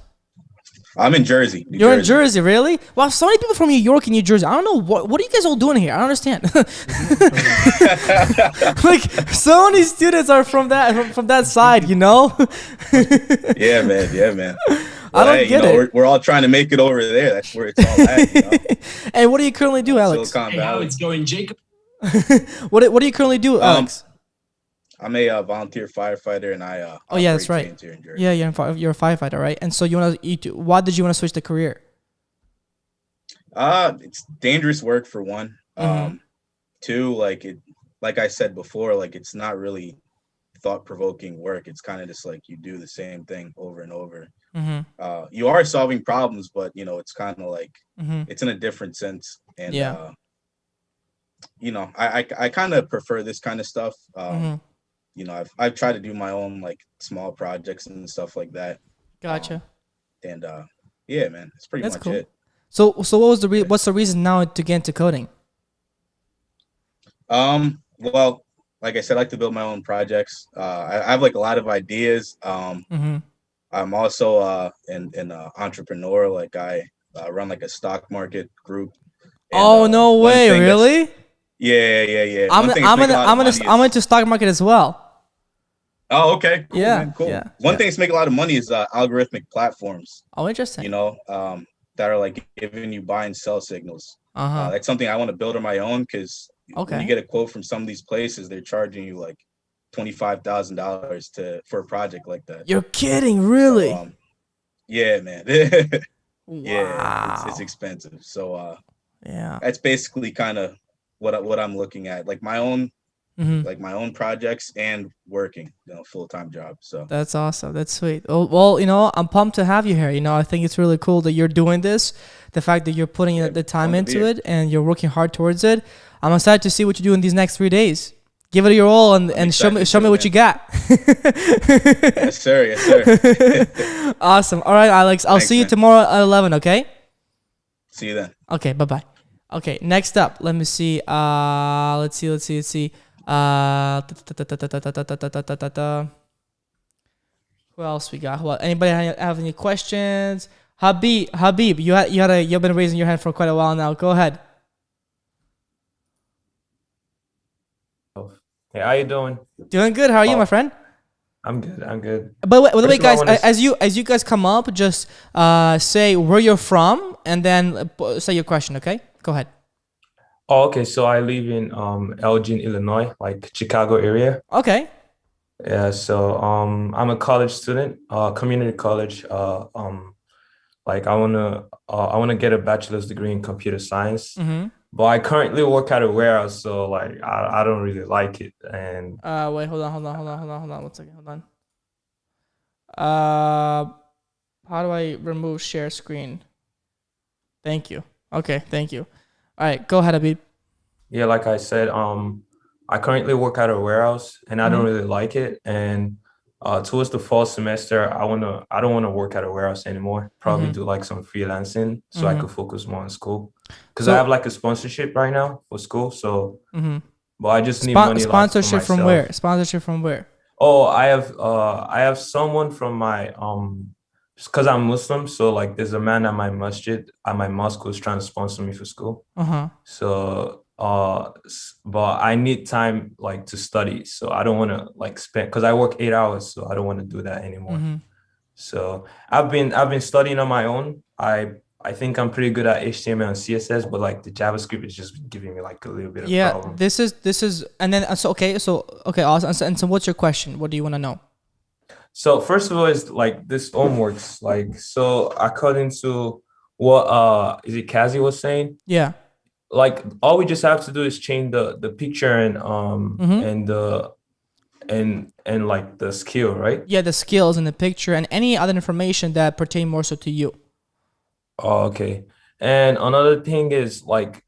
Speaker 18: I'm in Jersey.
Speaker 1: You're in Jersey, really? Wow, so many people from New York and New Jersey. I don't know what are you guys all doing here? I don't understand. Like, so many students are from that side,
Speaker 18: Yeah, man.
Speaker 1: I don't get it.
Speaker 18: We're all trying to make it over there. That's where it's all at.
Speaker 1: And what do you currently do, Alex?
Speaker 18: Silicon Valley.
Speaker 19: It's going, Jacob.
Speaker 1: What do you currently do, Alex?
Speaker 18: I'm a volunteer firefighter, and I.
Speaker 1: Oh yeah, that's right.
Speaker 18: Here in Jersey.
Speaker 1: Yeah, you're a firefighter, right? And so why did you want to switch the career?
Speaker 18: It's dangerous work for one.
Speaker 1: Mm-hmm.
Speaker 18: Two, like I said before, like it's not really thought-provoking work. It's kind of just like you do the same thing over and over.
Speaker 1: Mm-hmm.
Speaker 18: You are solving problems, but it's kind of like it's in a different sense. And
Speaker 1: yeah.
Speaker 18: I kind of prefer this kind of stuff. I've tried to do my own like small projects and stuff like that.
Speaker 1: Gotcha.
Speaker 18: Yeah, man, it's pretty much
Speaker 1: cool.
Speaker 18: it.
Speaker 1: So what was what's the reason now to get into coding?
Speaker 18: Well, like I said, I like to build my own projects. I have like a lot of ideas. I'm also an entrepreneur. Like I run like a stock market group. And,
Speaker 1: no way, really?
Speaker 18: Yeah.
Speaker 1: I'm into stock market as well.
Speaker 18: Oh, okay. Cool,
Speaker 1: yeah.
Speaker 18: Man, cool.
Speaker 1: Yeah.
Speaker 18: One thing that's making a lot of money is algorithmic platforms.
Speaker 1: Oh, interesting.
Speaker 18: That are like giving you buy and sell signals. That's something I want to build on my own because when you get a quote from some of these places, they're charging you like $25,000 for a project like that.
Speaker 1: You're kidding, really?
Speaker 18: So, yeah, man.
Speaker 1: Wow.
Speaker 18: Yeah, it's expensive. So
Speaker 1: yeah,
Speaker 18: that's basically kind of what I'm looking at, like my own like my own projects and working full-time job. So
Speaker 1: that's awesome. That's sweet. Oh, well, I'm pumped to have you here. I think it's really cool that you're doing this, the fact that you're putting the time into it and you're working hard towards it. I'm excited to see what you do in these next 3 days. Give it your all and show me what you got.
Speaker 18: Yes, sir.
Speaker 1: Awesome. All right, Alex. I'll see you tomorrow at 11, okay?
Speaker 18: See you then.
Speaker 1: Okay, bye-bye. Okay, next up, let me see. Let's see. Who else we got? Anybody have any questions? Habib, you've been raising your hand for quite a while now. Go ahead.
Speaker 20: Hey, how you doing?
Speaker 1: Doing good. How are you, my friend?
Speaker 19: I'm good. I'm good.
Speaker 1: By the way, guys,
Speaker 19: wanna...
Speaker 1: as you guys come up, just say where you're from and then say your question. Okay, go ahead.
Speaker 19: Oh, okay. So I live in Elgin, Illinois, like Chicago area.
Speaker 1: Okay.
Speaker 19: Yeah. So I'm a college student, community college. Like I wanna get a bachelor's degree in computer science.
Speaker 1: Mm-hmm.
Speaker 19: But I currently work at a warehouse, so like I don't really like it. And
Speaker 1: wait, hold on. 1 second, hold on. How do I remove share screen? Thank you. Okay, thank you. All right, go ahead, Habib.
Speaker 19: Yeah, like I said, I currently work at a warehouse, and I don't really like it. And towards the fall semester, I don't wanna work at a warehouse anymore. Probably do like some freelancing, so I could focus more on school. Because I have like a sponsorship right now for school, so but I just need money.
Speaker 1: Sponsorship from where? Sponsorship from where?
Speaker 19: Oh, I have someone from my because I'm Muslim, so like there's a man at my masjid, at my mosque, who's trying to sponsor me for school. So but I need time like to study, so I don't want to like spend, because I work 8 hours, so I don't want to do that anymore. So I've been studying on my own. I think I'm pretty good at HTML and CSS, but like the JavaScript is just giving me like a little bit of problem.
Speaker 1: This is and then okay, awesome. And so what's your question? What do you want to know?
Speaker 19: So first of all, is like this homeworks, like, so according to what is it Qazi was saying?
Speaker 1: Yeah.
Speaker 19: Like all we just have to do is change the picture and and like the skill, right?
Speaker 1: Yeah, the skills and the picture and any other information that pertain more so to you.
Speaker 19: Oh, okay. And another thing is like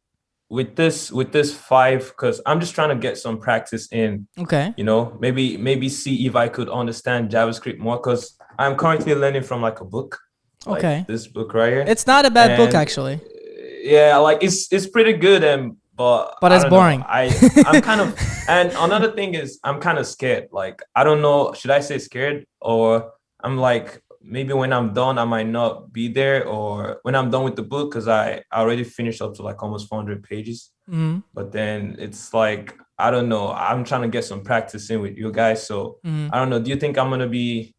Speaker 19: with this 5, because I'm just trying to get some practice in.
Speaker 1: Okay.
Speaker 19: You know, maybe see if I could understand JavaScript more, because I'm currently learning from like a book. Like
Speaker 1: okay.
Speaker 19: This book right here.
Speaker 1: It's not a bad book actually.
Speaker 19: Yeah, like it's pretty good, but
Speaker 1: it's boring.
Speaker 19: I'm kind of, and another thing is I'm kind of scared. Like I don't know, should I say scared, or I'm like, maybe when I'm done I might not be there, or when I'm done with the book, because I already finished up to like almost 400 pages. But then it's like, I don't know, I'm trying to get some practice in with you guys, so I don't know, do you think I'm gonna be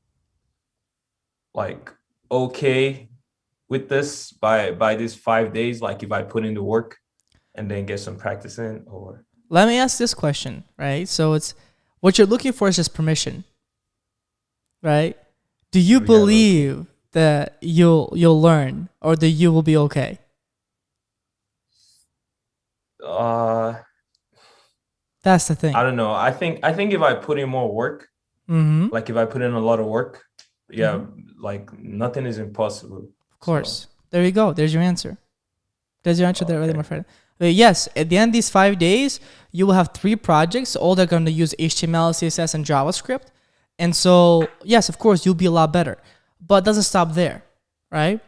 Speaker 19: like okay with this by these 5 days, like if I put in the work and then get some practice in? Or
Speaker 1: let me ask this question, right? So it's what you're looking for is just permission, right? Do you believe that you'll learn, or that you will be okay? That's the thing.
Speaker 19: I don't know. I think if I put in more work, like if I put in a lot of work, like nothing is impossible.
Speaker 1: Of course. So. There you go. There's your answer. There's your answer there, my friend. But yes, at the end of these 5 days, you will have 3 projects. All they're going to use HTML, CSS, and JavaScript. And so, yes, of course, you'll be a lot better. But it doesn't stop there, right?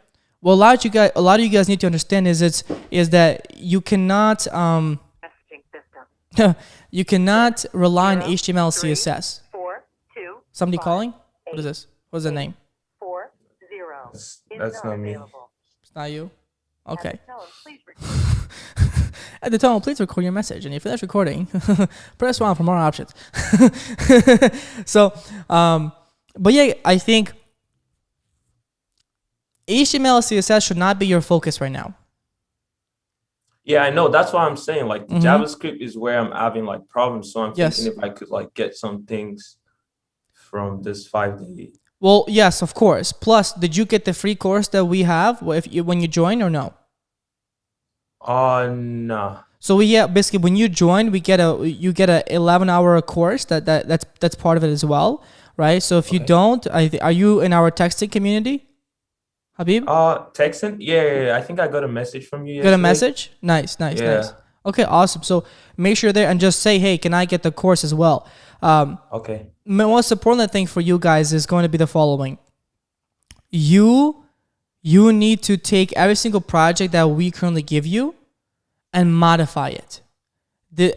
Speaker 1: Well, a lot of you guys need to understand is that you cannot you cannot rely on HTML, CSS.
Speaker 20: 4, 2,
Speaker 1: somebody calling? What is this? What's the name?
Speaker 20: 4, 0.
Speaker 19: That's not me.
Speaker 1: It's not you? Okay. At the tone, please record your message. And if you finish recording, press 1 for more options. So, but yeah, I think HTML, CSS should not be your focus right now.
Speaker 19: Yeah, I know. That's what I'm saying. Like JavaScript is where I'm having like problems. So I'm thinking if I could like get some things from this 5 day.
Speaker 1: Well, yes, of course. Plus, did you get the free course that we have when you join, or no?
Speaker 19: No.
Speaker 1: So basically when you join, you get a 11-hour course that's part of it as well, right? So if you don't, are you in our texting community, Habib?
Speaker 19: Texting? Yeah. I think I got a message from you yesterday.
Speaker 1: Got a message? Nice. Okay, awesome. So make sure you're there and just say, hey, can I get the course as well?
Speaker 19: Okay.
Speaker 1: Most important thing for you guys is going to be the following. You need to take every single project that we currently give you and modify it.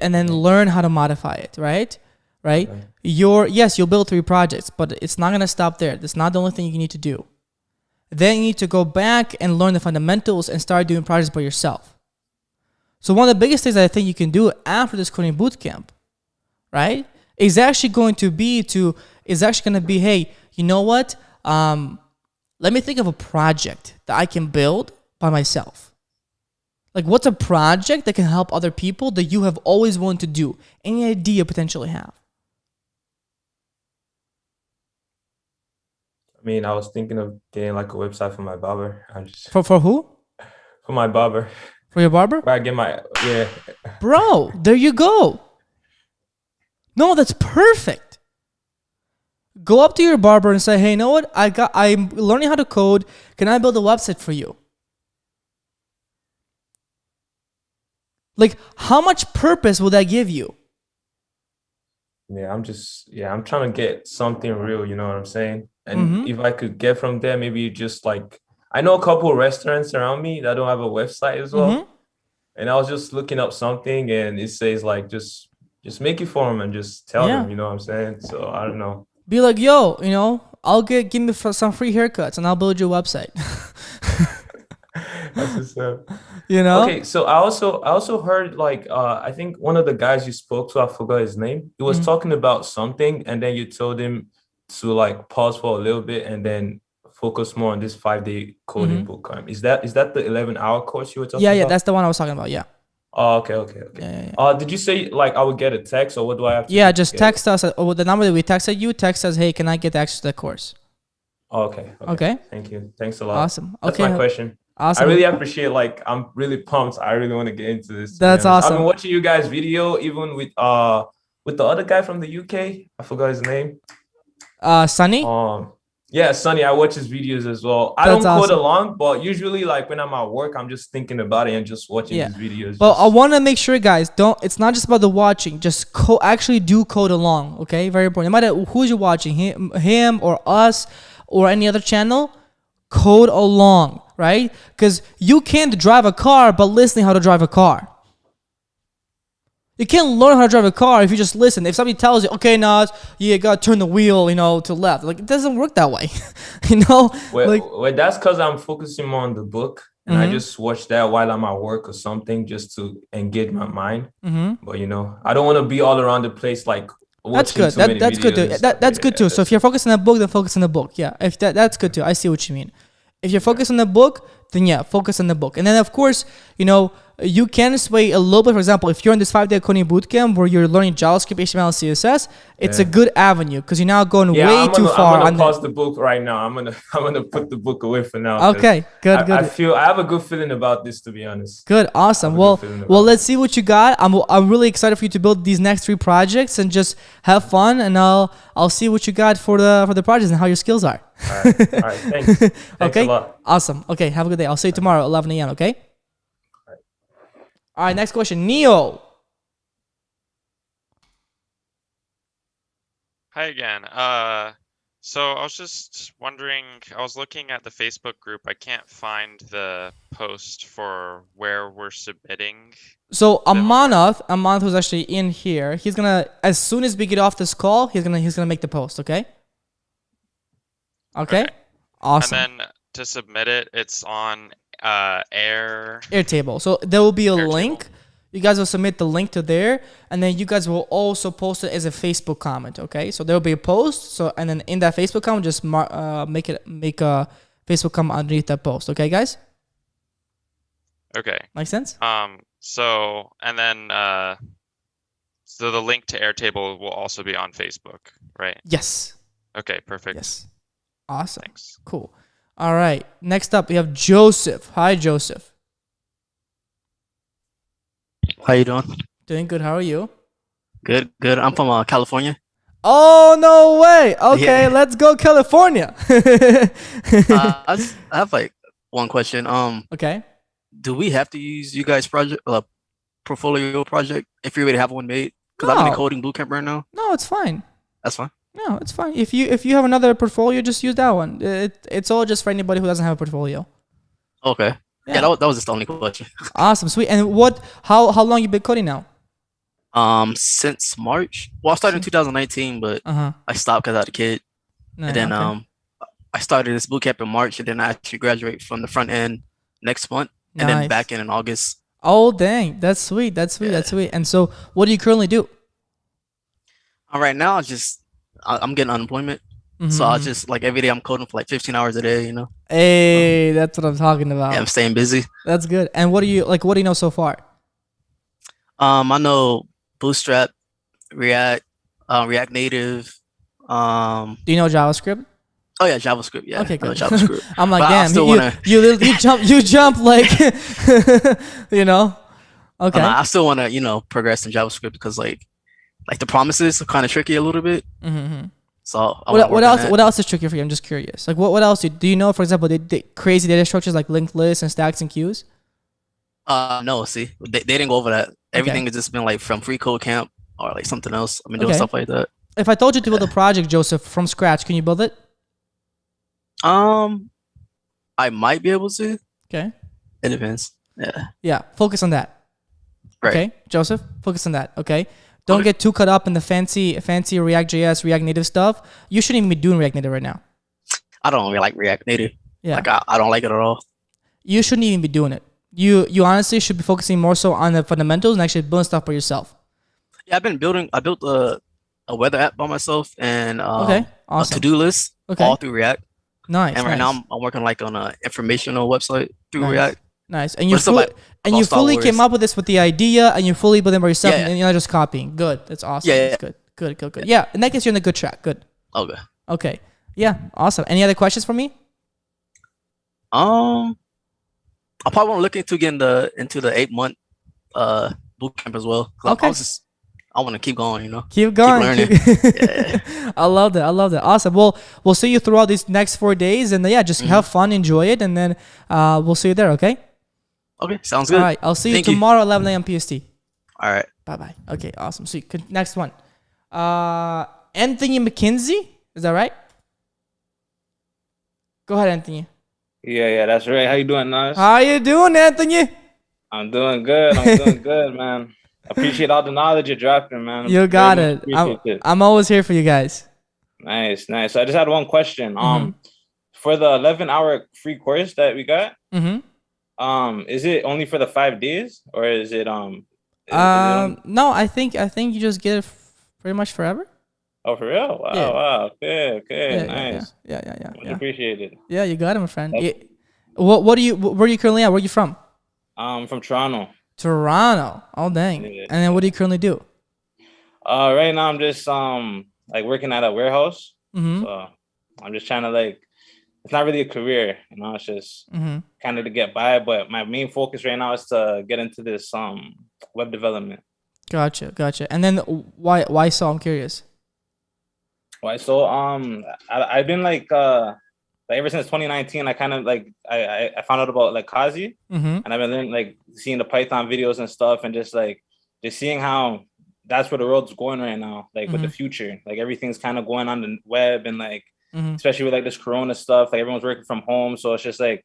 Speaker 1: And then learn how to modify it, right? Right? Okay. You'll build 3 projects, but it's not going to stop there. That's not the only thing you need to do. Then you need to go back and learn the fundamentals and start doing projects by yourself. So one of the biggest things I think you can do after this coding bootcamp, right, is actually going to be to is actually going to be, hey, you know what? Let me think of a project that I can build by myself. Like, what's a project that can help other people that you have always wanted to do? Any idea you potentially have?
Speaker 19: I mean, I was thinking of getting like a website for my barber.
Speaker 1: For who?
Speaker 19: For my barber.
Speaker 1: For your barber?
Speaker 19: Where I get my, yeah.
Speaker 1: Bro, there you go. No, that's perfect. Go up to your barber and say, hey, you know what? I'm learning how to code. Can I build a website for you? Like, how much purpose will that give you?
Speaker 19: Yeah, I'm trying to get something real, you know what I'm saying? And if I could get from there, maybe just like, I know a couple of restaurants around me that don't have a website as well. And I was just looking up something and it says like, just make it for them and just tell them, you know what I'm saying? So I don't know.
Speaker 1: Be like, yo, you know, give me some free haircuts and I'll build you a website.
Speaker 19: That's what's up.
Speaker 1: You know?
Speaker 19: Okay, so I also heard like I think one of the guys you spoke to, I forgot his name. He was talking about something and then you told him to like pause for a little bit and then focus more on this 5-day coding bootcamp. Is that the 11-hour course you were talking about?
Speaker 1: Yeah, that's the one I was talking about. Yeah.
Speaker 19: Oh, okay. Yeah. Did you say like I would get a text or what do I have to do?
Speaker 1: Yeah, just text us or the number that we texted you. Text us, hey, can I get access to the course?
Speaker 19: Oh, okay. Thank you. Thanks a lot.
Speaker 1: Awesome.
Speaker 19: That's my question.
Speaker 1: Awesome.
Speaker 19: I really appreciate, like, I'm really pumped. I really want to get into this.
Speaker 1: That's awesome.
Speaker 19: I've been watching you guys' video, even with the other guy from the UK. I forgot his name.
Speaker 1: Sunny?
Speaker 19: Yeah, Sunny. I watch his videos as well. I don't code along, but usually, like, when I'm at work, I'm just thinking about it and just watching his videos.
Speaker 1: But I want to make sure, guys, it's not just about the watching. Just actually do code along, okay? Very important. No matter who's you're watching, him or us or any other channel, code along. Right? Because you can't drive a car but listening how to drive a car. You can't learn how to drive a car if you just listen. If somebody tells you, okay, Naz, you gotta turn the wheel, you know, to left. Like, it doesn't work that way. You know?
Speaker 19: Well, that's because I'm focusing more on the book. And I just watch that while I'm at work or something just to engage my mind. But, you know, I don't want to be all around the place like
Speaker 1: that's good. That's good too. That's good too. So if you're focused on the book, then focus on the book. Yeah. If that's good too. I see what you mean. If you're focused on the book, then yeah, focus on the book. And then, of course, you know, you can sway a little bit. For example, if you're in this 5-day coding bootcamp where you're learning JavaScript, HTML, and CSS, it's a good avenue because you're now going way too far.
Speaker 19: I'm gonna pause the book right now. I'm gonna put the book away for now.
Speaker 1: Okay, good.
Speaker 19: I have a good feeling about this, to be honest.
Speaker 1: Good, awesome. Well, let's see what you got. I'm really excited for you to build these next 3 projects and just have fun. And I'll see what you got for the projects and how your skills are.
Speaker 19: All right. Thanks. Thanks
Speaker 1: okay.
Speaker 19: a lot.
Speaker 1: Awesome. Okay. Have a good day. I'll see you tomorrow at 11 a.m. Okay. All right, next question, Neo.
Speaker 5: Hi again. So I was just wondering, I was looking at the Facebook group. I can't find the post for where we're submitting.
Speaker 1: So Amanath, who's actually in here, he's gonna, as soon as we get off this call, he's gonna make the post. Okay. Awesome.
Speaker 5: And then to submit it, it's on
Speaker 1: Airtable. So there will be a link. You guys will submit the link to there, and then you guys will also post it as a Facebook comment. Okay, so there will be a post. So and then in that Facebook comment, just make a Facebook comment underneath that post. Okay, guys.
Speaker 5: Okay.
Speaker 1: Make sense?
Speaker 5: So and then so the link to Airtable will also be on Facebook, right?
Speaker 1: Yes.
Speaker 5: Okay. Perfect.
Speaker 1: Yes. Awesome.
Speaker 5: Thanks.
Speaker 1: Cool. All right. Next up, we have Joseph. Hi, Joseph.
Speaker 21: How you doing?
Speaker 1: Doing good. How are you?
Speaker 21: Good. I'm from California.
Speaker 1: Oh, no way. Okay, let's go California.
Speaker 21: I have like one question.
Speaker 1: Okay.
Speaker 21: Do we have to use you guys' portfolio project if you already have one made? Because I'm in a coding bootcamp right now.
Speaker 1: No, it's fine.
Speaker 21: That's fine.
Speaker 1: No, it's fine. If you have another portfolio, just use that one. It's all just for anybody who doesn't have a portfolio.
Speaker 21: Okay. Yeah, that was just the only question.
Speaker 1: Awesome, sweet. And how long you been coding now?
Speaker 21: Since March. Well, I started in 2019, but I stopped because I had a kid. And then I started this bootcamp in March, and then I actually graduate from the front end next month, and then back in August.
Speaker 1: Oh, dang. That's sweet. That's sweet. And so what do you currently do?
Speaker 21: Right now, I just I'm getting unemployment. So I just like every day I'm coding for like 15 hours a day, you know.
Speaker 1: Hey, that's what I'm talking about.
Speaker 21: Yeah, I'm staying busy.
Speaker 1: That's good. And what do you know so far?
Speaker 21: I know Bootstrap, React, React Native.
Speaker 1: Do you know JavaScript?
Speaker 21: Oh yeah, JavaScript. Yeah,
Speaker 1: okay,
Speaker 21: I know
Speaker 1: good.
Speaker 21: JavaScript.
Speaker 1: I'm like,
Speaker 21: But I
Speaker 1: damn,
Speaker 21: still
Speaker 1: you,
Speaker 21: wanna.
Speaker 1: you jump like, you know. Okay.
Speaker 21: I still want to, progress in JavaScript because like the promises are kind of tricky a little bit.
Speaker 1: Mm-hmm.
Speaker 21: So
Speaker 1: what else? What else is tricky for you? I'm just curious. Like, what else do you know? For example, the crazy data structures like linked lists and stacks and queues.
Speaker 21: No. See, they didn't go over that. Everything has just been like from free code camp or like something else. I've been doing stuff like that.
Speaker 1: If I told you to build a project, Joseph, from scratch, can you build it?
Speaker 21: I might be able to.
Speaker 1: Okay.
Speaker 21: It depends. Yeah.
Speaker 1: Yeah. Focus on that.
Speaker 21: Right.
Speaker 1: Okay, Joseph, focus on that. Okay. Don't get too caught up in the fancy React.js, React Native stuff. You shouldn't even be doing React Native right now.
Speaker 21: I don't really like React Native.
Speaker 1: Yeah.
Speaker 21: Like I don't like it at all.
Speaker 1: You shouldn't even be doing it. You honestly should be focusing more so on the fundamentals and actually building stuff by yourself.
Speaker 21: Yeah, I built a weather app by myself and
Speaker 1: okay, awesome.
Speaker 21: a to-do list all through React.
Speaker 1: Nice.
Speaker 21: And right now I'm working like on an informational website through React.
Speaker 1: Nice. And you fully came up with this with the idea and you fully built it by yourself and you're not just copying. Good. That's awesome.
Speaker 21: Yeah.
Speaker 1: That's good. Yeah. In that case, you're on a good track. Good.
Speaker 21: Okay.
Speaker 1: Okay. Yeah. Awesome. Any other questions for me?
Speaker 21: I probably want to look into getting into the 8-month bootcamp as well.
Speaker 1: Okay.
Speaker 21: I want to keep going,
Speaker 1: Keep going.
Speaker 21: Keep learning.
Speaker 1: Yeah. I love that. Awesome. Well, we'll see you throughout these next 4 days and just have fun, enjoy it, and then we'll see you there, okay?
Speaker 21: Okay, sounds good.
Speaker 1: All right, I'll see you tomorrow at 11 a.m. PST.
Speaker 21: All right.
Speaker 1: Bye-bye. Okay, awesome. See you. Next one. Anthony McKinsey, is that right? Go ahead, Anthony.
Speaker 2: Yeah, that's right. How you doing, Naz?
Speaker 1: How you doing, Anthony?
Speaker 2: I'm doing good, man. Appreciate all the knowledge you're dropping, man.
Speaker 1: You got it. I'm always here for you guys.
Speaker 2: Nice. So I just had one question. For the 11-hour free course that we got, is it only for the 5 days or is it
Speaker 1: no, I think you just get it pretty much forever.
Speaker 2: Oh, for real? Wow,
Speaker 1: yeah.
Speaker 2: Wow. Okay, nice.
Speaker 1: Yeah.
Speaker 2: Appreciate it.
Speaker 1: Yeah, you got it, my friend. Where are you currently at? Where are you from?
Speaker 2: From Toronto.
Speaker 1: Toronto. Oh, dang.
Speaker 2: Yeah.
Speaker 1: And then what do you currently do?
Speaker 2: Right now I'm just like working at a warehouse. So I'm just trying to it's not really a career, it's just kind of to get by. But my main focus right now is to get into this web development.
Speaker 1: Gotcha. And then why so? I'm curious.
Speaker 2: Why so? I've been ever since 2019, I kind of I found out about Qazi, and I've been learning, seeing the Python videos and stuff, and just seeing how that's where the world's going right now, with the future. Everything's kind of going on the web, and especially with this Corona stuff, everyone's working from home, so it's just I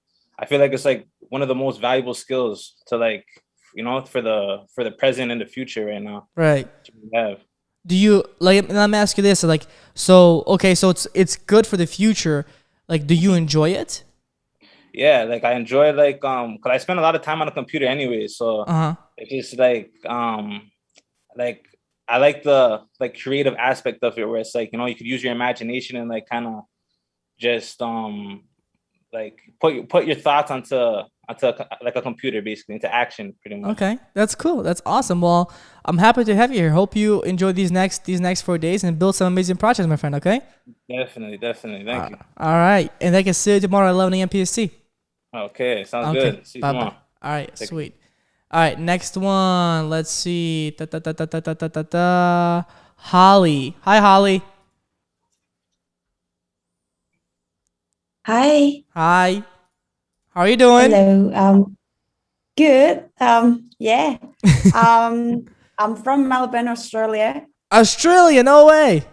Speaker 2: feel like it's one of the most valuable skills to for the present and the future right now.
Speaker 1: Right.
Speaker 2: Have.
Speaker 1: Do you let me ask you this? So it's good for the future. Do you enjoy it?
Speaker 2: Yeah, I enjoy because I spend a lot of time on the computer anyway. So it's just I like the creative aspect of it, where it's you could use your imagination and kind of just put your thoughts onto a computer, basically into action, pretty much.
Speaker 1: Okay, that's cool. That's awesome. Well, I'm happy to have you here. Hope you enjoy these next 4 days and build some amazing projects, my friend. Okay.
Speaker 2: Definitely. Thank you.
Speaker 1: All right, and I can see you tomorrow at 11 a.m. PST.
Speaker 2: Okay, sounds good. See you tomorrow.
Speaker 1: All right, sweet. All right, next one. Let's see. Holly. Hi, Holly.
Speaker 22: Hi.
Speaker 1: How are you doing?
Speaker 22: Hello. Good. Yeah. I'm from Melbourne, Australia.
Speaker 1: Australia? No way.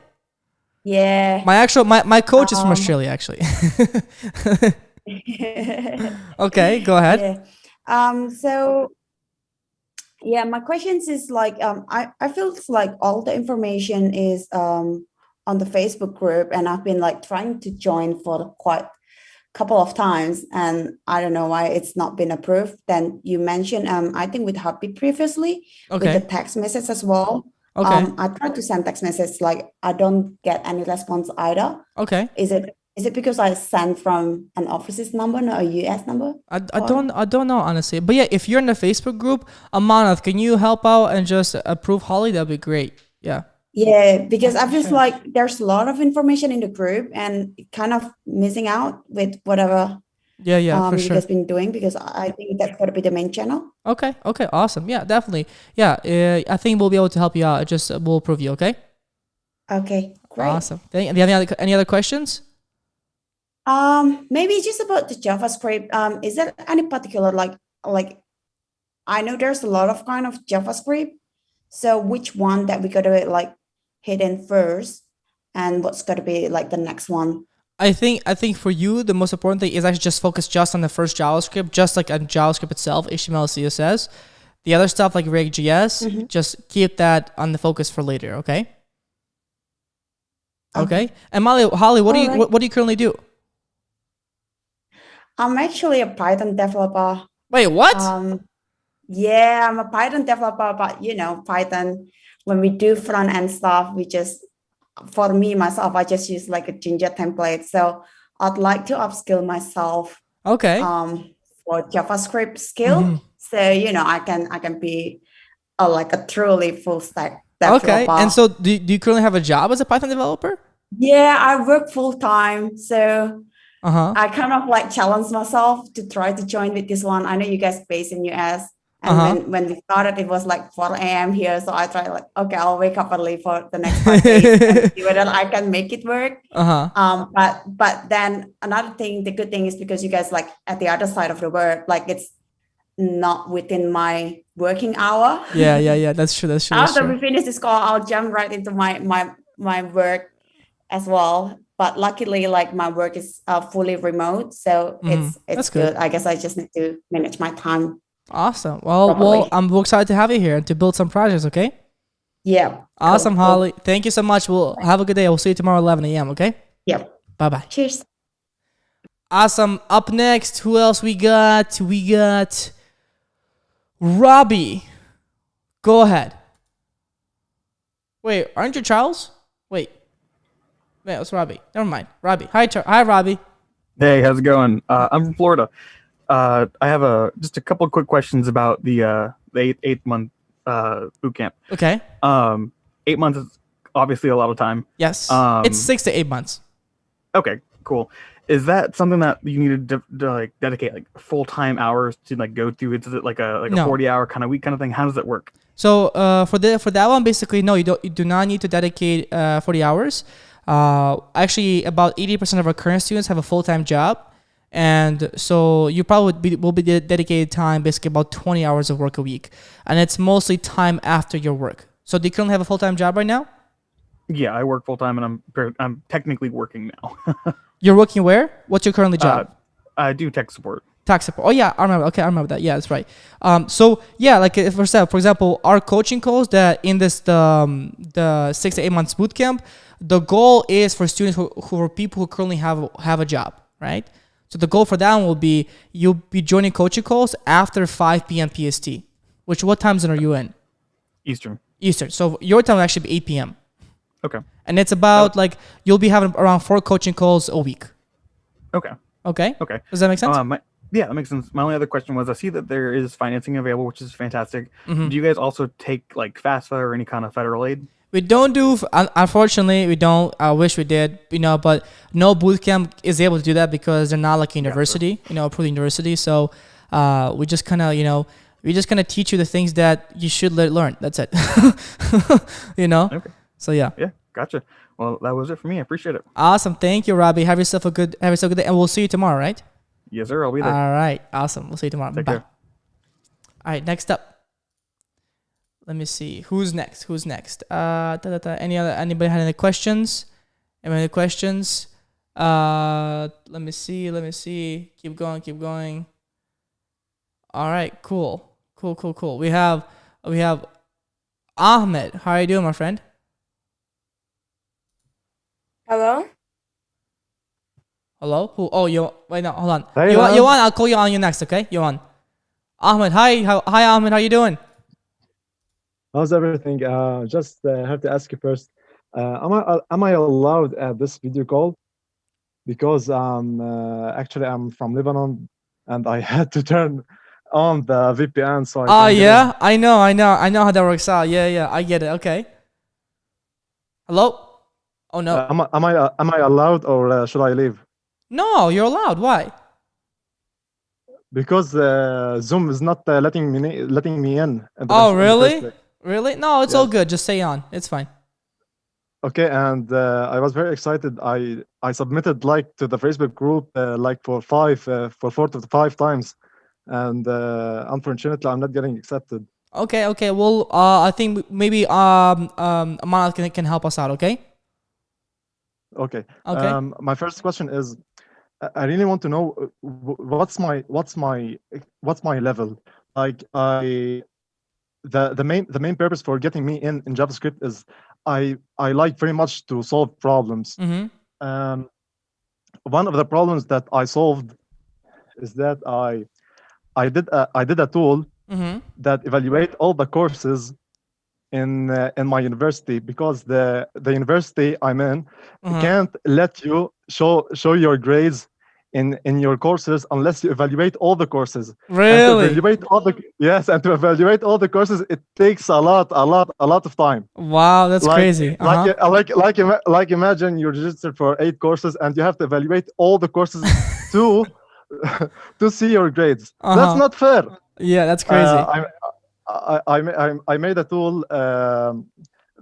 Speaker 22: Yeah.
Speaker 1: My coach is from Australia, actually. Okay, go ahead.
Speaker 22: Yeah. So yeah, my questions is I feel all the information is on the Facebook group, and I've been trying to join for quite couple of times, and I don't know why it's not been approved. Then you mentioned I think with Heartbeat previously, with the text message as well.
Speaker 1: Okay.
Speaker 22: I tried to send text message, like I don't get any response either.
Speaker 1: Okay.
Speaker 22: Is it because I sent from an overseas number, not a US number?
Speaker 1: I don't know honestly, but yeah, if you're in the Facebook group, Amanath, can you help out and just approve Holly? That'd be great. Yeah.
Speaker 22: Yeah, because I feel like there's a lot of information in the group and kind of missing out with whatever
Speaker 1: Yeah, for
Speaker 22: you
Speaker 1: sure.
Speaker 22: guys been doing, because I think that's got to be the main channel.
Speaker 1: Okay, awesome. Yeah, definitely. Yeah, I think we'll be able to help you out. Just we'll approve you. Okay.
Speaker 22: Okay, great.
Speaker 1: Awesome. Do you have any other questions?
Speaker 22: Maybe just about the JavaScript. Is there any particular like I know there's a lot of kind of JavaScript. So which one that we gotta like hit in first, and what's gonna be like the next one?
Speaker 1: I think for you the most important thing is actually just focus just on the first JavaScript, just like on JavaScript itself, HTML, CSS. The other stuff like React.js, just keep that on the focus for later. Okay. Okay. And Holly, what do you currently do?
Speaker 22: I'm actually a Python developer.
Speaker 1: Wait, what?
Speaker 22: Yeah, I'm a Python developer, but Python, when we do front end stuff, for me, myself, I just use like a Ginger template. So I'd like to upskill myself.
Speaker 1: Okay.
Speaker 22: For JavaScript skill. So, I can be like a truly full stack developer.
Speaker 1: Okay. And so do you currently have a job as a Python developer?
Speaker 22: Yeah, I work full time. So
Speaker 1: I
Speaker 22: kind of like challenge myself to try to join with this one. I know you guys based in US. And when we started, it was like 4 a.m. here. So I tried like, okay, I'll wake up early for the next 5 days and see whether I can make it work. But then another thing, the good thing is because you guys like at the other side of the world, like it's not within my working hour.
Speaker 1: Yeah. That's true.
Speaker 22: After we finish this call, I'll jump right into my work as well. But luckily, like my work is fully remote. So it's good. I guess I just need to manage my time.
Speaker 1: Awesome. Well, I'm excited to have you here and to build some projects, okay?
Speaker 22: Yeah.
Speaker 1: Awesome, cool. Holly. Thank you so much. We'll have a good day. We'll see you tomorrow at 11 a.m., okay?
Speaker 22: Yep.
Speaker 1: Bye-bye.
Speaker 22: Cheers.
Speaker 1: Awesome. Up next, who else we got? We got Robbie. Go ahead. Wait, aren't you Charles? Wait, it's Robbie. Never mind. Robbie. Hi, Robbie.
Speaker 3: Hey, how's it going? I'm from Florida. I have just a couple of quick questions about the 8-month boot camp.
Speaker 1: Okay.
Speaker 3: 8 months is obviously a lot of time.
Speaker 1: Yes. It's 6 to 8 months.
Speaker 3: Okay, cool. Is that something that you need to like dedicate like full-time hours to like go through? Is it like a 40-hour kind of week kind of thing? How does it work?
Speaker 1: So for that one, basically, no, you do not need to dedicate 40 hours. Actually, about 80% of our current students have a full-time job. And so you probably will be dedicated time, basically about 20 hours of work a week. And it's mostly time after your work. So do you currently have a full-time job right now?
Speaker 3: Yeah, I work full-time and I'm technically working now.
Speaker 1: You're working where? What's your current job?
Speaker 3: I do tech support.
Speaker 1: Tech support. Oh yeah, I remember. Okay, I remember that. Yeah, that's right. So yeah, like for example, our coaching calls that in this the 6 to 8 months boot camp, the goal is for students who are people who currently have a job, right? So the goal for that one will be you'll be joining coaching calls after 5 p.m. PST. What time zone are you in?
Speaker 3: Eastern.
Speaker 1: So your time will actually be 8 p.m.
Speaker 3: Okay.
Speaker 1: And it's about like you'll be having around 4 coaching calls a week.
Speaker 3: Okay.
Speaker 1: Does that make sense?
Speaker 3: Yeah, that makes sense. My only other question was I see that there is financing available, which is fantastic.
Speaker 1: Mm-hmm.
Speaker 3: Do you guys also take like FAFSA or any kind of federal aid?
Speaker 1: We don't do, unfortunately, we don't. I wish we did, but no bootcamp is able to do that because they're not like a university, approved university. So we just kind of, teach you the things that you should learn. That's it.
Speaker 3: Okay.
Speaker 1: So yeah.
Speaker 3: Yeah, gotcha. Well, that was it for me. I appreciate it.
Speaker 1: Awesome. Thank you, Robbie. Have yourself a good day, and we'll see you tomorrow, right?
Speaker 3: Yes, sir. I'll be there.
Speaker 1: All right. Awesome. We'll see you tomorrow.
Speaker 3: Take
Speaker 1: Bye.
Speaker 3: care.
Speaker 1: All right. Next up. Let me see. Who's next? Anybody had any questions? Let me see. Keep going. All right. Cool. We have Ahmed. How are you doing, my friend?
Speaker 4: Hello?
Speaker 1: Who? Oh, you. Wait, no. Hold on.
Speaker 3: Hey,
Speaker 1: Yohan, I'll call you on you next, okay? Yohan. Ahmed. Hi, Ahmed. How you doing?
Speaker 4: How's everything? Just have to ask you first. Am I allowed at this video call? Because actually I'm from Lebanon, and I had to turn on the VPN so I
Speaker 1: Oh
Speaker 4: can get in.
Speaker 1: yeah, I know how that works out. Yeah, I get it. Okay. Hello? Oh no.
Speaker 4: Am I allowed, or should I leave?
Speaker 1: No, you're allowed. Why?
Speaker 4: Because Zoom is not letting me in the
Speaker 1: Oh
Speaker 4: in the first
Speaker 1: really?
Speaker 4: place.
Speaker 1: Really? No, it's all
Speaker 4: Yes.
Speaker 1: good. Just stay on. It's fine.
Speaker 4: Okay, and I was very excited. I submitted like to the Facebook group like for 4 to 5 times, and unfortunately I'm not getting accepted.
Speaker 1: Okay. Well, I think maybe Amal can help us out. Okay.
Speaker 4: Okay.
Speaker 1: Okay.
Speaker 4: My first question is, I really want to know what's my level. Like the main purpose for getting me in JavaScript is I like very much to solve problems.
Speaker 1: Mm-hmm.
Speaker 4: One of the problems that I solved is that I did a tool
Speaker 1: Mm-hmm.
Speaker 4: that evaluate all the courses in my university, because the university I'm in can't let you show your grades in your courses unless you evaluate all the courses.
Speaker 1: Really?
Speaker 4: And to evaluate all the courses, it takes a lot of time.
Speaker 1: Wow, that's crazy.
Speaker 4: Like imagine you're registered for 8 courses and you have to evaluate all the courses to to see your grades. That's not fair.
Speaker 1: Yeah, that's crazy.
Speaker 4: I made a tool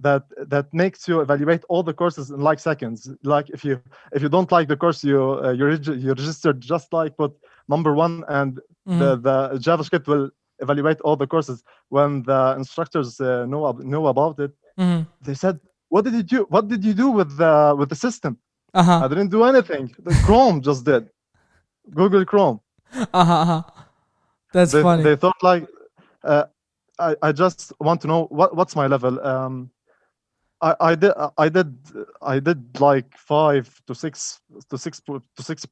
Speaker 4: that makes you evaluate all the courses in like seconds. Like if you don't like the course, you registered, just like put number 1, and the JavaScript will evaluate all the courses. When the instructors know about it, they said, "What did you do with the system?" I didn't do anything. The Chrome just did. Google Chrome.
Speaker 1: That's funny.
Speaker 4: They thought like, I just want to know what's my level. I did like 5 to 6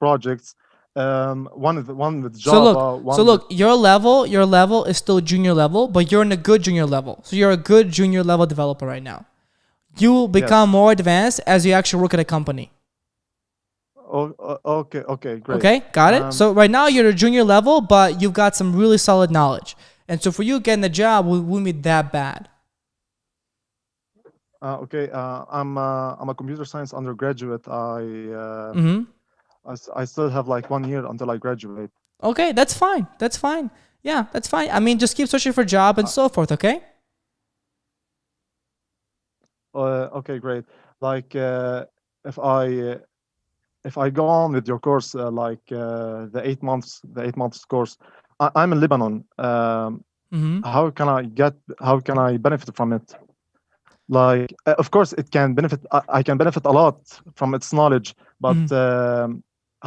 Speaker 4: projects. One with Java.
Speaker 1: So look, your level is still junior level, but you're in a good junior level. So you're a good junior level developer right now. You become more advanced as you actually work at a company.
Speaker 4: Okay, great.
Speaker 1: Okay, got it. So right now you're at a junior level, but you've got some really solid knowledge. And so for you getting the job wouldn't be that bad.
Speaker 4: Okay, I'm a computer science undergraduate. I still have like 1 year until I graduate.
Speaker 1: Okay, that's fine. That's fine. Yeah, that's fine. I mean, just keep searching for a job and so forth. Okay.
Speaker 4: Okay, great. Like if I go on with your course, like the 8 months course, I'm in Lebanon. How can I benefit from it? Like, of course, it can benefit. I can benefit a lot from its knowledge, but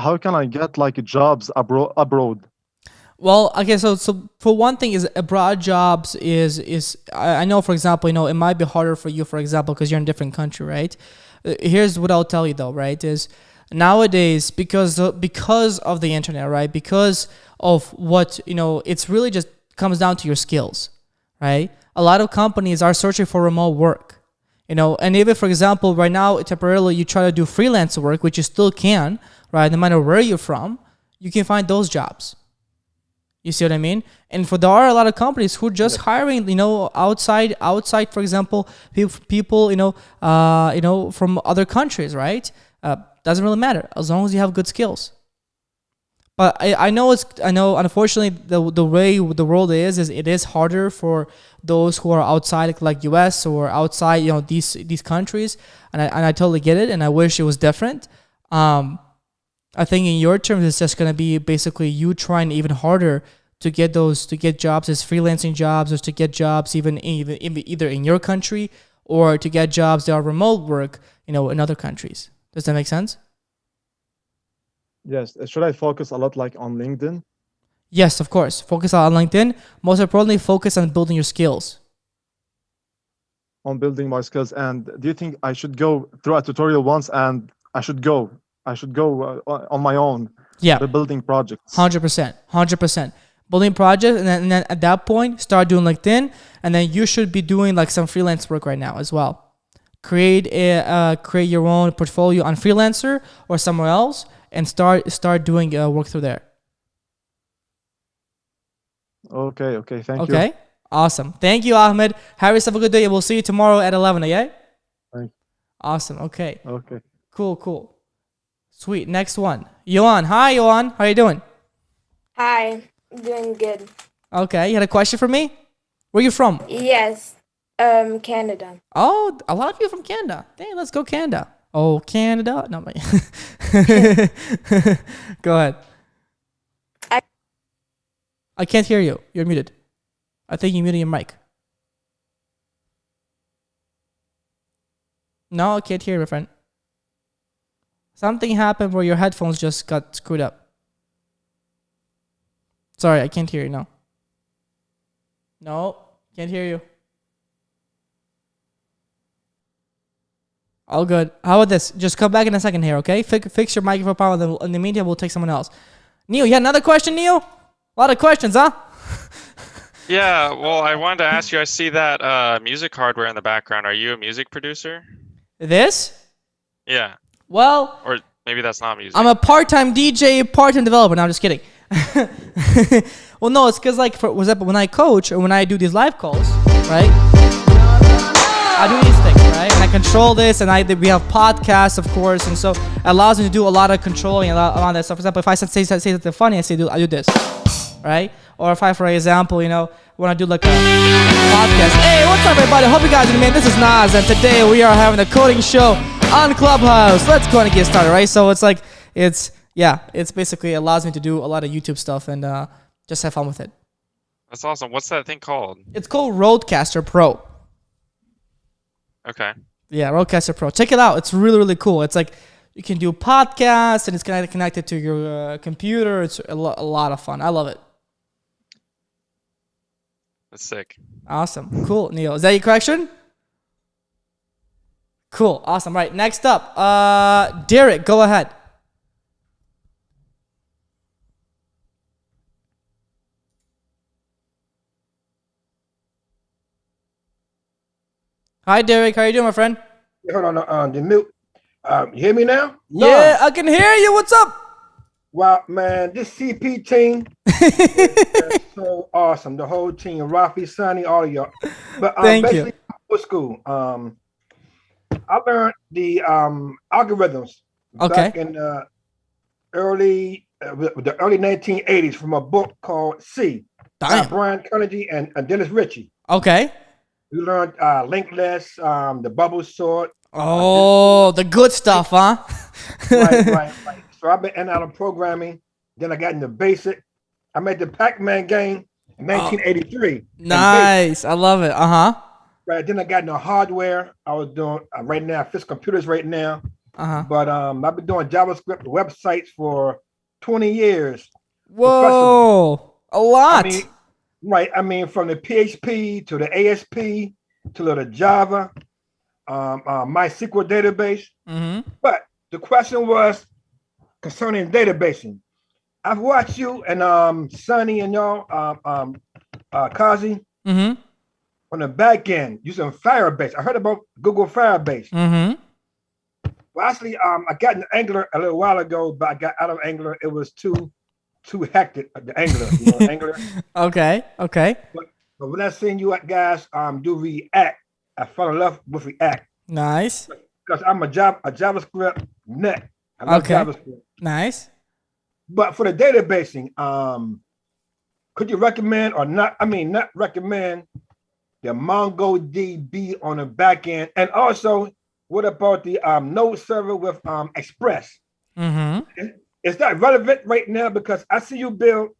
Speaker 4: how can I get like jobs abroad?
Speaker 1: Well, okay, so for one thing, is abroad jobs is I know, for example, it might be harder for you, for example, because you're in a different country, right? Here's what I'll tell you though, right? Is nowadays, because of the internet, right? Because of what, it's really just comes down to your skills, right? A lot of companies are searching for remote work, and even, for example, right now, temporarily, you try to do freelance work, which you still can, right? No matter where you're from, you can find those jobs. You see what I mean? And there are a lot of companies who are just hiring, outside, for example, people, from other countries, right? Doesn't really matter as long as you have good skills. But I know unfortunately the way the world is it is harder for those who are outside, like US or outside, these countries, and I totally get it, and I wish it was different. I think in your terms it's just gonna be basically you trying even harder to get jobs as freelancing jobs, or to get jobs even either in your country, or to get jobs that are remote work, in other countries. Does that make sense?
Speaker 4: Yes. Should I focus a lot like on LinkedIn?
Speaker 1: Yes, of course. Focus on LinkedIn. Most importantly, focus on building your skills.
Speaker 4: On building my skills. And do you think I should go through a tutorial once, and I should go on my own?
Speaker 1: Yeah.
Speaker 4: Building projects.
Speaker 1: 100%. building projects, and then at that point start doing LinkedIn, and then you should be doing like some freelance work right now as well. Create your own portfolio on Freelancer or somewhere else, and start doing work through there.
Speaker 4: Okay. Thank you.
Speaker 1: Okay. Awesome. Thank you, Ahmed. Have yourself a good day, and we'll see you tomorrow at 11. Okay.
Speaker 4: Thank you.
Speaker 1: Awesome. Okay.
Speaker 4: Okay.
Speaker 1: Cool. Sweet. Next one. Yohan. Hi, Yohan. How are you doing?
Speaker 6: Hi, doing good.
Speaker 1: Okay. You had a question for me? Where are you from?
Speaker 6: Yes, Canada.
Speaker 1: Oh, a lot of you from Canada. Dang, let's go Canada. Oh, Canada. No, go ahead. I can't hear you. You're muted. I think you muted your mic. No, I can't hear you, my friend. Something happened where your headphones just got screwed up. Sorry, I can't hear you now. No, can't hear you. All good. How about this? Just come back in a second here, okay? Fix your microphone power, then in the meantime, we'll take someone else. Neil, you had another question, Neil? A lot of questions, huh?
Speaker 5: Yeah, well, I wanted to ask you, I see that music hardware in the background. Are you a music producer?
Speaker 1: This?
Speaker 5: Yeah.
Speaker 1: Well...
Speaker 5: Or maybe that's not music.
Speaker 1: I'm a part-time DJ, part-time developer. No, I'm just kidding. Well, no, it's because, like, for example, when I coach or when I do these live calls, right? I do these things, right? And I control this, and we have podcasts, of course, and so it allows me to do a lot of controlling and a lot of that stuff. For example, if I say something funny, I do this, right? Or if I, for example, when I do like a podcast. Hey, what's up, everybody? Hope you guys are doing. This is Naz, and today we are having a coding show on Clubhouse. Let's go and get started, right? So it's basically allows me to do a lot of YouTube stuff and just have fun with it.
Speaker 5: That's awesome. What's that thing called?
Speaker 1: It's called Rodecaster Pro.
Speaker 5: Okay.
Speaker 1: Yeah, Rodecaster Pro. Check it out. It's really, really cool. It's like you can do podcasts, and it's connected to your computer. It's a lot of fun. I love it.
Speaker 5: That's sick.
Speaker 1: Awesome. Cool, Neil. Is that your correction? Cool. Awesome. Right. Next up, Derek, go ahead. Hi, Derek. How are you doing, my friend?
Speaker 7: Hold on, the mute. You hear me now?
Speaker 1: Yeah, I can hear you. What's up?
Speaker 7: Wow, man, this CP team is so awesome. The whole team, Rafi, Sonny, all of y'all. But
Speaker 1: Thank
Speaker 7: basically,
Speaker 1: you.
Speaker 7: What school? I learned the algorithms back in the early 1980s from a book called C. By Brian Carnegie and Dennis Ritchie.
Speaker 1: Okay.
Speaker 7: We learned linked lists, the bubble sort.
Speaker 1: Oh, the good stuff, huh?
Speaker 7: Right. So I've been in and out of programming. Then I got into basic. I made the Pac-Man game in 1983.
Speaker 1: Nice. I love it.
Speaker 7: Right. Then I got into hardware. I was doing right now, I fix computers right now. But I've been doing JavaScript websites for 20 years.
Speaker 1: Whoa. A lot.
Speaker 7: I mean, from the PHP to the ASP to the Java, MySQL database. But the question was concerning databasing. I've watched you and Sonny and y'all, Qazi, on the back end using Firebase. I heard about Google Firebase. Well, actually, I got into Angular a little while ago, but I got out of Angular. It was too hectic. The Angular, Angular.
Speaker 1: Okay.
Speaker 7: But when I seen you guys do React, I fell in love with React.
Speaker 1: Nice.
Speaker 7: Because I'm a JavaScript nut. I love JavaScript.
Speaker 1: Nice.
Speaker 7: But for the databasing, could you recommend or not? Not recommend the MongoDB on the back end, and also what about the Node server with Express? Is that relevant right now? Because I see you build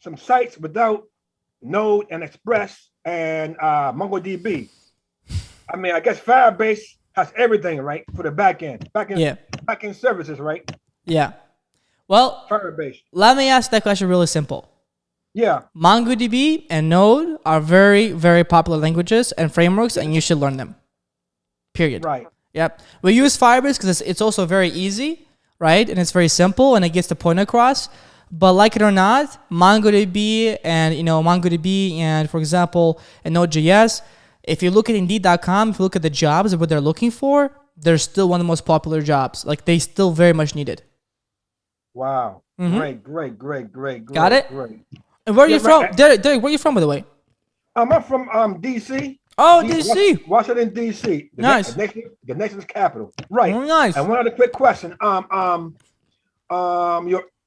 Speaker 7: some sites without Node and Express and MongoDB. I guess Firebase has everything, right, for the back end services, right?
Speaker 1: Yeah. Well,
Speaker 7: Firebase.
Speaker 1: Let me ask that question really simple.
Speaker 7: Yeah.
Speaker 1: MongoDB and Node are very, very popular languages and frameworks, and you should learn them. Period.
Speaker 7: Right.
Speaker 1: Yep. We use Firebase because it's also very easy, right? And it's very simple, and it gets the point across. But like it or not, MongoDB and for example, and Node.js, if you look at Indeed.com, if you look at the jobs and what they're looking for, they're still one of the most popular jobs. Like they still very much need it.
Speaker 7: Wow. Great.
Speaker 1: Got it?
Speaker 7: Great.
Speaker 1: And where are you from? Derek, where are you from, by the way?
Speaker 7: I'm from DC.
Speaker 1: Oh, DC.
Speaker 7: Washington, DC.
Speaker 1: Nice.
Speaker 7: The nation's capital. Right.
Speaker 1: Oh, nice.
Speaker 7: And one other quick question.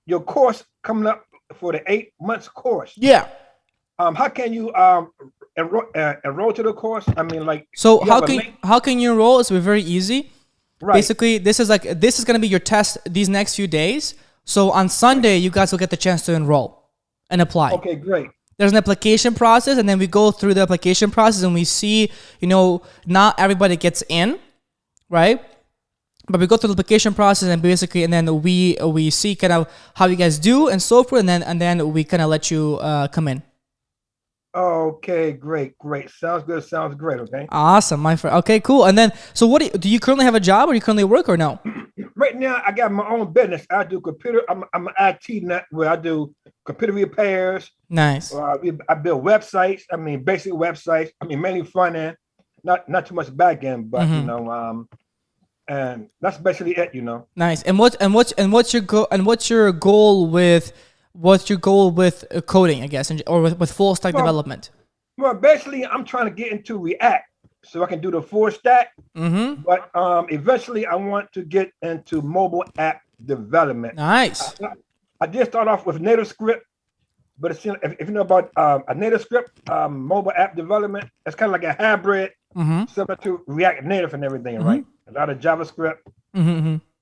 Speaker 7: Your course coming up for the 8 months course.
Speaker 1: Yeah.
Speaker 7: How can you enroll to the course? I mean, like.
Speaker 1: So how can you enroll? It's very easy. Right. Basically, this is gonna be your test these next few days. So on Sunday, you guys will get the chance to enroll and apply.
Speaker 7: Okay, great.
Speaker 1: There's an application process, and then we go through the application process, and we see, not everybody gets in, right? But we go through the application process, and basically, and then we see kind of how you guys do and so forth, and then we kind of let you come in.
Speaker 7: Okay, great. Sounds good. Sounds great. Okay.
Speaker 1: Awesome, my friend. Okay, cool. And then, so what do you currently have a job, or do you currently work, or no?
Speaker 7: Right now, I got my own business. I do computer. I'm an IT nut where I do computer repairs.
Speaker 1: Nice.
Speaker 7: I build websites. I mean, basic websites. I mean, mainly front end, not too much back end, but and that's basically it.
Speaker 1: Nice. And what's your goal with coding, I guess, or with full stack development?
Speaker 7: Well, basically, I'm trying to get into React so I can do the full stack. But eventually, I want to get into mobile app development.
Speaker 1: Nice.
Speaker 7: I did start off with native script, but if you know about a native script, mobile app development, it's kind of like a hybrid, similar to React Native and everything, right? A lot of JavaScript.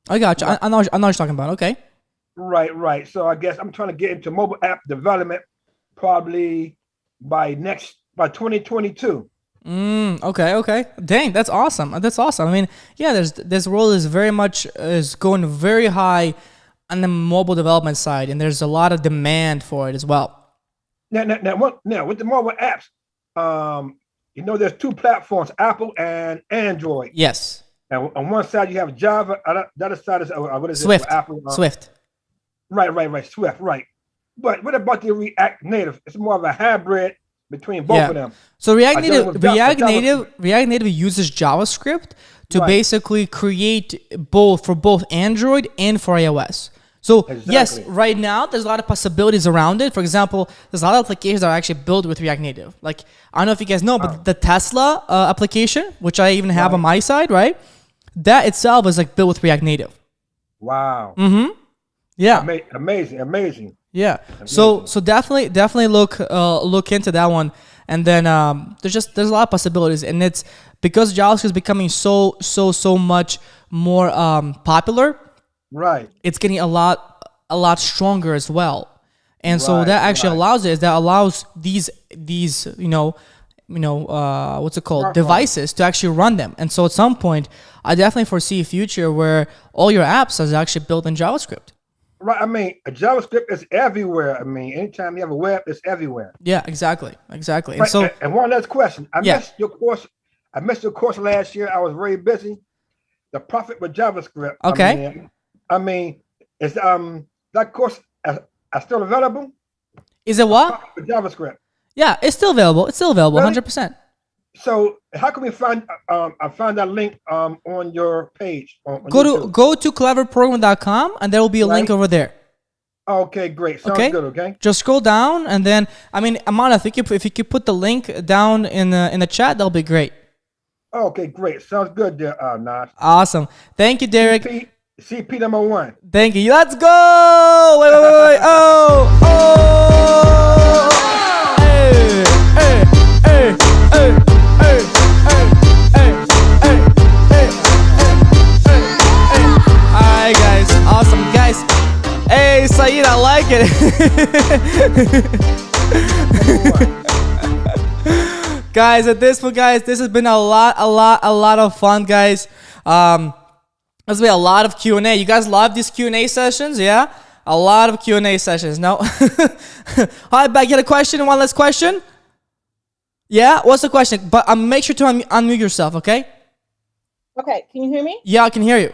Speaker 1: I got you. I know what you're talking about. Okay.
Speaker 7: Right. So I guess I'm trying to get into mobile app development probably by 2022.
Speaker 1: Okay. Dang, that's awesome. I mean, yeah, this world is going very high on the mobile development side, and there's a lot of demand for it as well.
Speaker 7: Now with the mobile apps, there's two platforms, Apple and Android.
Speaker 1: Yes.
Speaker 7: And on one side you have Java, the other side is what is
Speaker 1: Swift.
Speaker 7: it? Apple.
Speaker 1: Swift.
Speaker 7: Right. Swift. Right. But what about the React Native? It's more of a hybrid between both of them.
Speaker 1: So React Native uses JavaScript to basically create for both Android and for iOS. So yes, right now there's a lot of possibilities around it. For example, there's a lot of applications that are actually built with React Native. Like, I don't know if you guys know, but the Tesla application, which I even have on my side, right? That itself is like built with React Native.
Speaker 7: Wow.
Speaker 1: Yeah.
Speaker 7: Amazing.
Speaker 1: Yeah. So definitely look into that one. And then there's a lot of possibilities, and it's because JavaScript is becoming so much more popular.
Speaker 7: Right.
Speaker 1: It's getting a lot stronger as well. And so that actually allows these what's it called? Devices to actually run them. And so at some point, I definitely foresee a future where all your apps is actually built in JavaScript.
Speaker 7: Right. I mean, JavaScript is everywhere. I mean, anytime you have a web, it's everywhere.
Speaker 1: Yeah, exactly.
Speaker 7: Right.
Speaker 1: And so,
Speaker 7: and one last question. I missed your course last year. I was very busy. The Profit with JavaScript.
Speaker 1: Okay.
Speaker 7: I mean, is that course still available?
Speaker 1: Is it what?
Speaker 7: With JavaScript.
Speaker 1: Yeah, it's still available. It's still available, 100%.
Speaker 7: So how can we find that link on your page?
Speaker 1: Go to cleverprogram.com, and there will be a link over there.
Speaker 7: Okay, great. Sounds good. Okay.
Speaker 1: Just scroll down, and then Amana, if you could put the link down in the chat, that'll be great.
Speaker 7: Okay, great. Sounds good, there, Naz.
Speaker 1: Awesome. Thank you, Derek.
Speaker 7: CP number 1.
Speaker 1: Thank you. Let's go. Wait. Alright, guys. Awesome, guys. Hey, Saeed, I like it. Guys, at this point, this has been a lot of fun, guys. There's been a lot of Q&A. You guys love these Q&A sessions, yeah? A lot of Q&A sessions. No? Hi, back. You had a question? One last question? Yeah? What's the question? But make sure to unmute yourself, okay?
Speaker 12: Okay. Can you hear me?
Speaker 1: Yeah, I can hear you.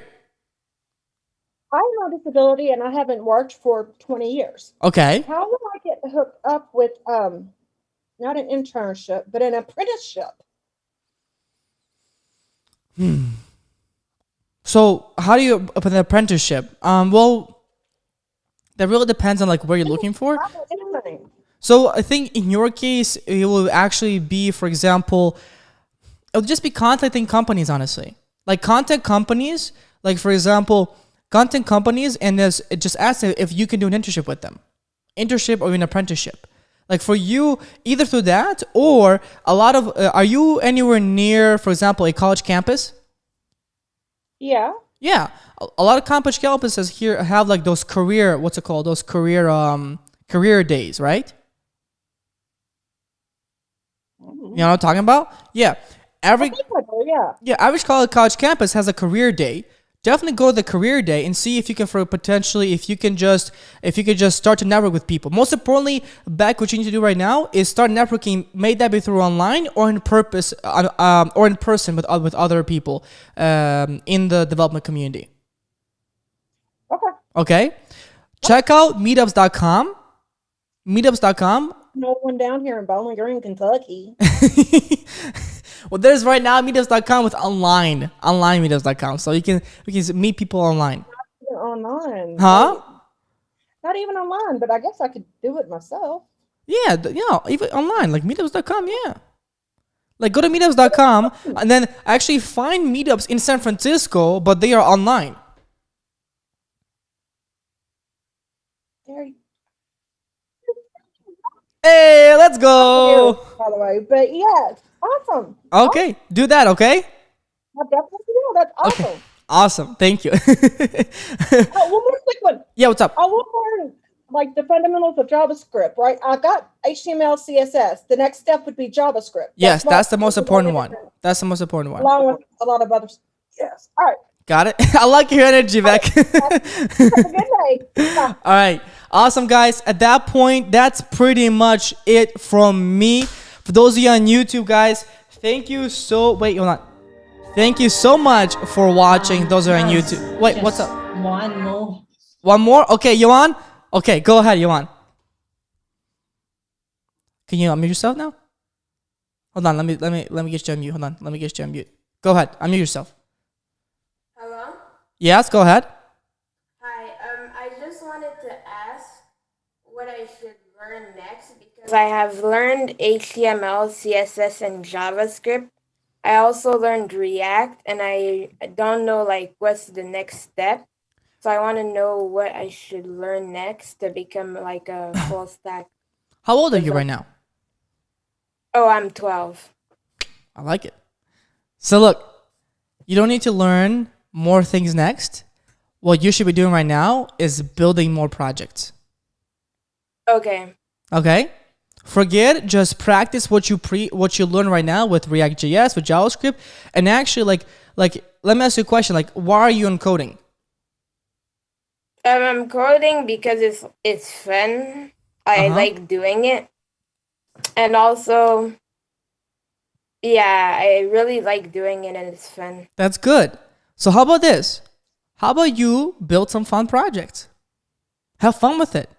Speaker 12: Hi, on disability and I haven't worked for 20 years.
Speaker 1: Okay.
Speaker 12: How will I get hooked up with not an internship, but an apprenticeship?
Speaker 1: So how do you open an apprenticeship? Well, that really depends on like where you're looking for. So I think in your case, it will actually be, for example, it'll just be contacting companies, honestly. Like content companies, like for example, content companies, and just ask them if you can do an internship with them. Internship or an apprenticeship. Like for you, either through that or a lot of, are you anywhere near, for example, a college campus?
Speaker 12: Yeah.
Speaker 1: Yeah. A lot of college campuses here have like those career, what's it called? Those career days, right? You know what I'm talking about? Yeah. Average college campus has a career day. Definitely go to the career day and see if you can if you can just start to network with people. Most importantly, what you need to do right now is start networking. May that be through online or in person with other people in the development community. Okay. Check out meetups.com. Meetups.com.
Speaker 12: No one down here in Bowling Green, Kentucky.
Speaker 1: Well, there's right now meetups.com with online meetups.com, so we can meet people online.
Speaker 12: Online.
Speaker 1: Huh?
Speaker 12: Not even online, but I guess I could do it myself.
Speaker 1: Yeah, even online, like meetups.com, yeah. Like go to meetups.com and then actually find meetups in San Francisco, but they are online. Hey, let's go.
Speaker 12: By the way, but yes, awesome.
Speaker 1: Okay, do that, okay?
Speaker 12: I definitely do. That's awesome.
Speaker 1: Okay. Awesome, thank you.
Speaker 12: One more quick one.
Speaker 1: Yeah, what's up?
Speaker 12: I will learn like the fundamentals of JavaScript, right? I got HTML, CSS. The next step would be JavaScript.
Speaker 1: Yes, that's the most important one. That's the most important one.
Speaker 12: Along with a lot of others. Yes. All right.
Speaker 1: Got it. I like your energy, Beck.
Speaker 12: Have a good day.
Speaker 1: All right. Awesome, guys. At that point, that's pretty much it from me. For those of you on YouTube, guys, thank you so much for watching. Those are on YouTube. Wait, what's up?
Speaker 8: One more.
Speaker 1: One more? Okay, Yohan? Okay, go ahead, Yohan. Can you unmute yourself now? Hold on, let me get you on mute. Hold on, let me get you on mute. Go ahead, unmute yourself.
Speaker 6: Hello?
Speaker 1: Yes, go ahead.
Speaker 6: Hi, I just wanted to ask what I should learn next because I have learned HTML, CSS, and JavaScript. I also learned React, and I don't know like what's the next step. So I want to know what I should learn next to become like a full stack.
Speaker 1: How old are you right now?
Speaker 6: Oh, I'm 12.
Speaker 1: I like it. So look, you don't need to learn more things next. What you should be doing right now is building more projects.
Speaker 6: Okay.
Speaker 1: Okay? Forget, just practice what you learn right now with React.js, with JavaScript, and actually like let me ask you a question, like why are you encoding?
Speaker 6: I'm coding because it's fun. I like doing it. And also, yeah, I really like doing it and it's fun.
Speaker 1: That's good. So how about this? How about you build some fun projects? Have fun with it.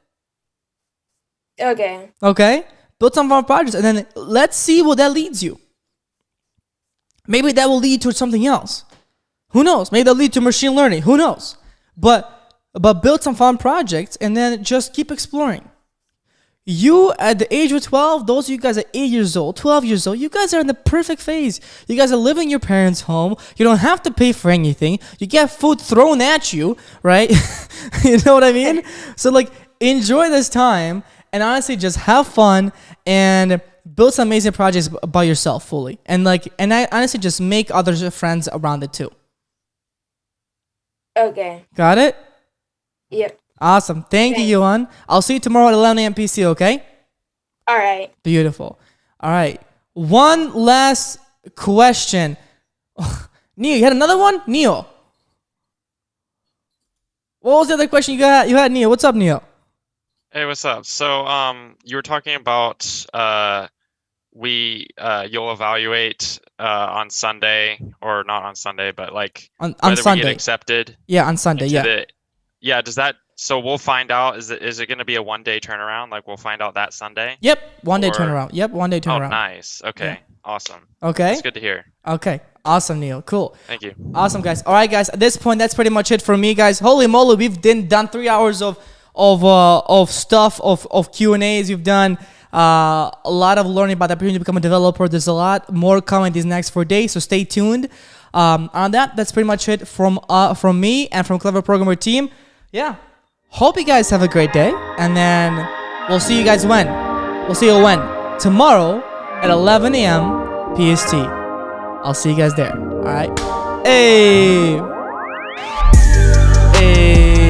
Speaker 6: Okay.
Speaker 1: Okay? Build some fun projects and then let's see what that leads you. Maybe that will lead to something else. Who knows? Maybe that'll lead to machine learning. Who knows? But build some fun projects and then just keep exploring. You at the age of 12, those of you guys are 8 years old, 12 years old, you guys are in the perfect phase. You guys are living in your parents' home. You don't have to pay for anything. You get food thrown at you, right? You know what I mean? So like enjoy this time and honestly just have fun and build some amazing projects by yourself fully. And I honestly just make other friends around it too.
Speaker 6: Okay.
Speaker 1: Got it?
Speaker 6: Yep.
Speaker 1: Awesome. Thank you, Yohan. I'll see you tomorrow at 11 a.m. PC, okay?
Speaker 6: All right.
Speaker 1: Beautiful. All right. One last question. Neo, you had another one? Neo. What was the other question you had, Neo? What's up, Neo?
Speaker 5: Hey, what's up? So, you were talking about you'll evaluate on Sunday, or not on Sunday, but like
Speaker 1: on
Speaker 5: whether
Speaker 1: Sunday.
Speaker 5: we get accepted.
Speaker 1: Yeah, on Sunday. Yeah.
Speaker 5: Yeah. Does that? So we'll find out. Is it going to be a 1-day turnaround? Like we'll find out that Sunday.
Speaker 1: Yep. 1-day turnaround. Yep. 1-day turnaround.
Speaker 5: Oh, nice. Okay.
Speaker 1: Yeah.
Speaker 5: Awesome.
Speaker 1: Okay.
Speaker 5: That's good to hear.
Speaker 1: Okay. Awesome, Neil. Cool.
Speaker 5: Thank you.
Speaker 1: Awesome, guys. All right, guys. At this point, that's pretty much it for me, guys. Holy moly, we've done 3 hours of stuff, of Q&As. We've done a lot of learning about the opportunity to become a developer. There's a lot more coming these next 4 days, so stay tuned. On that's pretty much it from me and from Clever Programmer team. Yeah. Hope you guys have a great day, and then we'll see you guys when? We'll see you when? Tomorrow at 11 a.m. PST. I'll see you guys there. All right. Hey.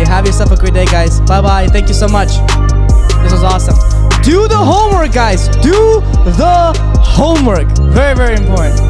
Speaker 1: Have yourself a great day, guys. Bye-bye. Thank you so much. This was awesome. Do the homework, guys. Do the homework. Very, very important.